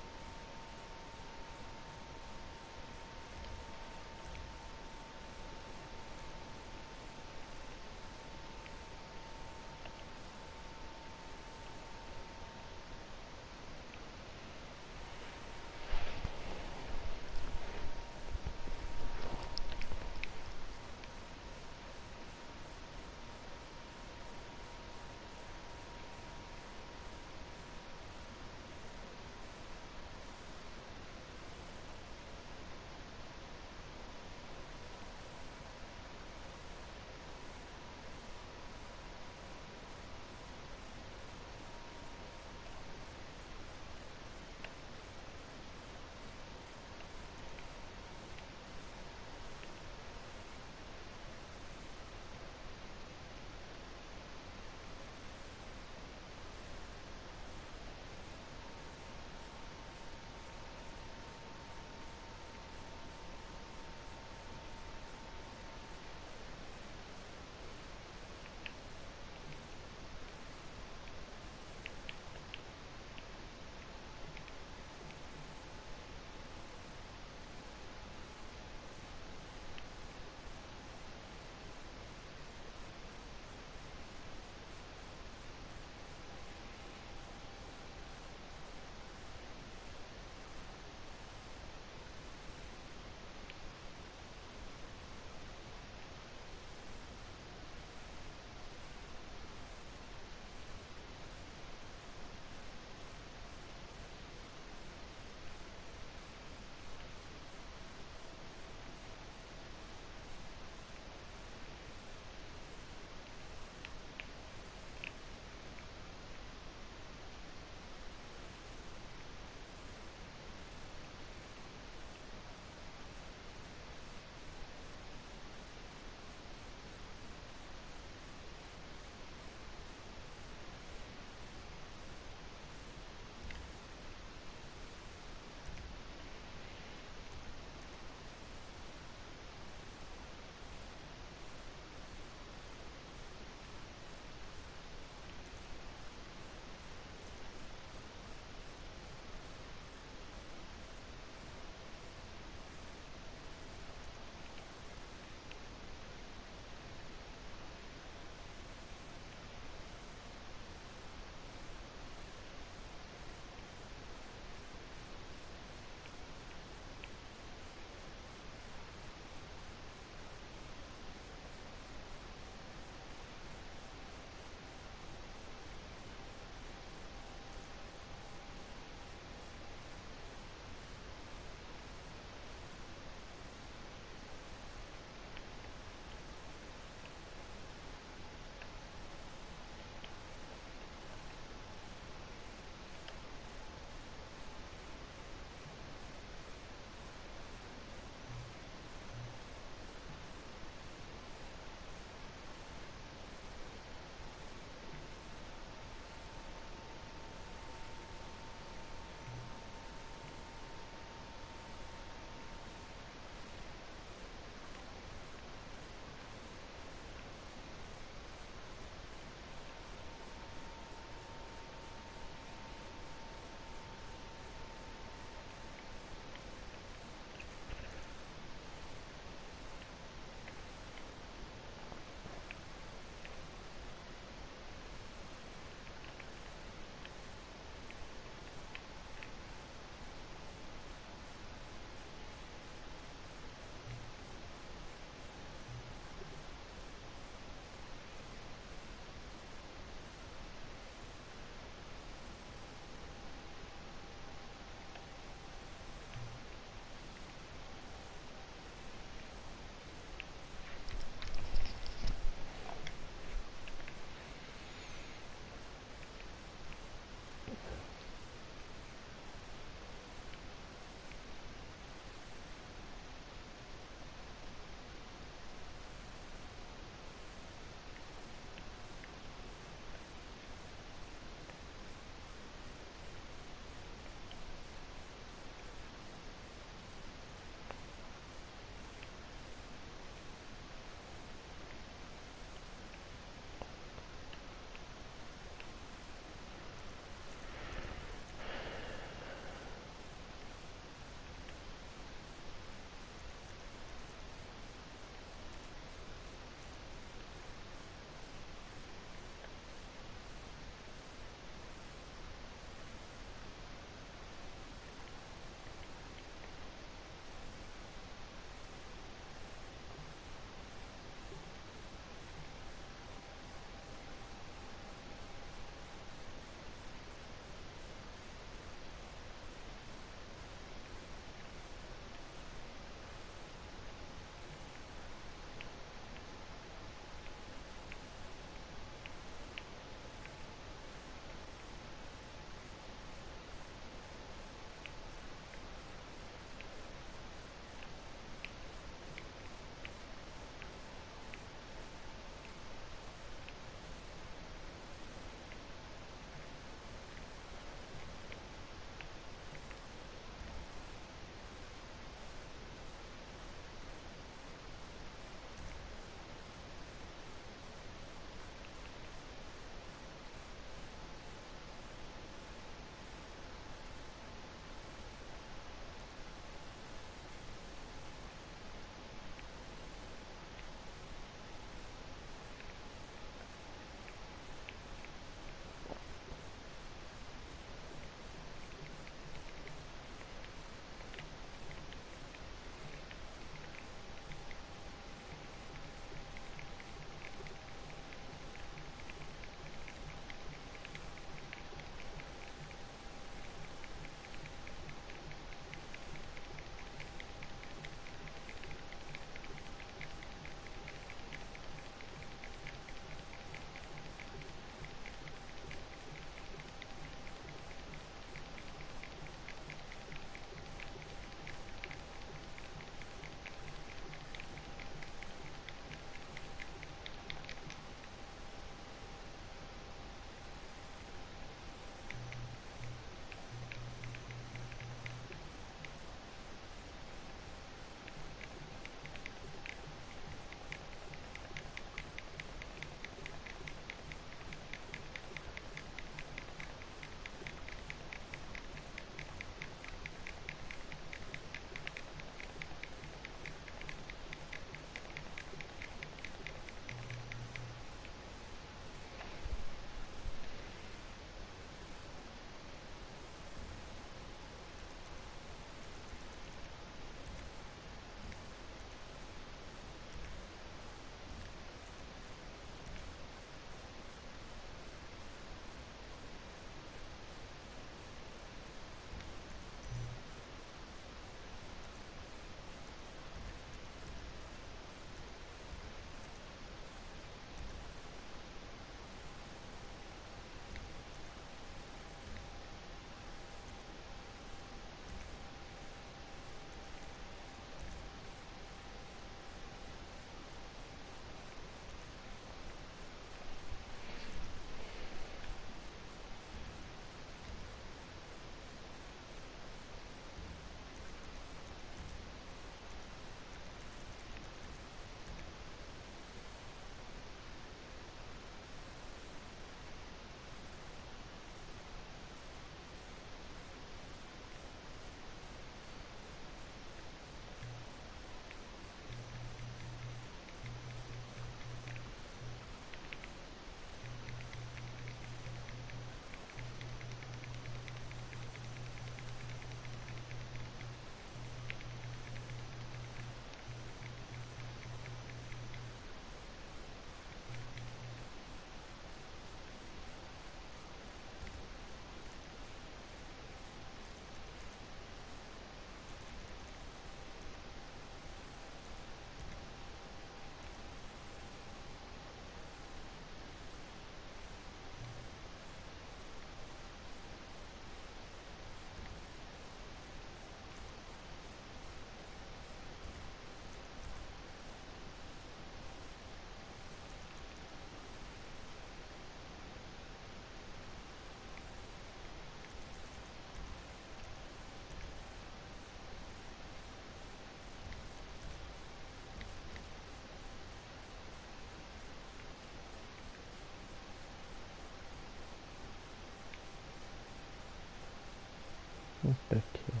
specchio.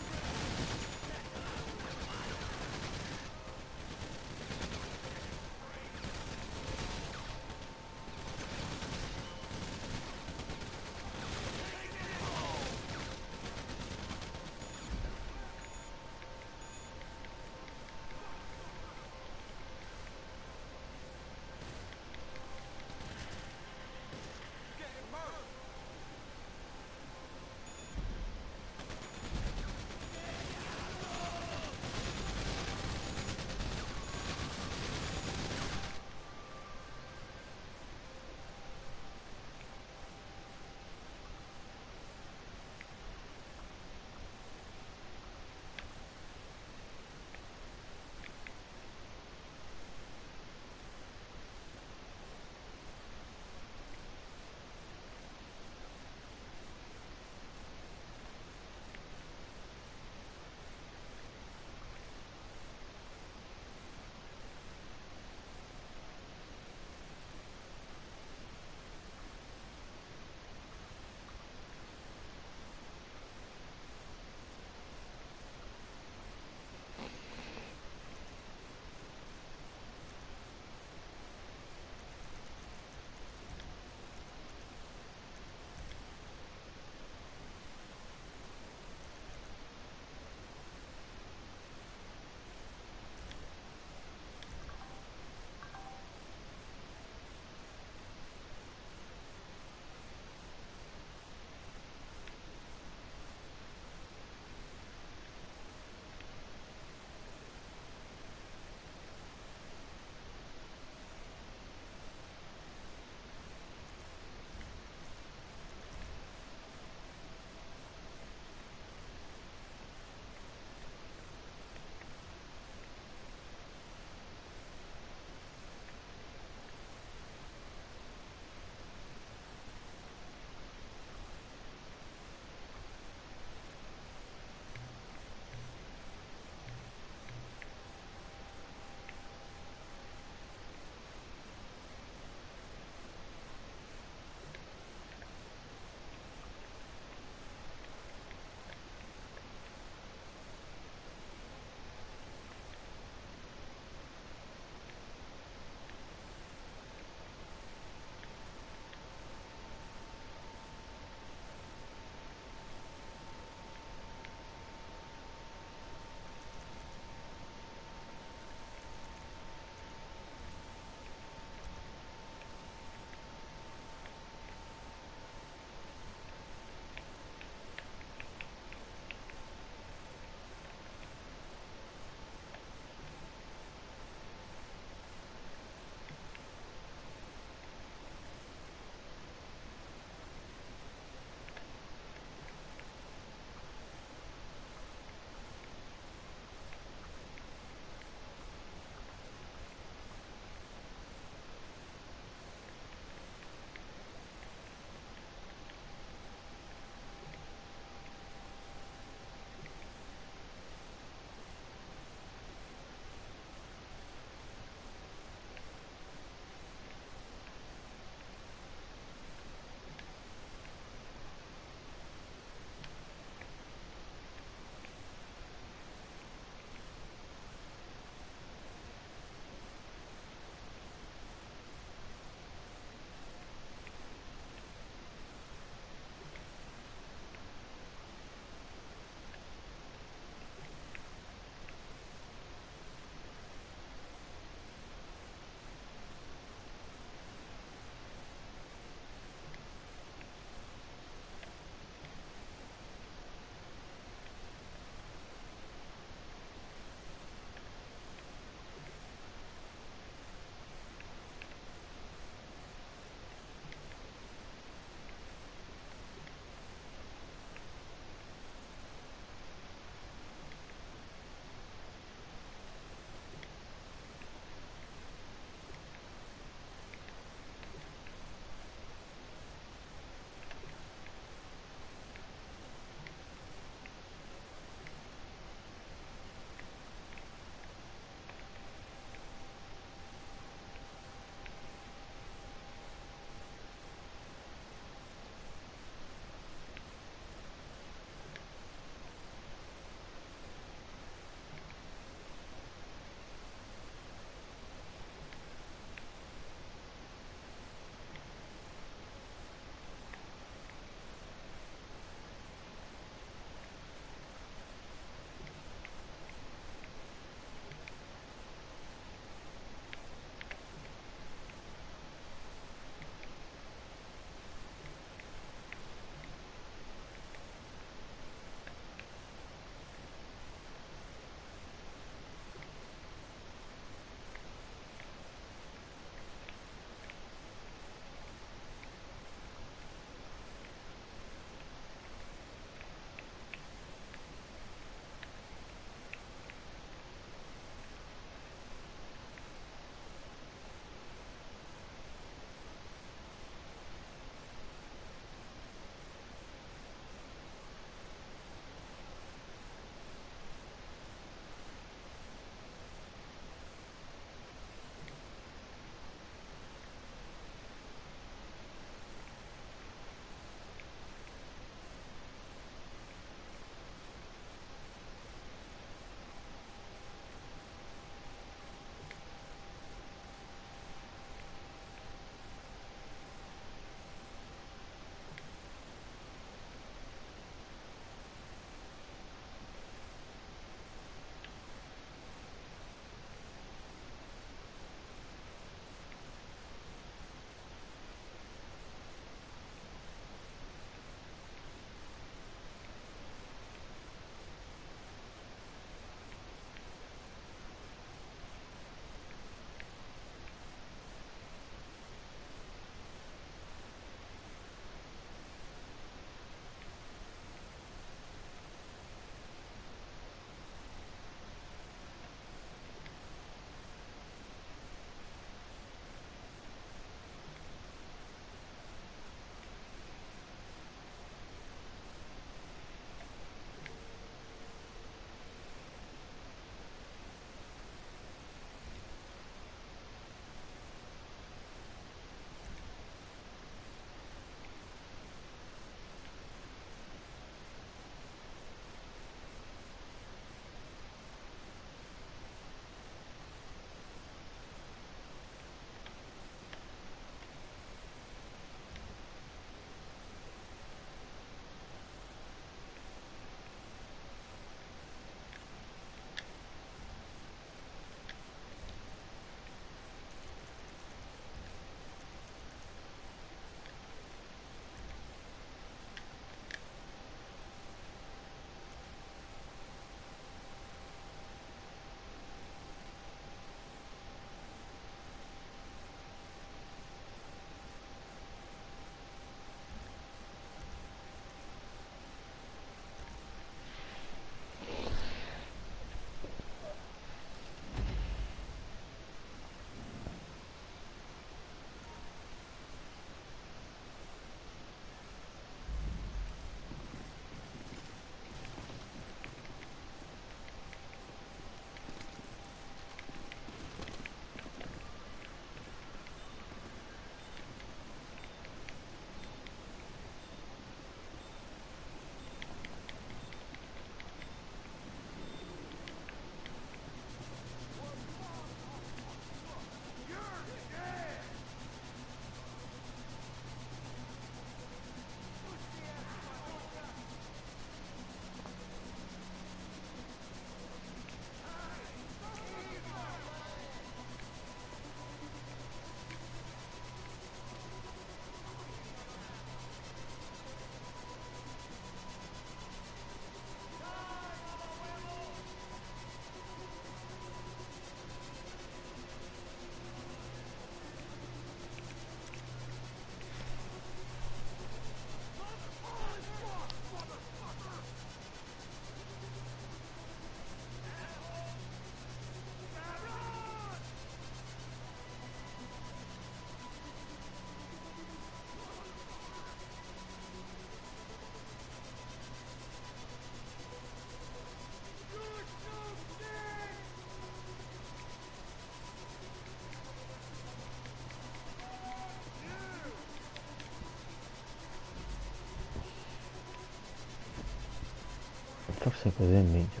Forse così è meglio.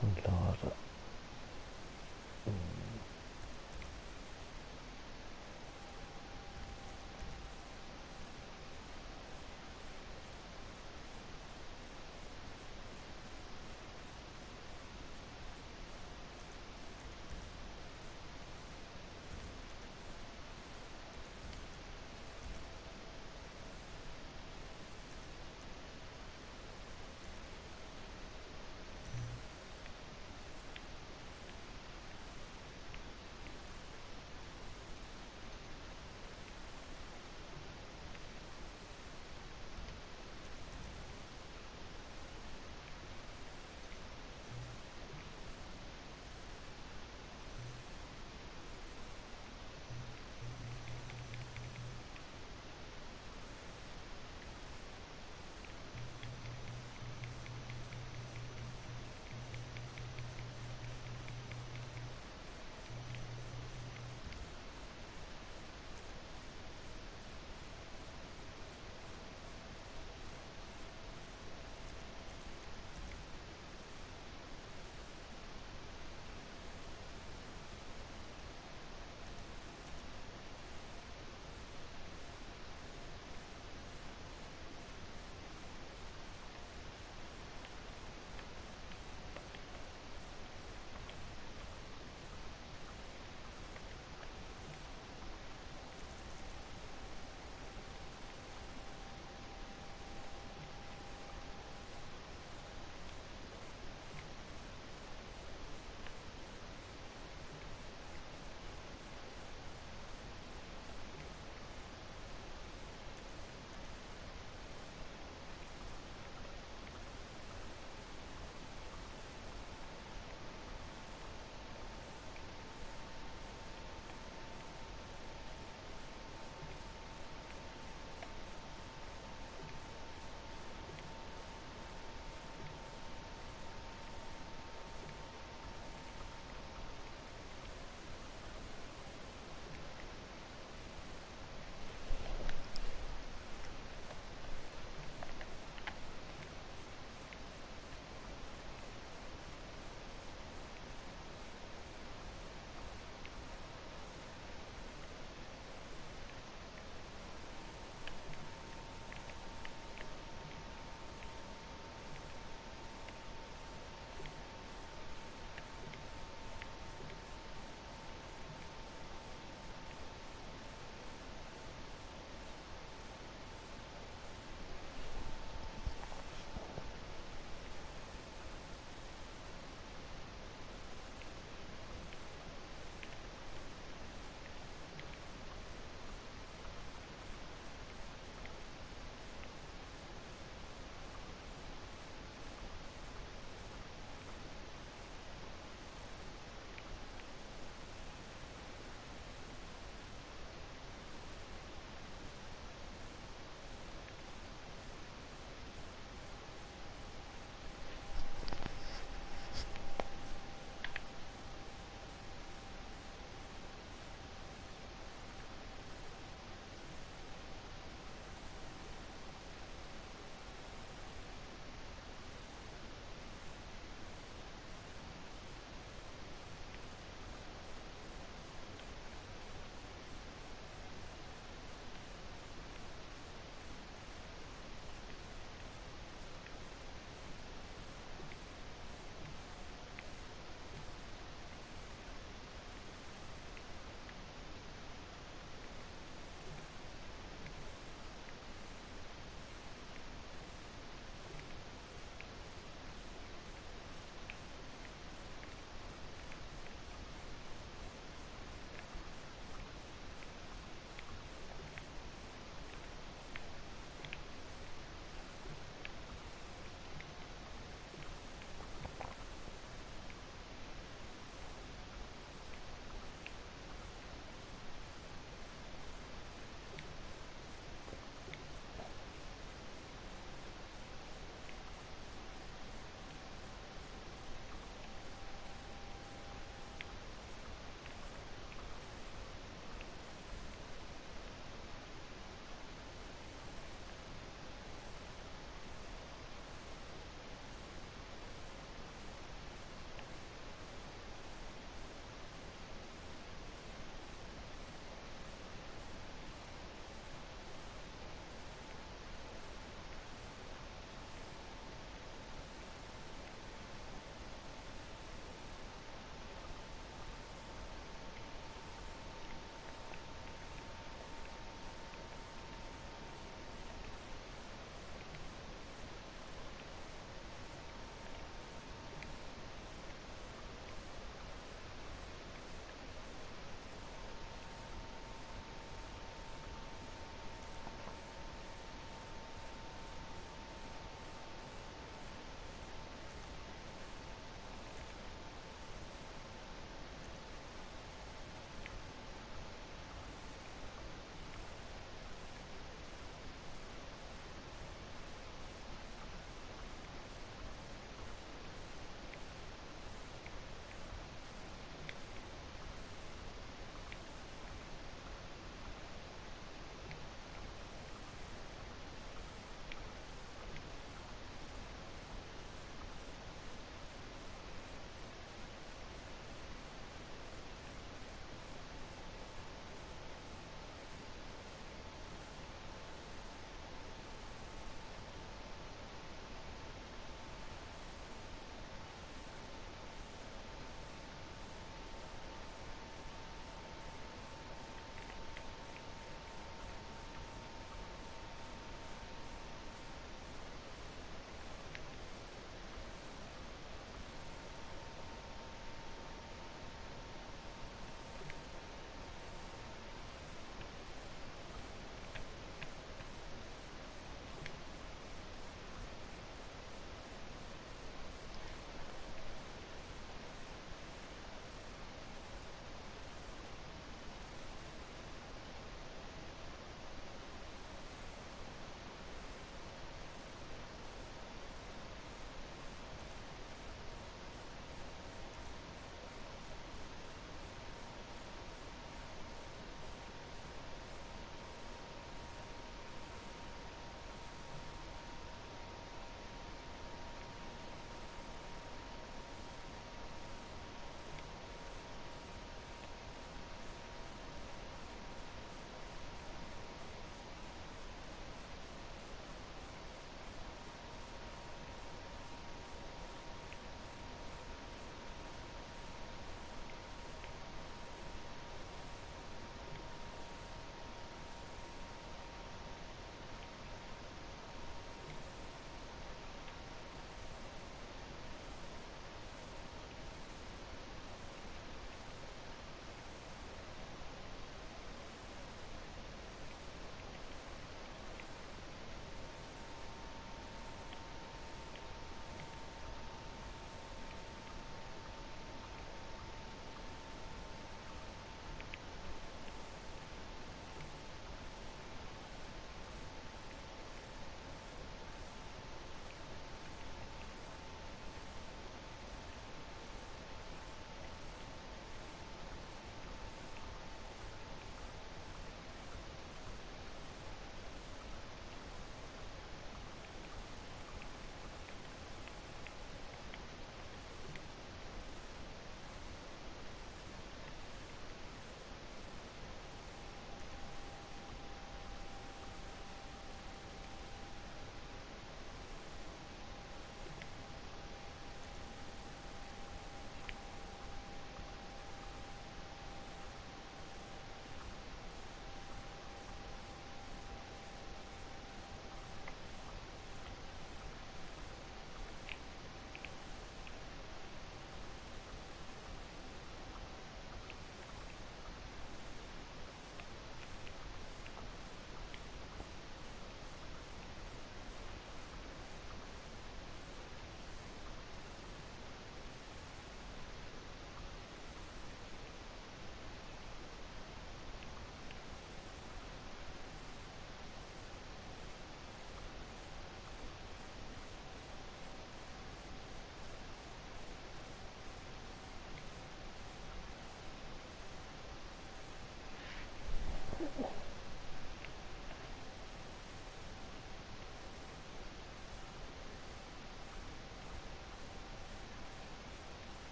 Allora.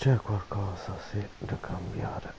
C'è qualcosa, sì, da cambiare.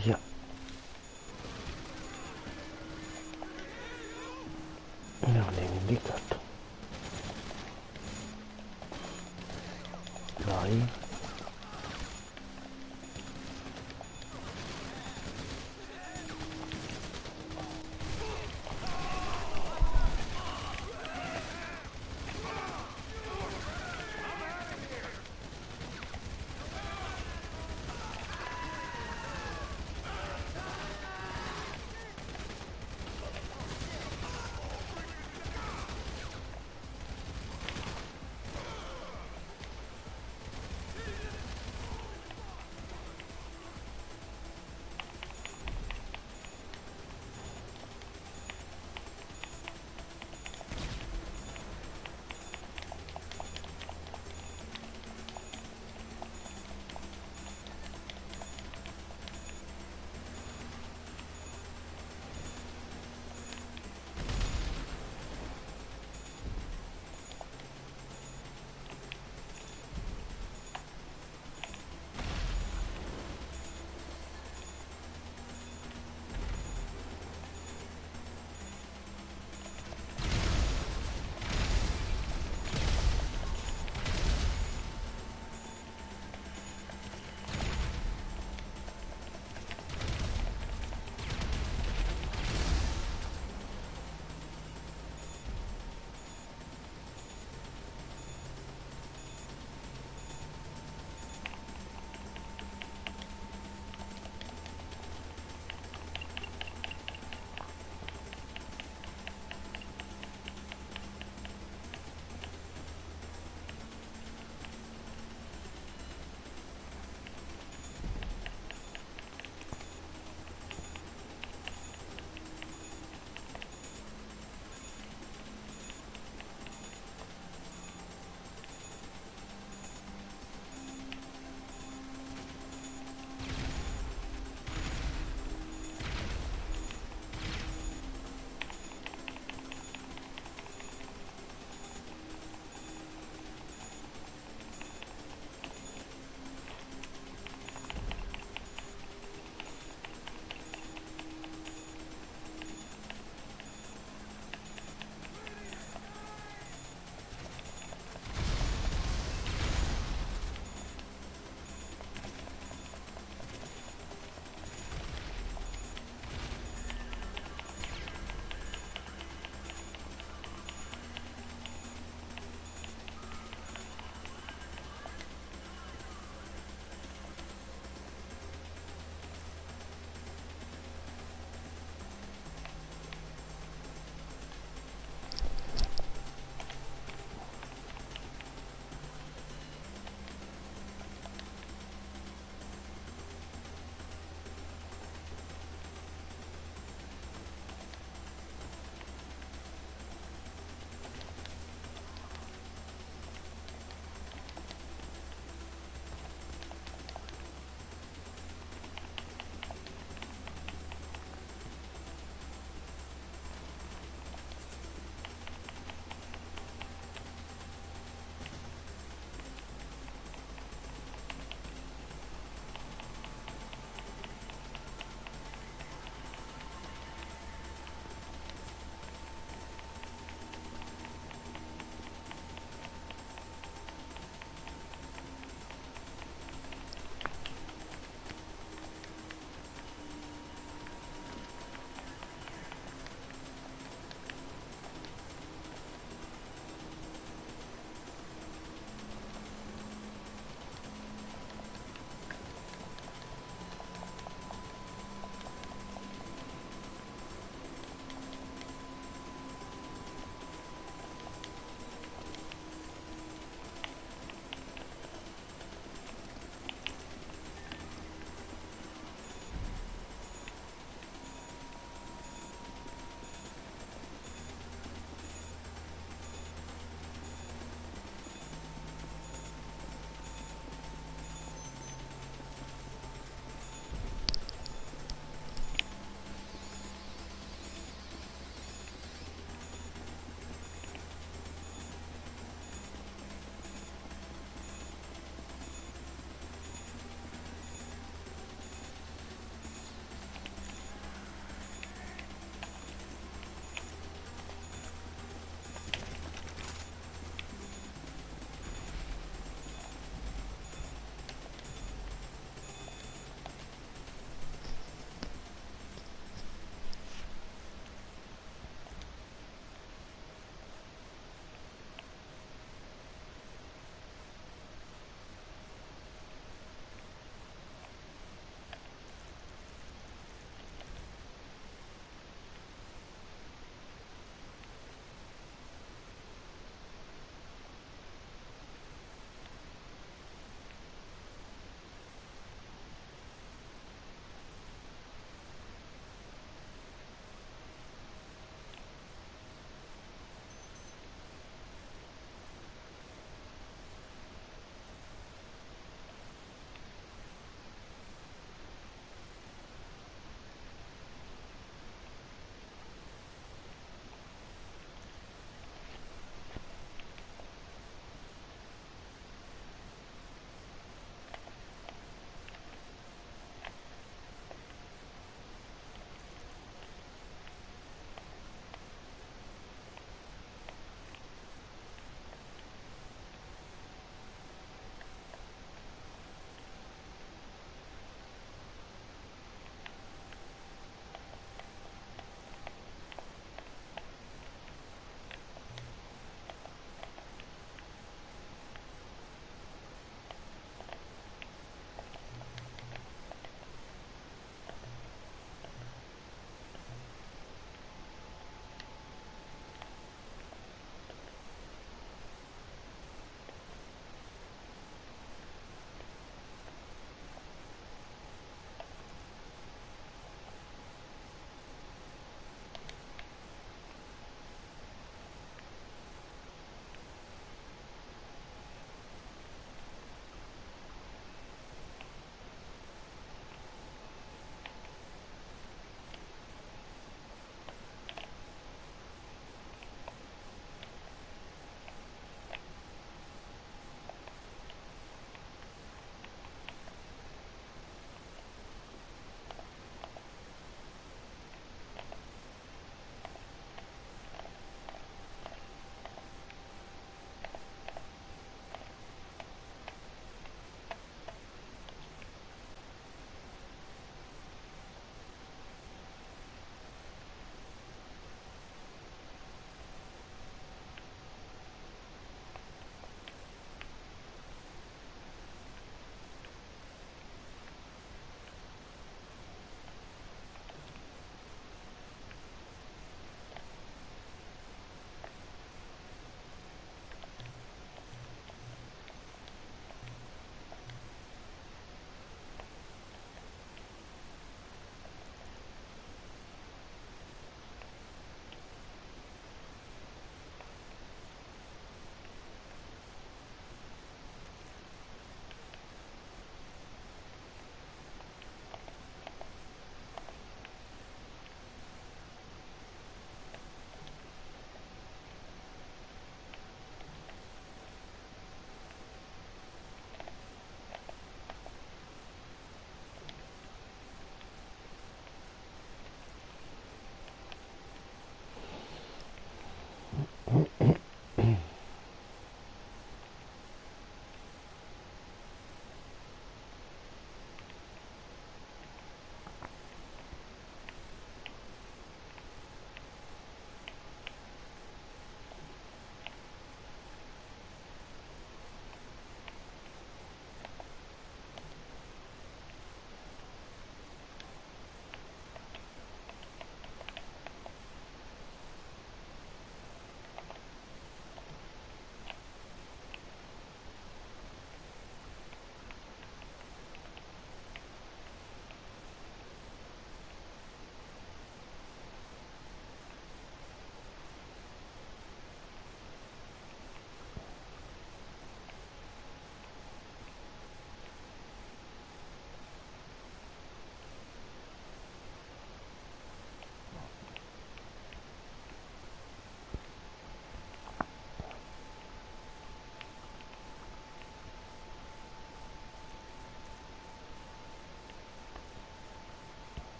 Aia. Non l'ho indicato. Vai.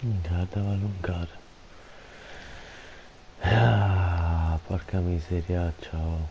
Devo allungare. Ah, porca miseria, ciao.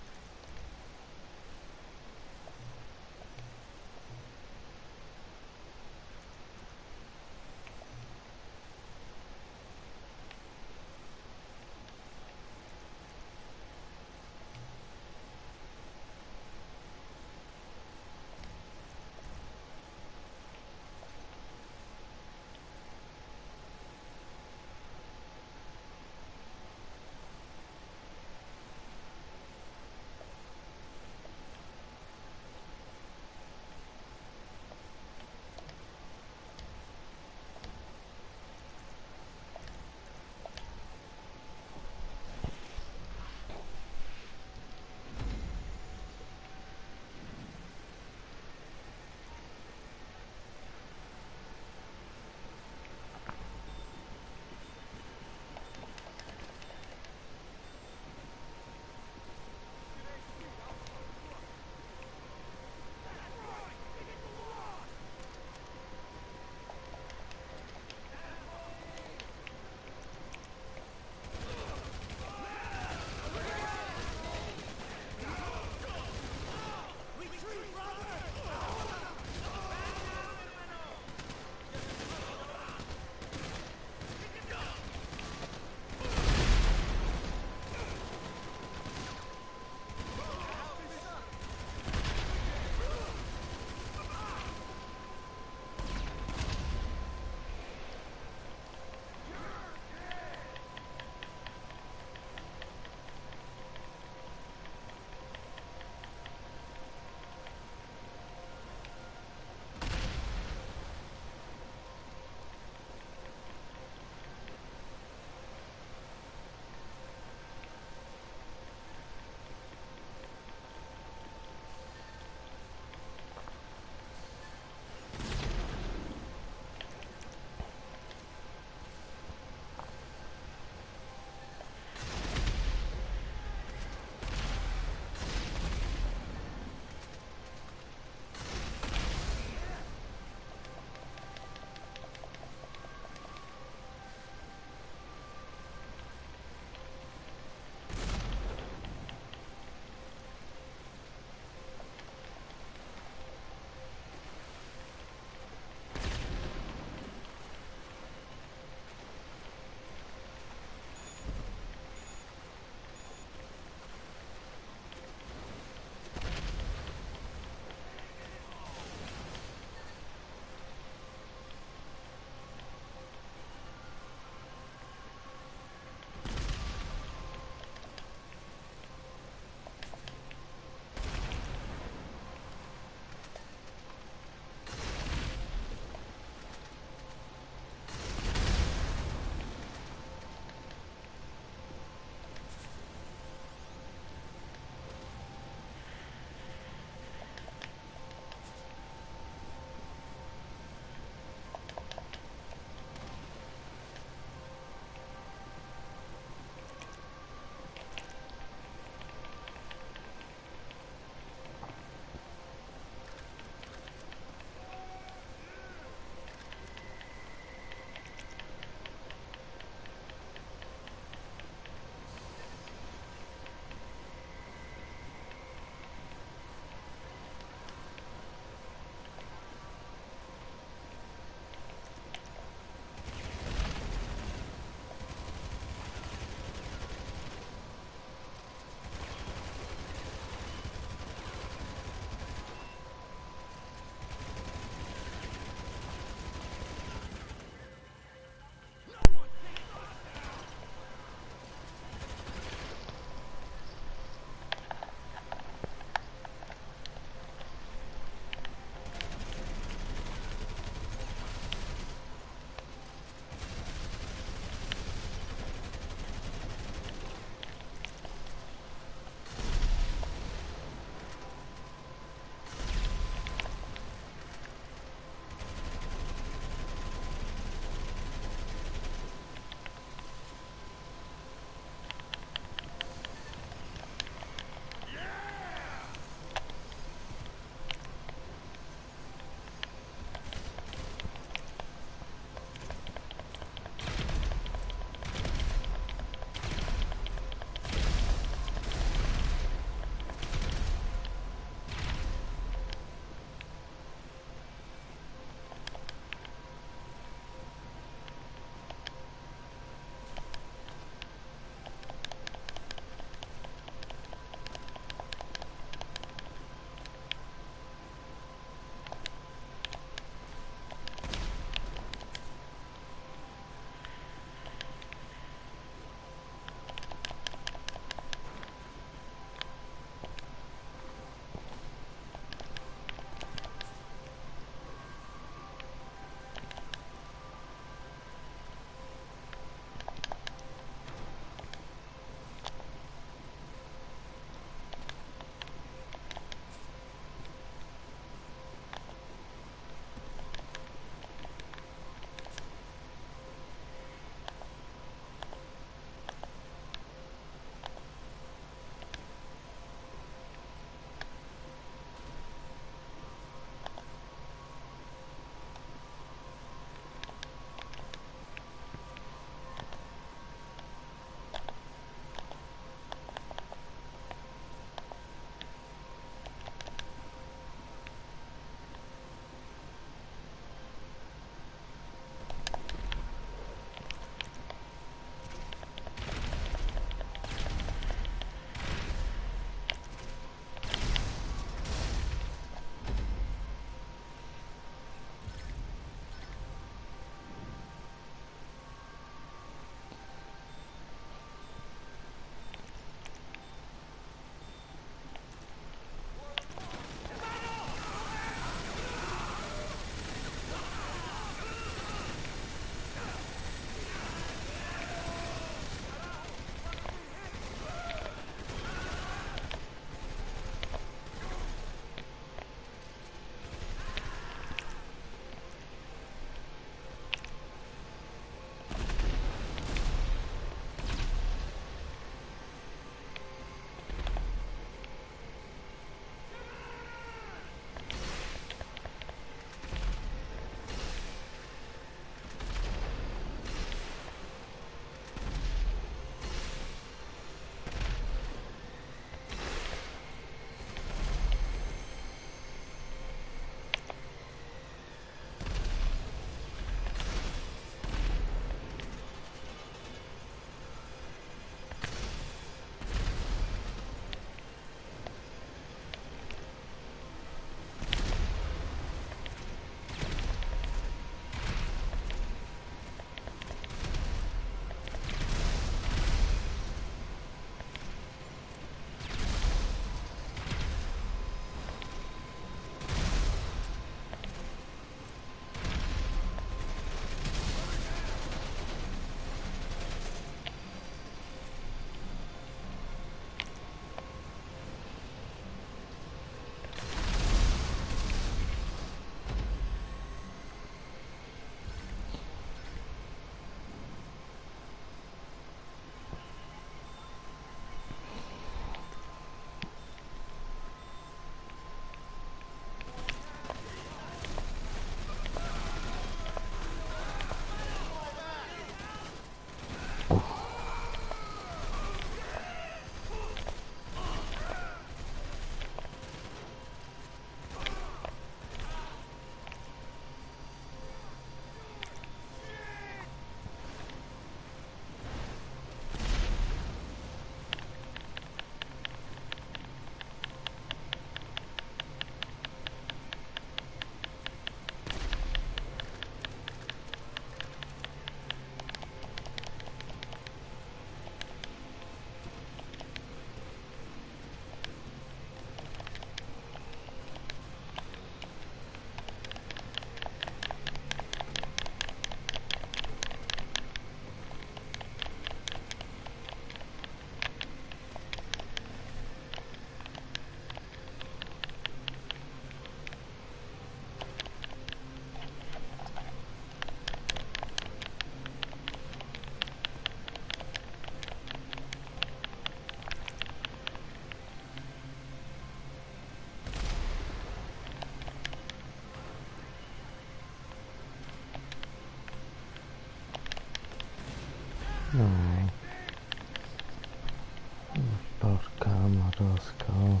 burrasca. Oh.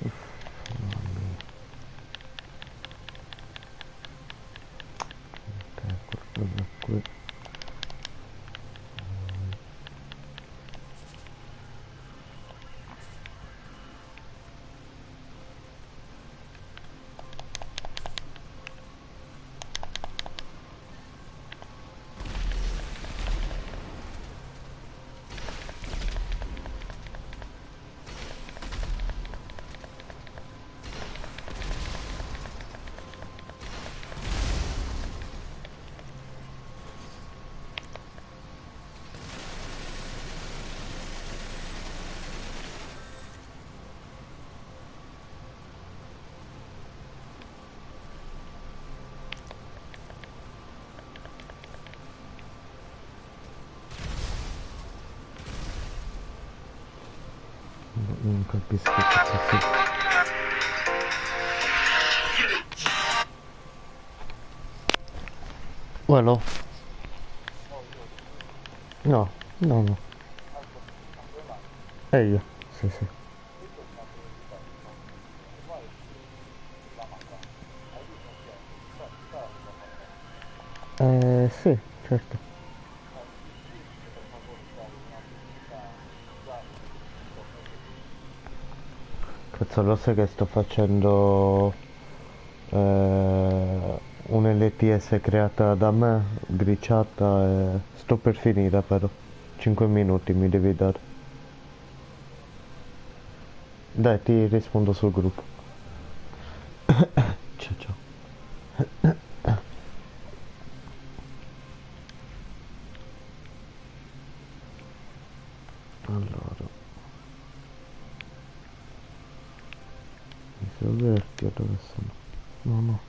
Uff, mamma mia. Ok, qualcosa qui. Non capisco che cazzo sia. Quello? No, no, no. E io, sì, sì. Sì, certo. Cazzo, lo sai che sto facendo un LTS creata da me, glitchata e sto per finire però. 5 minuti mi devi dare. Dai, ti rispondo sul gruppo. Ciao ciao. Allora. I soggetti dove sono? No, no.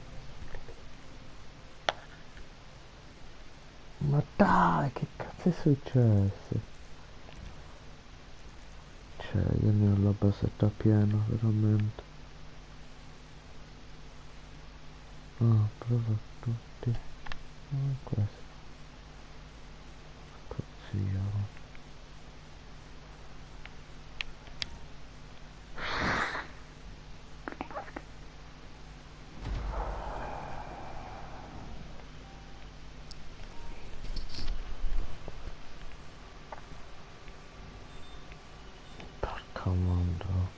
Ma dai, che cazzo è successo? Cioè, io ne ho la basetta piena, veramente. Ah, prova tutti. Ah, questo. Cazzo. Porca mondo.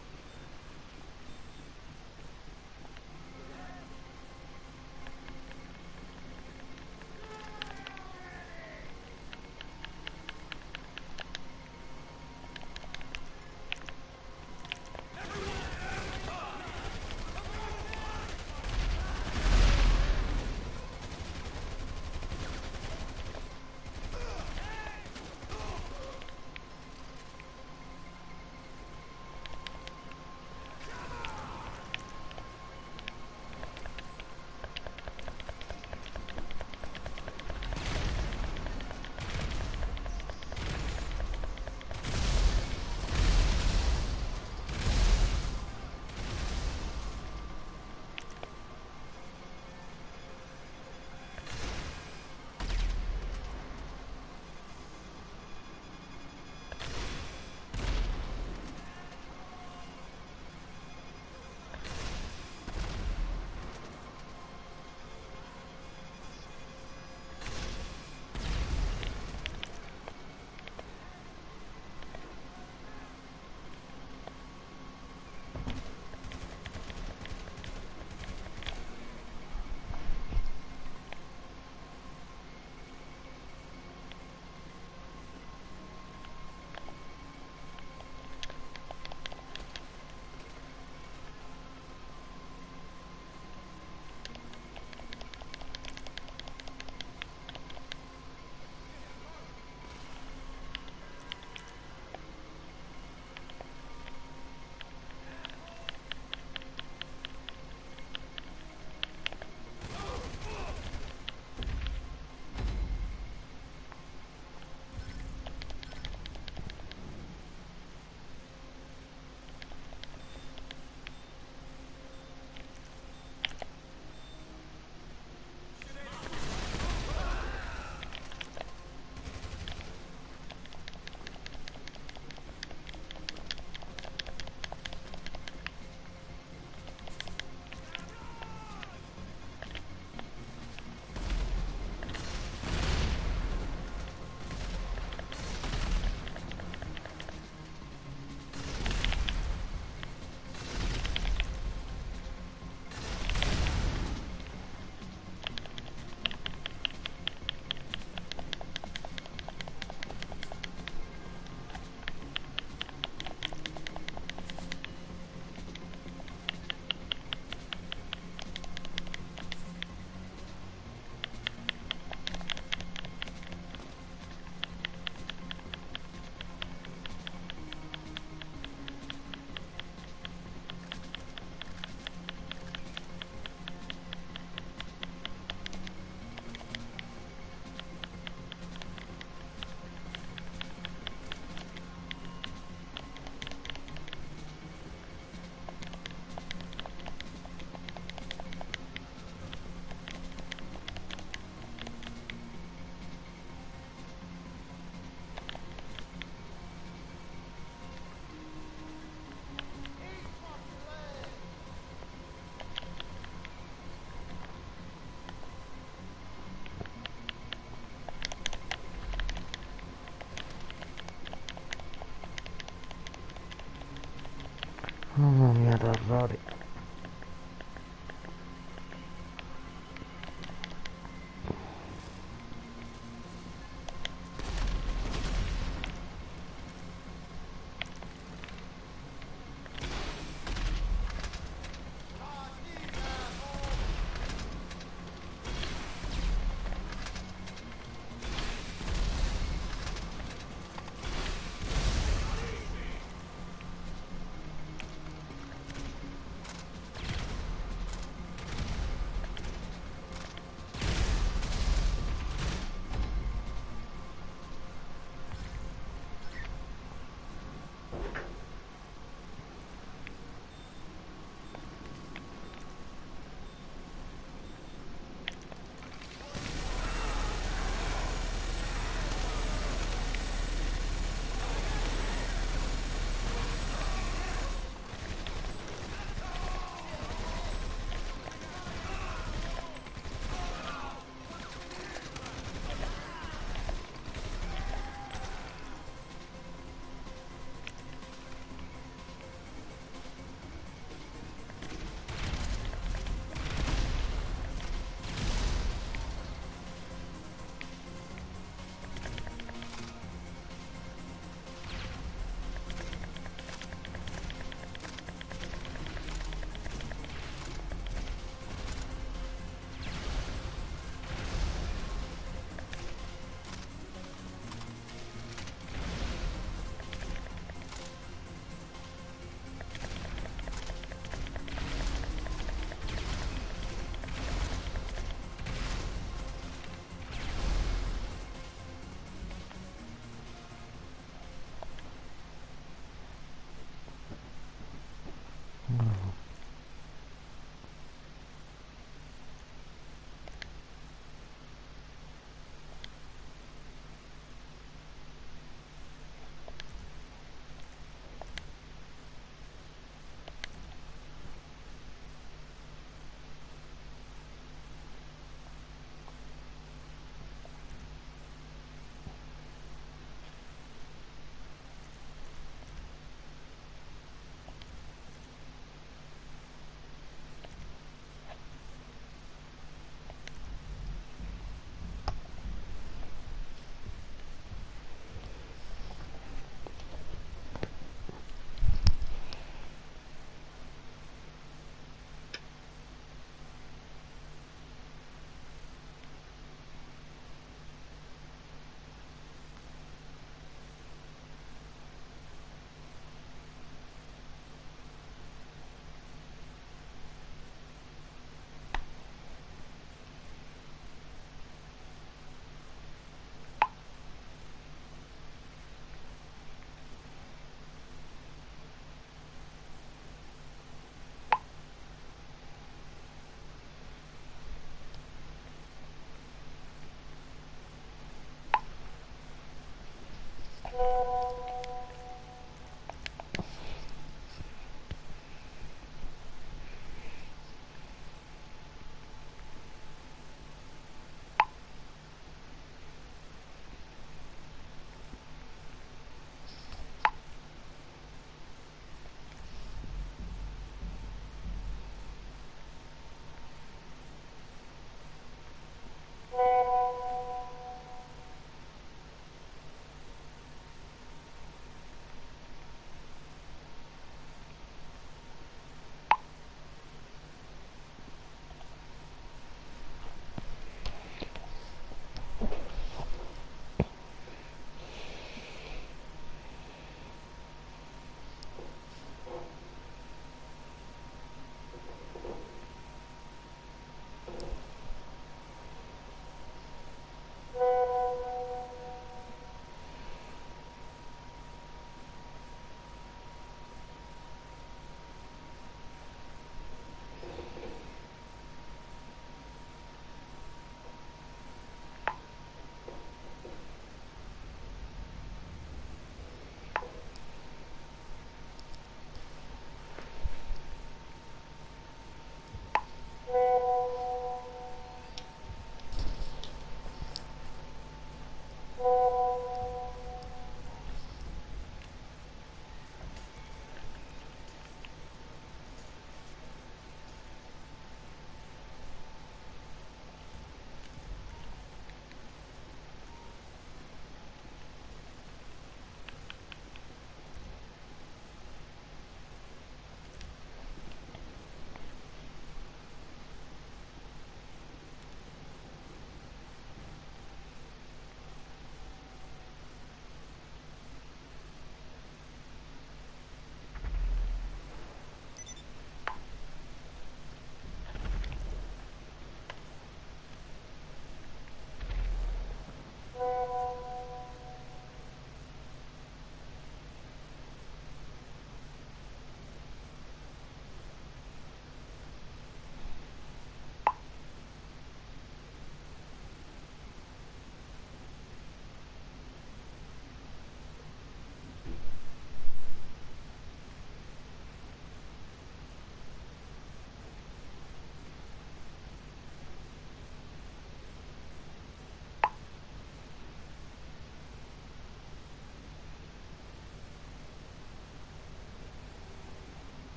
Rory.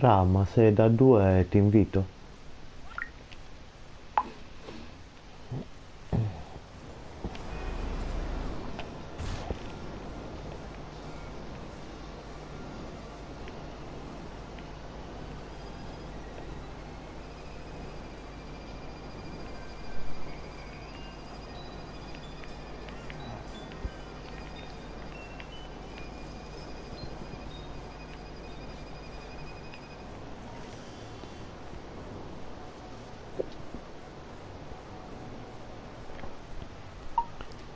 Fra, ma se da due ti invito.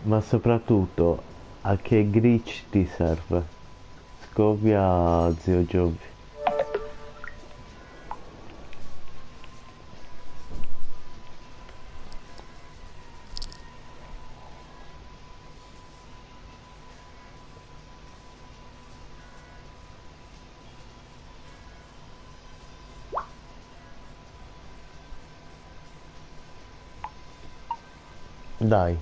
Ma soprattutto, a che glitch ti serve? Scopia zio Giobbi. Dai.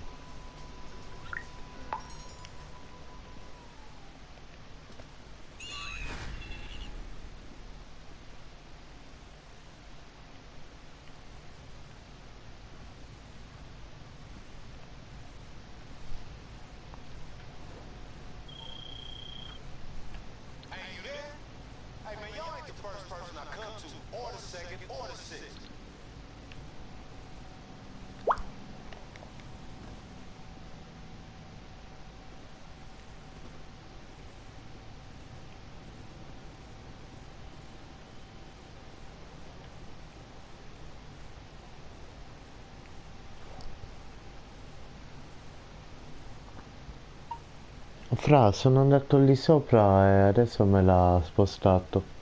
Fra, sono andato lì sopra e adesso me l'ha spostato.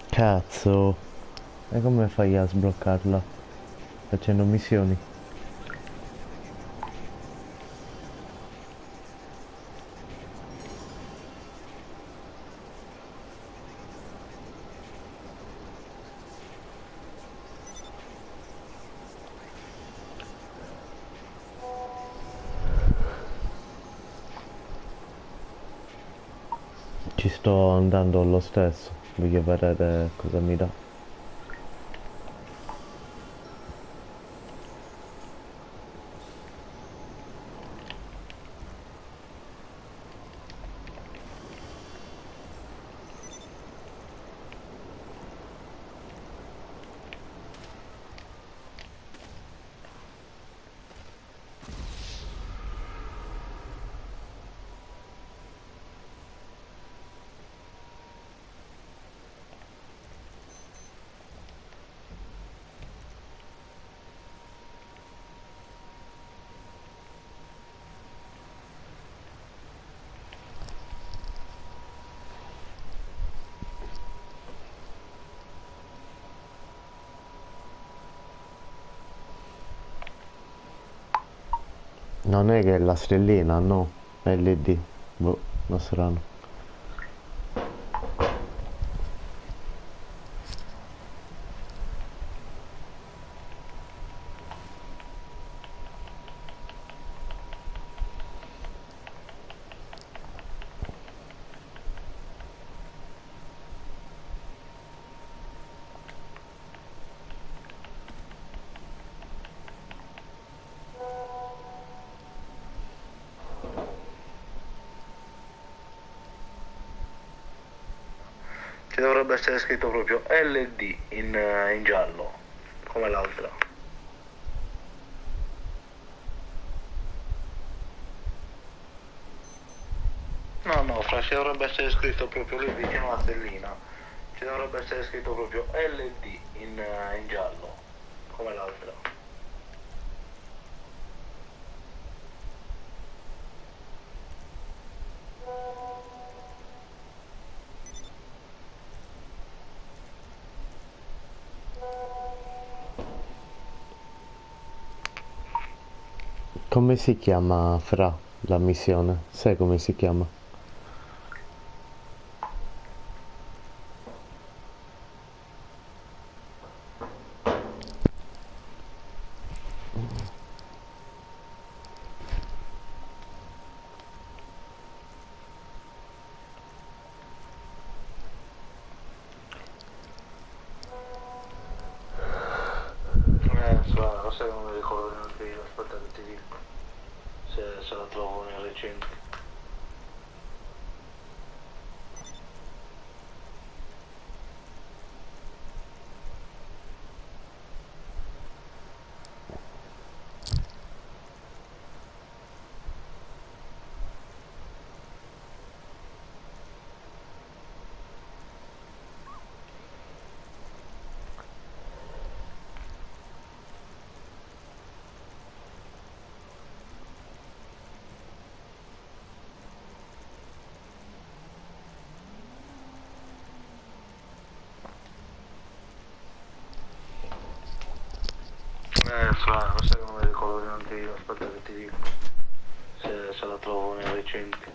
Cazzo, e come fai a sbloccarla? Facendo missioni? Ci sto andando lo stesso, voglio vedere cosa mi dà. Non è che è la stellina, no, è LED, boh, non saranno. Ci dovrebbe essere scritto proprio LD in giallo, come l'altra. No, no, fra, ci dovrebbe essere scritto proprio lì vicino alla stellina. Ci dovrebbe essere scritto proprio LD in giallo, come l'altra. Come si chiama fra la missione? Sai come si chiama? Lo sai, non mi ricordo neanche io, aspetta che ti dico. Se la trovo nei recenti. Lo sai che non mi ricordo neanche io, aspetta che ti dico. Se la trovo nei recenti.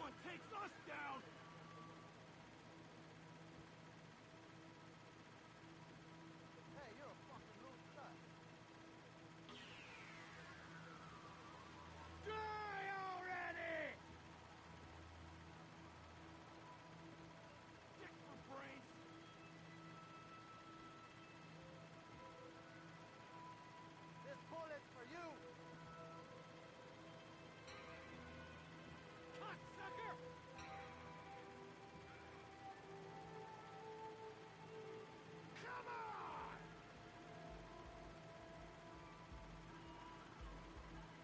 one takes us down! Hey, you're a fucking loose nut. Die already! Dick for brains! This bullet's for you! Cocksucker! Come on!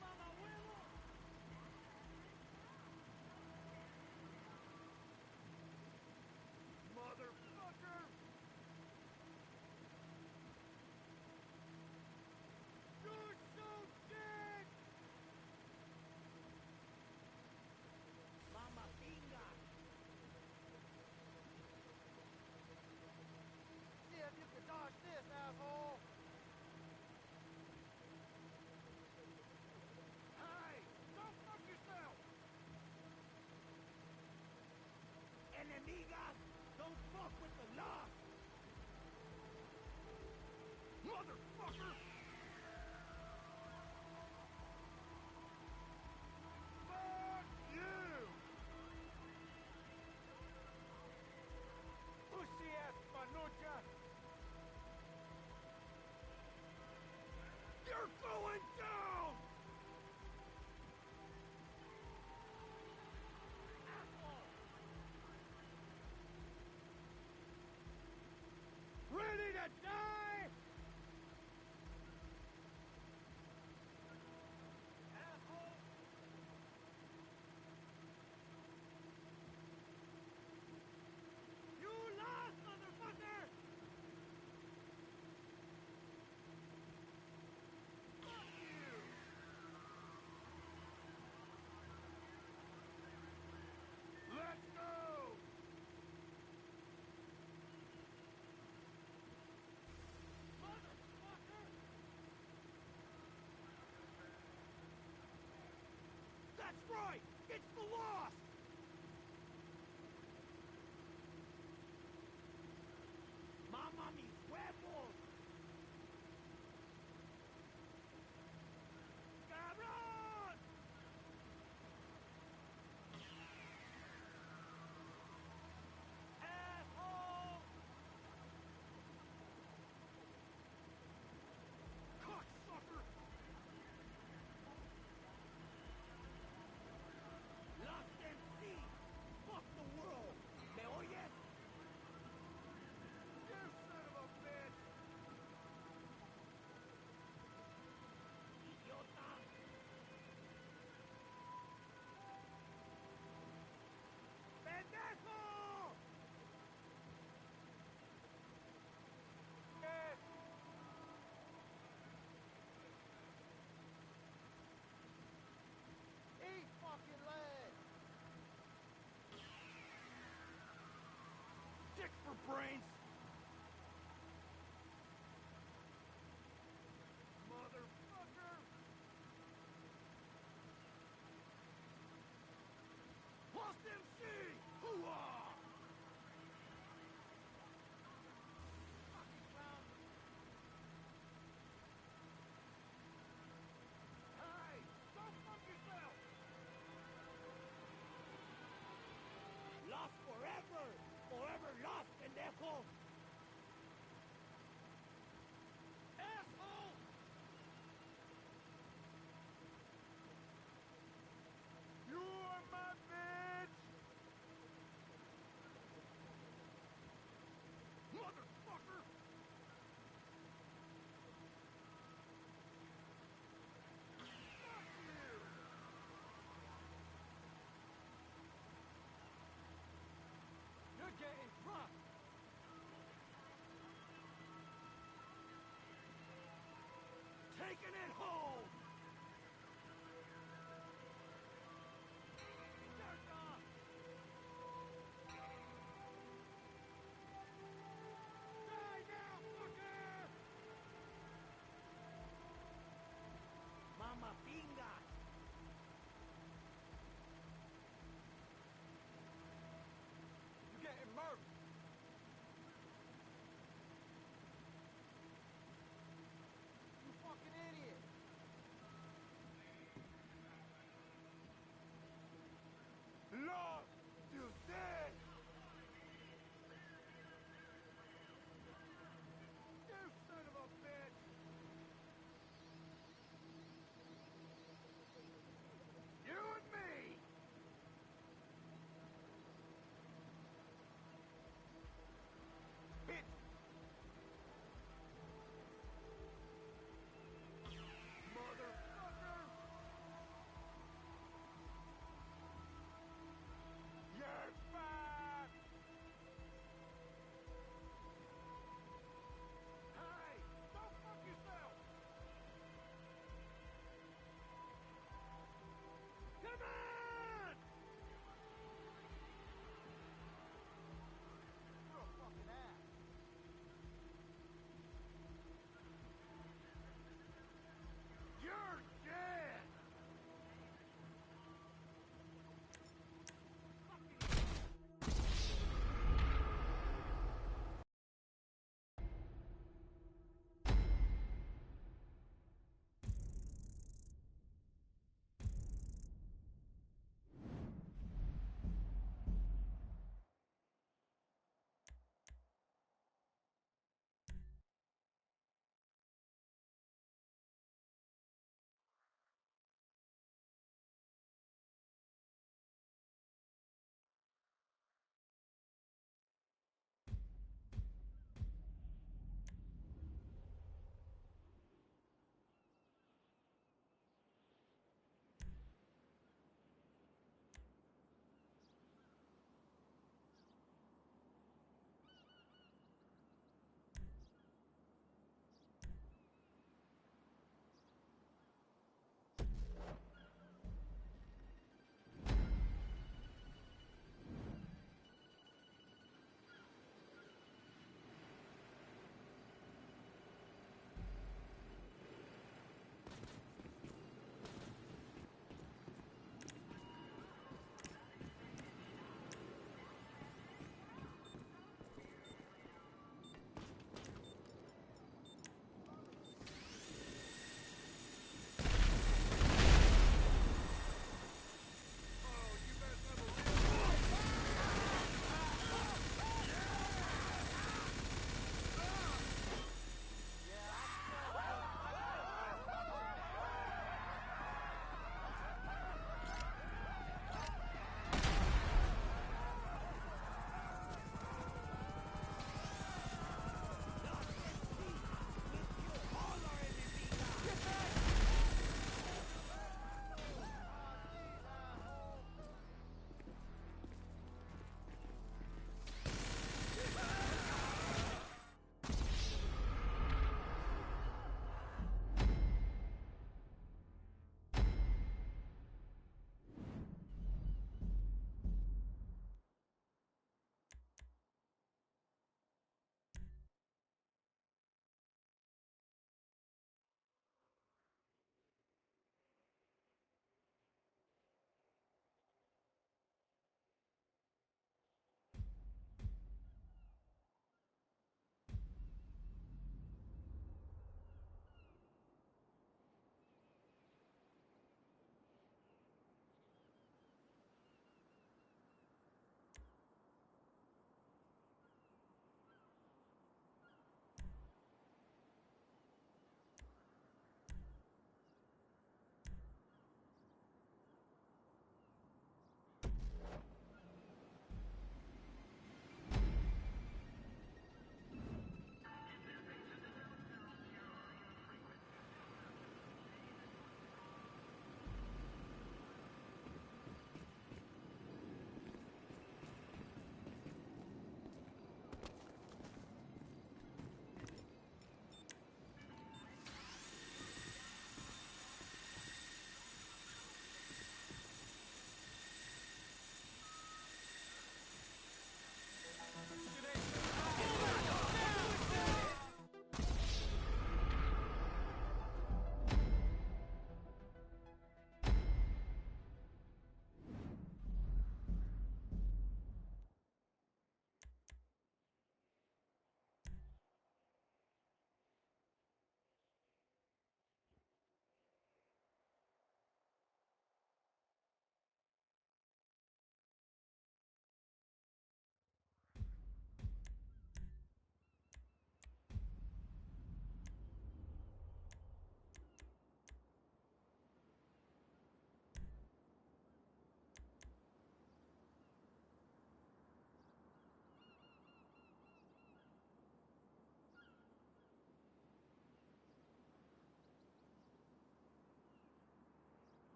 Mama huevo! Motherfucker! You're so dead! Mama pinga! See if you can dodge this, asshole! Hey! Don't fuck yourself! Enemigas! Don't fuck with the lost! Motherfucker! Fuck you! Pussy ass manucha! You're going down! Asshole! Ready to die? Asshole! You lost, motherfucker! Fuck you! Let's go! Motherfucker! That's right! It's the Lost! Mama mis huevos! Cabrón! Asshole! Cocksucker! Lost MC! Fuck the world! ¿Me oyes? You son of a bitch! Idiota! ¡Pendejo! ¿Qué? Eat fucking leg! Dick for brains! Motherfucker! Lost MC! Hooah! Fucking clown! Hey! Don't fuck yourself! Lost forever! Forever lost, pendejo! Asshole! You're my bitch! Motherfucker! Fuck you! You're getting dropped!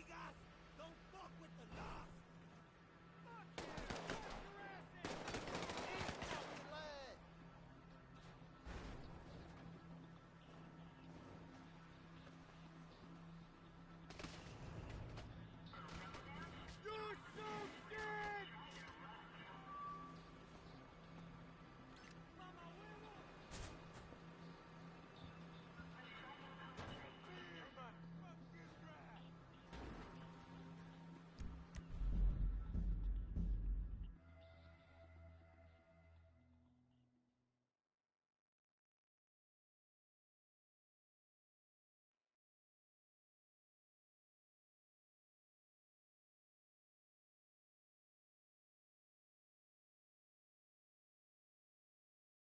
Amigas, don't fuck with the lost.